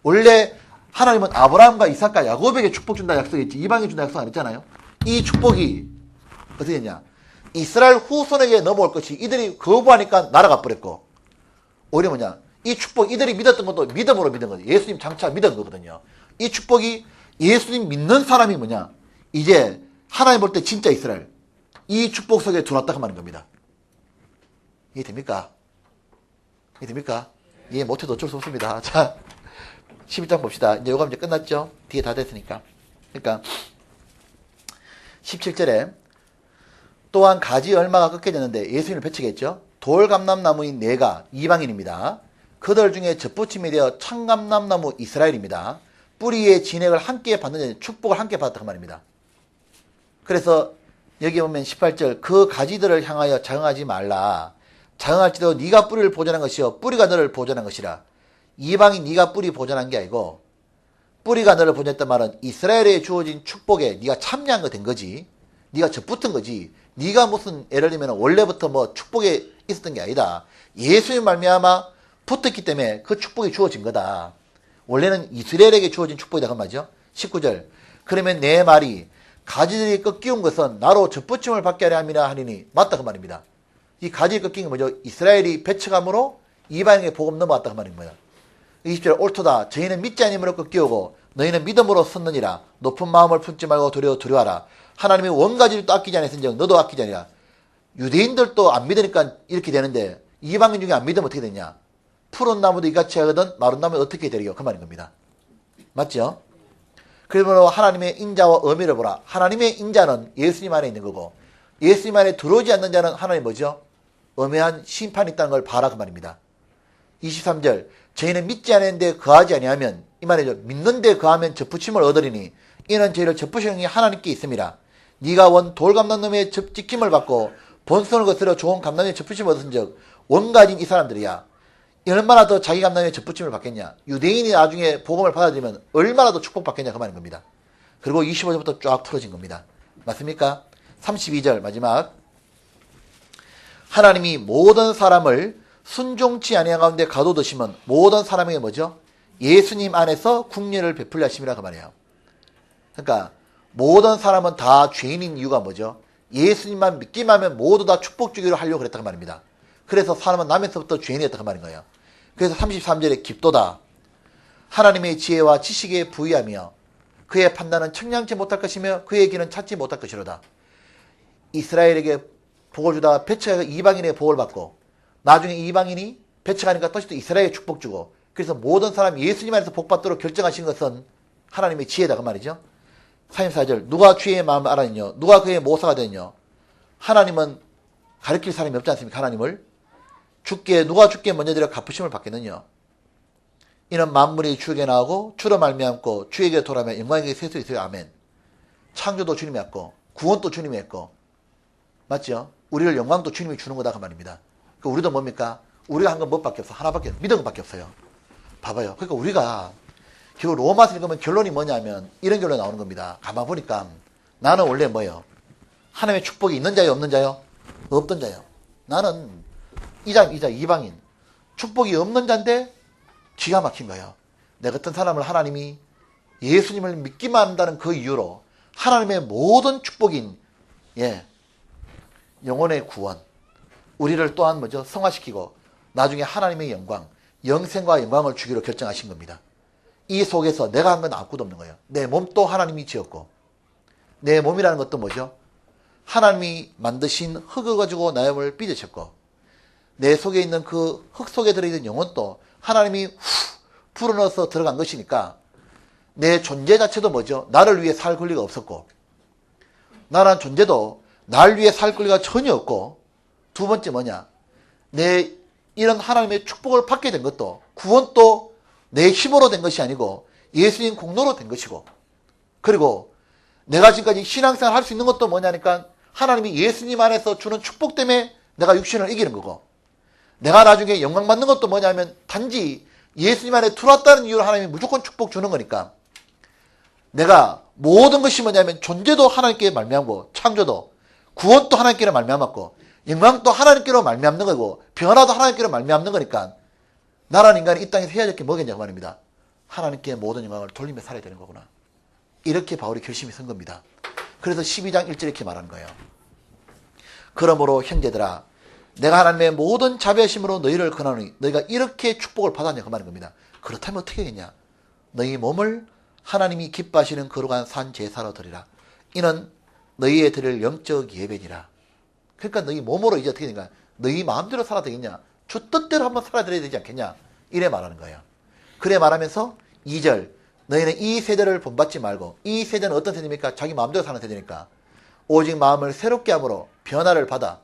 A: 원래 하나님은 아브라함과 이삭과 야곱에게 축복 준다 약속했지 이방인 준다 약속 안 했잖아요. 이 축복이 어떻게 됐냐? 이스라엘 후손에게 넘어올 것이 이들이 거부하니까 날아가 버렸고 오히려 뭐냐? 이 축복 이들이 믿었던 것도 믿음으로 믿은 거죠. 예수님 장차 믿은 거거든요. 이 축복이 예수님 믿는 사람이 뭐냐? 이제 하나님 볼 때 진짜 이스라엘 이 축복 속에 들어왔다고 말하는 겁니다. 이해됩니까? 이해됩니까? 이해 못해도 어쩔 수 없습니다. 자 11장 봅시다. 이제 요거 이제 끝났죠? 뒤에 다 됐으니까. 그러니까 17절에 또한 가지 얼마가 꺾여졌는데 예수님을 배척했죠. 돌감람나무인 네가 이방인입니다. 그들 중에 젖붙임이 되어 청감람나무 이스라엘입니다. 뿌리의 진액을 함께 받는 축복을 함께 받았단 말입니다. 그래서 여기 보면 18절 그 가지들을 향하여 자응하지 말라. 자응할지도 네가 뿌리를 보존한 것이요 뿌리가 너를 보존한 것이라. 이방인 네가 뿌리 보존한 게 아니고 뿌리가 너를 보존했단 말은 이스라엘에 주어진 축복에 네가 참여한 거 된 거지. 네가 젖붙은 거지. 네가 무슨 예를 들면 원래부터 뭐 축복에 있었던 게 아니다. 예수님 말미암아 붙었기 때문에 그 축복이 주어진 거다. 원래는 이스라엘에게 주어진 축복이다 그 말이죠. 19절 그러면 내 말이 가지들이 꺾이운 것은 나로 젖붙임을 받게 하려 함이라 하니니 맞다 그 말입니다. 이 가지를 꺾인 게 뭐죠? 이스라엘이 배척함으로 이방인에게 복음 넘어왔다 그 말인 거예요. 20절 옳도다. 저희는 믿지 아니므로 꺾이오고 너희는 믿음으로 섰느니라. 높은 마음을 품지 말고 두려워하라. 하나님이 원가지를 아끼지 않았은즉 너도 아끼지 아니라. 유대인들도 안 믿으니까 이렇게 되는데 이방인 중에 안 믿으면 어떻게 되냐? 푸른 나무도 이같이 하거든 마른 나무는 어떻게 되리요? 그 말인 겁니다. 맞죠? 그러므로 하나님의 인자와 의미를 보라. 하나님의 인자는 예수님 안에 있는 거고 예수님 안에 들어오지 않는 자는 하나님 뭐죠? 엄해한 심판이 있다는 걸 봐라 그 말입니다. 23절 저희는 믿지 않았는데 거하지 아니하면 이 말이죠. 믿는데 거하면 젖붙임을 얻으리니 이는 저희를 젖붙이는 게 하나님께 있습니다. 네가 원 돌감람나무의 찍힘을 받고 본성을 거스려 좋은 감람의 젖붙임을 얻은 적 원가진 이 사람들이야. 얼마나 더 자기 감람의 젖붙임을 받겠냐. 유대인이 나중에 복음을 받아들이면 얼마나 더 축복받겠냐 그 말인 겁니다. 그리고 25절부터 쫙 풀어진 겁니다. 맞습니까? 32절 마지막 하나님이 모든 사람을 순종치 아니한 가운데 가둬두시면 모든 사람에게 뭐죠? 예수님 안에서 국리를 베풀려 하심이라 그 말이에요. 그러니까 모든 사람은 다 죄인인 이유가 뭐죠? 예수님만 믿기만 하면 모두 다 축복 주기로 하려고 그랬단 그 말입니다. 그래서 사람은 남에서부터 죄인이었단 그 말인 거예요. 그래서 33절에 깊도다. 하나님의 지혜와 지식에 부의하며 그의 판단은 청량치 못할 것이며 그의 길은 찾지 못할 것이로다. 이스라엘에게 복을 주다가 배척해서 이방인에게 복을 받고 나중에 이방인이 배척하니까 다시 또 이스라엘에 축복 주고 그래서 모든 사람이 예수님 안에서 복 받도록 결정하신 것은 하나님의 지혜다 그 말이죠. 34절 누가 주의 마음을 알았느냐 누가 그의 모사가 되느냐 하나님은 가르칠 사람이 없지 않습니까? 하나님을. 누가 죽게 먼저 드려 갚으심을 받겠느냐. 이는 만물이 주에게 나오고 주로 말미암고 주에게 돌아오며 영광에게 셀 수 있어요. 아멘. 창조도 주님이 했고 구원도 주님이 했고 맞죠? 우리를 영광도 주님이 주는 거다 그 말입니다. 그 우리도 뭡니까? 우리가 한 건 뭐밖에 없어? 하나밖에 없어. 믿은 것밖에 없어요. 봐봐요. 그러니까 우리가 결국 로마서 읽으면 결론이 뭐냐면 이런 결론이 나오는 겁니다. 가만 보니까 나는 원래 뭐예요? 하나님의 축복이 있는 자요 없는 자요? 없던 자요. 나는 이방인. 축복이 없는 자인데 기가 막힌 거예요. 내 같은 사람을 하나님이 예수님을 믿기만 한다는 그 이유로 하나님의 모든 축복인 영혼의 구원, 우리를 또한 뭐죠? 성화시키고 나중에 하나님의 영광, 영생과 영광을 주기로 결정하신 겁니다. 이 속에서 내가 한 건 아무것도 없는 거예요. 내 몸도 하나님이 지었고 내 몸이라는 것도 뭐죠? 하나님이 만드신 흙을 가지고 내 몸을 빚으셨고 내 속에 있는 그 흙 속에 들어있는 영혼도 하나님이 불어넣어서 들어간 것이니까 내 존재 자체도 뭐죠? 나를 위해 살 권리가 없었고 나라는 존재도 날 위해 살 권리가 전혀 없고 두 번째 뭐냐? 내 이런 하나님의 축복을 받게 된 것도 구원도 내 힘으로 된 것이 아니고 예수님 공로로 된 것이고 그리고 내가 지금까지 신앙생활 할 수 있는 것도 뭐냐니까 하나님이 예수님 안에서 주는 축복 때문에 내가 육신을 이기는 거고 내가 나중에 영광 받는 것도 뭐냐면 단지 예수님 안에 들어왔다는 이유로 하나님이 무조건 축복 주는 거니까 내가 모든 것이 뭐냐면 존재도 하나님께 말미암고 창조도 구원도 하나님께로 말미암았고 영광도 하나님께로 말미암는 거고 변화도 하나님께로 말미암는 거니까 나라는 인간이 이 땅에서 해야 될 게 뭐겠냐고 말입니다. 하나님께 모든 영광을 돌리며 살아야 되는 거구나. 이렇게 바울이 결심이 선 겁니다. 그래서 12장 1절에 이렇게 말하는 거예요. 그러므로 형제들아 내가 하나님의 모든 자비하심으로 너희를 권하노니 너희가 이렇게 축복을 받았냐 그 말인 겁니다. 그렇다면 어떻게 하겠냐. 너희 몸을 하나님이 기뻐하시는 거룩한 산 제사로 드리라. 이는 너희의 드릴 영적 예배니라. 그러니까 너희 몸으로 이제 어떻게 되는가. 너희 마음대로 살아야 되겠냐. 주 뜻대로 한번 살아드려야 되지 않겠냐. 이래 말하는 거예요. 그래 말하면서 2절 너희는 이 세대를 본받지 말고 이 세대는 어떤 세대입니까? 자기 마음대로 사는 세대니까 오직 마음을 새롭게 함으로 변화를 받아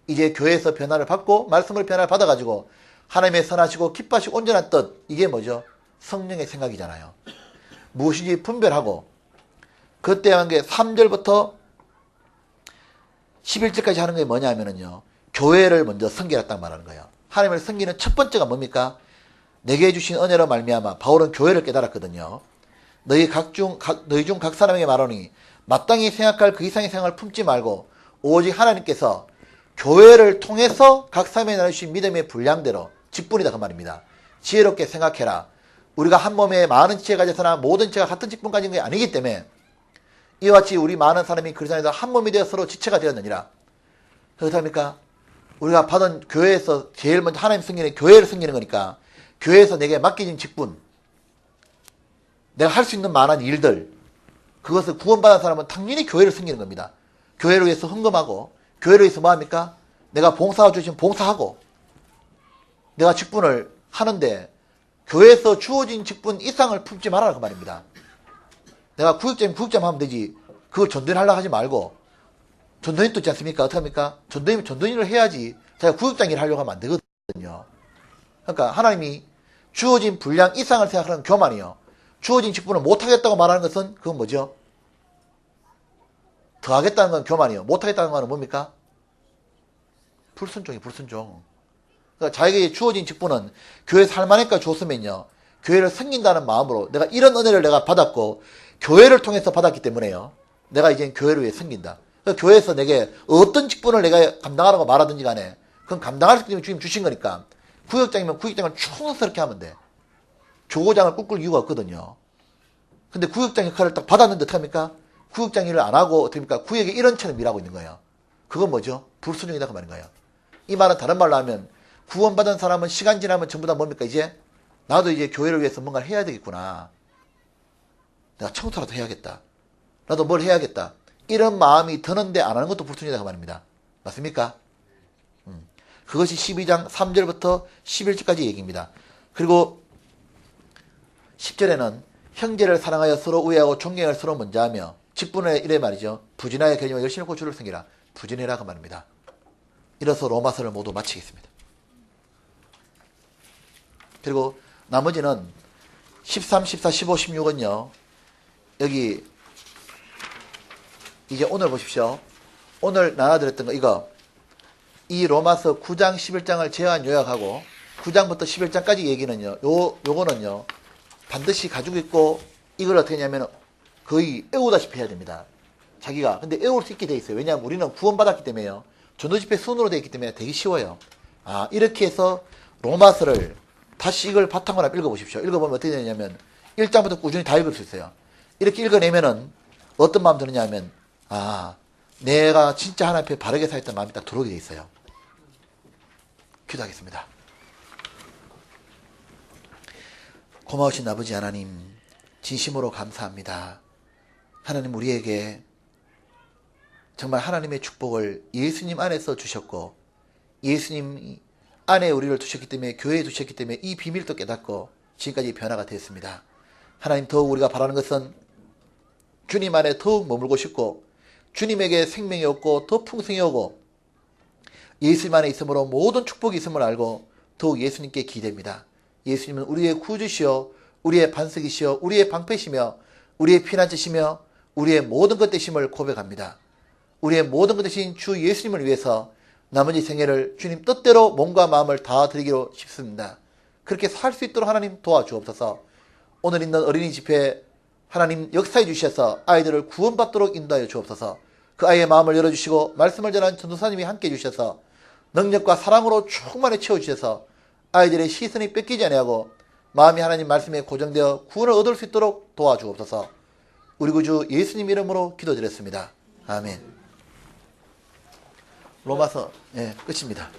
A: 이제 교회에서 변화를 받고 말씀을 변화를 받아가지고 하나님의 선하시고 기뻐하시고 온전한 뜻 이게 뭐죠? 성령의 생각이잖아요. 무엇인지 분별하고 그때 한 게 3절부터 11절까지 하는 게 뭐냐면요. 교회를 먼저 섬기랬단 말하는 거예요. 하나님을 섬기는 첫 번째가 뭡니까? 내게 주신 은혜로 말미암아 바울은 교회를 깨달았거든요. 너희 중 각 사람에게 말하니 마땅히 생각할 그 이상의 생각을 품지 말고 오직 하나님께서 교회를 통해서 각 사람에게 나누신 믿음의 분량대로 직분이다 그 말입니다. 지혜롭게 생각해라. 우리가 한 몸에 많은 지혜가 가져서나 모든 지혜가 같은 직분 가진 게 아니기 때문에 이와 같이 우리 많은 사람이 그리스도 안에서 한 몸이 되어 서로 지체가 되었느니라. 그렇답니까? 우리가 받은 교회에서 제일 먼저 하나님 섬기는 교회를 섬기는 거니까 교회에서 내게 맡겨진 직분 내가 할 수 있는 많은 일들 그것을 구원받은 사람은 당연히 교회를 섬기는 겁니다. 교회를 위해서 헌금하고 교회를 위해서 뭐합니까? 내가 봉사하 주시면 봉사하고 내가 직분을 하는데 교회에서 주어진 직분 이상을 품지 말아라 그 말입니다. 내가 구역장이면 구역장 하면 되지 그걸 전도인 하려고 하지 말고 전도인도 있지 않습니까? 어떻게 합니까? 전도인은 전도인을 해야지 제가 구역장 일을 하려고 하면 안 되거든요. 그러니까 하나님이 주어진 분량 이상을 생각하는 교만이요. 주어진 직분을 못하겠다고 말하는 것은 그건 뭐죠? 더 하겠다는 건 교만이요. 못하겠다는 건 뭡니까? 불순종이 불순종. 그러니까 자기에게 주어진 직분은 교회에서 할 만하니까 줬으면요. 교회를 섬긴다는 마음으로 내가 이런 은혜를 내가 받았고 교회를 통해서 받았기 때문에요. 내가 이제 교회를 위해 섬긴다. 그러니까 교회에서 내게 어떤 직분을 내가 감당하라고 말하든지 간에 그건 감당할 수 있는 주님 주신 거니까 구역장이면 구역장을 충성스럽게 하면 돼. 조고장을 꿀꿀 이유가 없거든요. 근데 구역장 역할을 딱 받았는데 어떡합니까? 구역장 일을 안 하고 어떡합니까? 구역의 일원처럼 일하고 있는 거예요. 그건 뭐죠? 불순종이다 그 말인 거예요. 이 말은 다른 말로 하면 구원받은 사람은 시간 지나면 전부 다 뭡니까? 이제 나도 이제 교회를 위해서 뭔가를 해야 되겠구나. 내가 청소라도 해야겠다. 나도 뭘 해야겠다. 이런 마음이 드는데 안 하는 것도 불순종이다 그 말입니다. 맞습니까? 그것이 12장 3절부터 11절까지 얘기입니다. 그리고 10절에는 형제를 사랑하여 서로 우애하고 존경을 서로 먼저 하며 직분을 이래 말이죠. 부진하여 개념을 열심히 고 주를 섬기라. 부진해라 그 말입니다. 이로써 로마서를 모두 마치겠습니다. 그리고 나머지는 13, 14, 15, 16은요. 여기 이제 오늘 보십시오. 오늘 나눠드렸던 거 이거 이 로마서 9장 11장을 제한 요약하고 9장부터 11장까지 얘기는요. 요거는요. 반드시 가지고 있고 이걸 어떻게 하냐면 거의 애우다시피 해야 됩니다. 자기가. 근데 애울 수 있게 돼 있어요. 왜냐하면 우리는 구원받았기 때문에요. 전도집회 순으로 되어 있기 때문에 되게 쉬워요. 이렇게 해서 로마서를 다시 이걸 바탕으로 한번 읽어보십시오. 읽어보면 어떻게 되냐면 1장부터 꾸준히 다 읽을 수 있어요. 이렇게 읽어내면은 어떤 마음 드느냐 하면 내가 진짜 하나님 앞에 바르게 살았던 마음이 딱 들어오게 돼 있어요. 기도하겠습니다. 고마우신 아버지 하나님, 진심으로 감사합니다. 하나님 우리에게 정말 하나님의 축복을 예수님 안에서 주셨고 예수님 안에 우리를 두셨기 때문에 교회에 두셨기 때문에 이 비밀도 깨닫고 지금까지 변화가 되었습니다. 하나님 더욱 우리가 바라는 것은 주님 안에 더욱 머물고 싶고 주님에게 생명이 없고 더 풍성이 오고 예수님 안에 있으므로 모든 축복이 있음을 알고 더욱 예수님께 기대입니다. 예수님은 우리의 구주시여 우리의 반석이시여 우리의 방패시며 우리의 피난처시며 우리의 모든 것 되심을 고백합니다. 우리의 모든 것 되신 주 예수님을 위해서 나머지 생애를 주님 뜻대로 몸과 마음을 다 드리기로 싶습니다. 그렇게 살 수 있도록 하나님 도와주옵소서. 오늘 있는 어린이 집회에 하나님 역사해 주셔서 아이들을 구원받도록 인도하여 주옵소서. 그 아이의 마음을 열어주시고 말씀을 전하는 전도사님이 함께해 주셔서 능력과 사랑으로 충만히 채워주셔서 아이들의 시선이 뺏기지 아니하고 마음이 하나님 말씀에 고정되어 구원을 얻을 수 있도록 도와주옵소서. 우리 구주 예수님 이름으로 기도드렸습니다. 아멘. 로마서 끝입니다.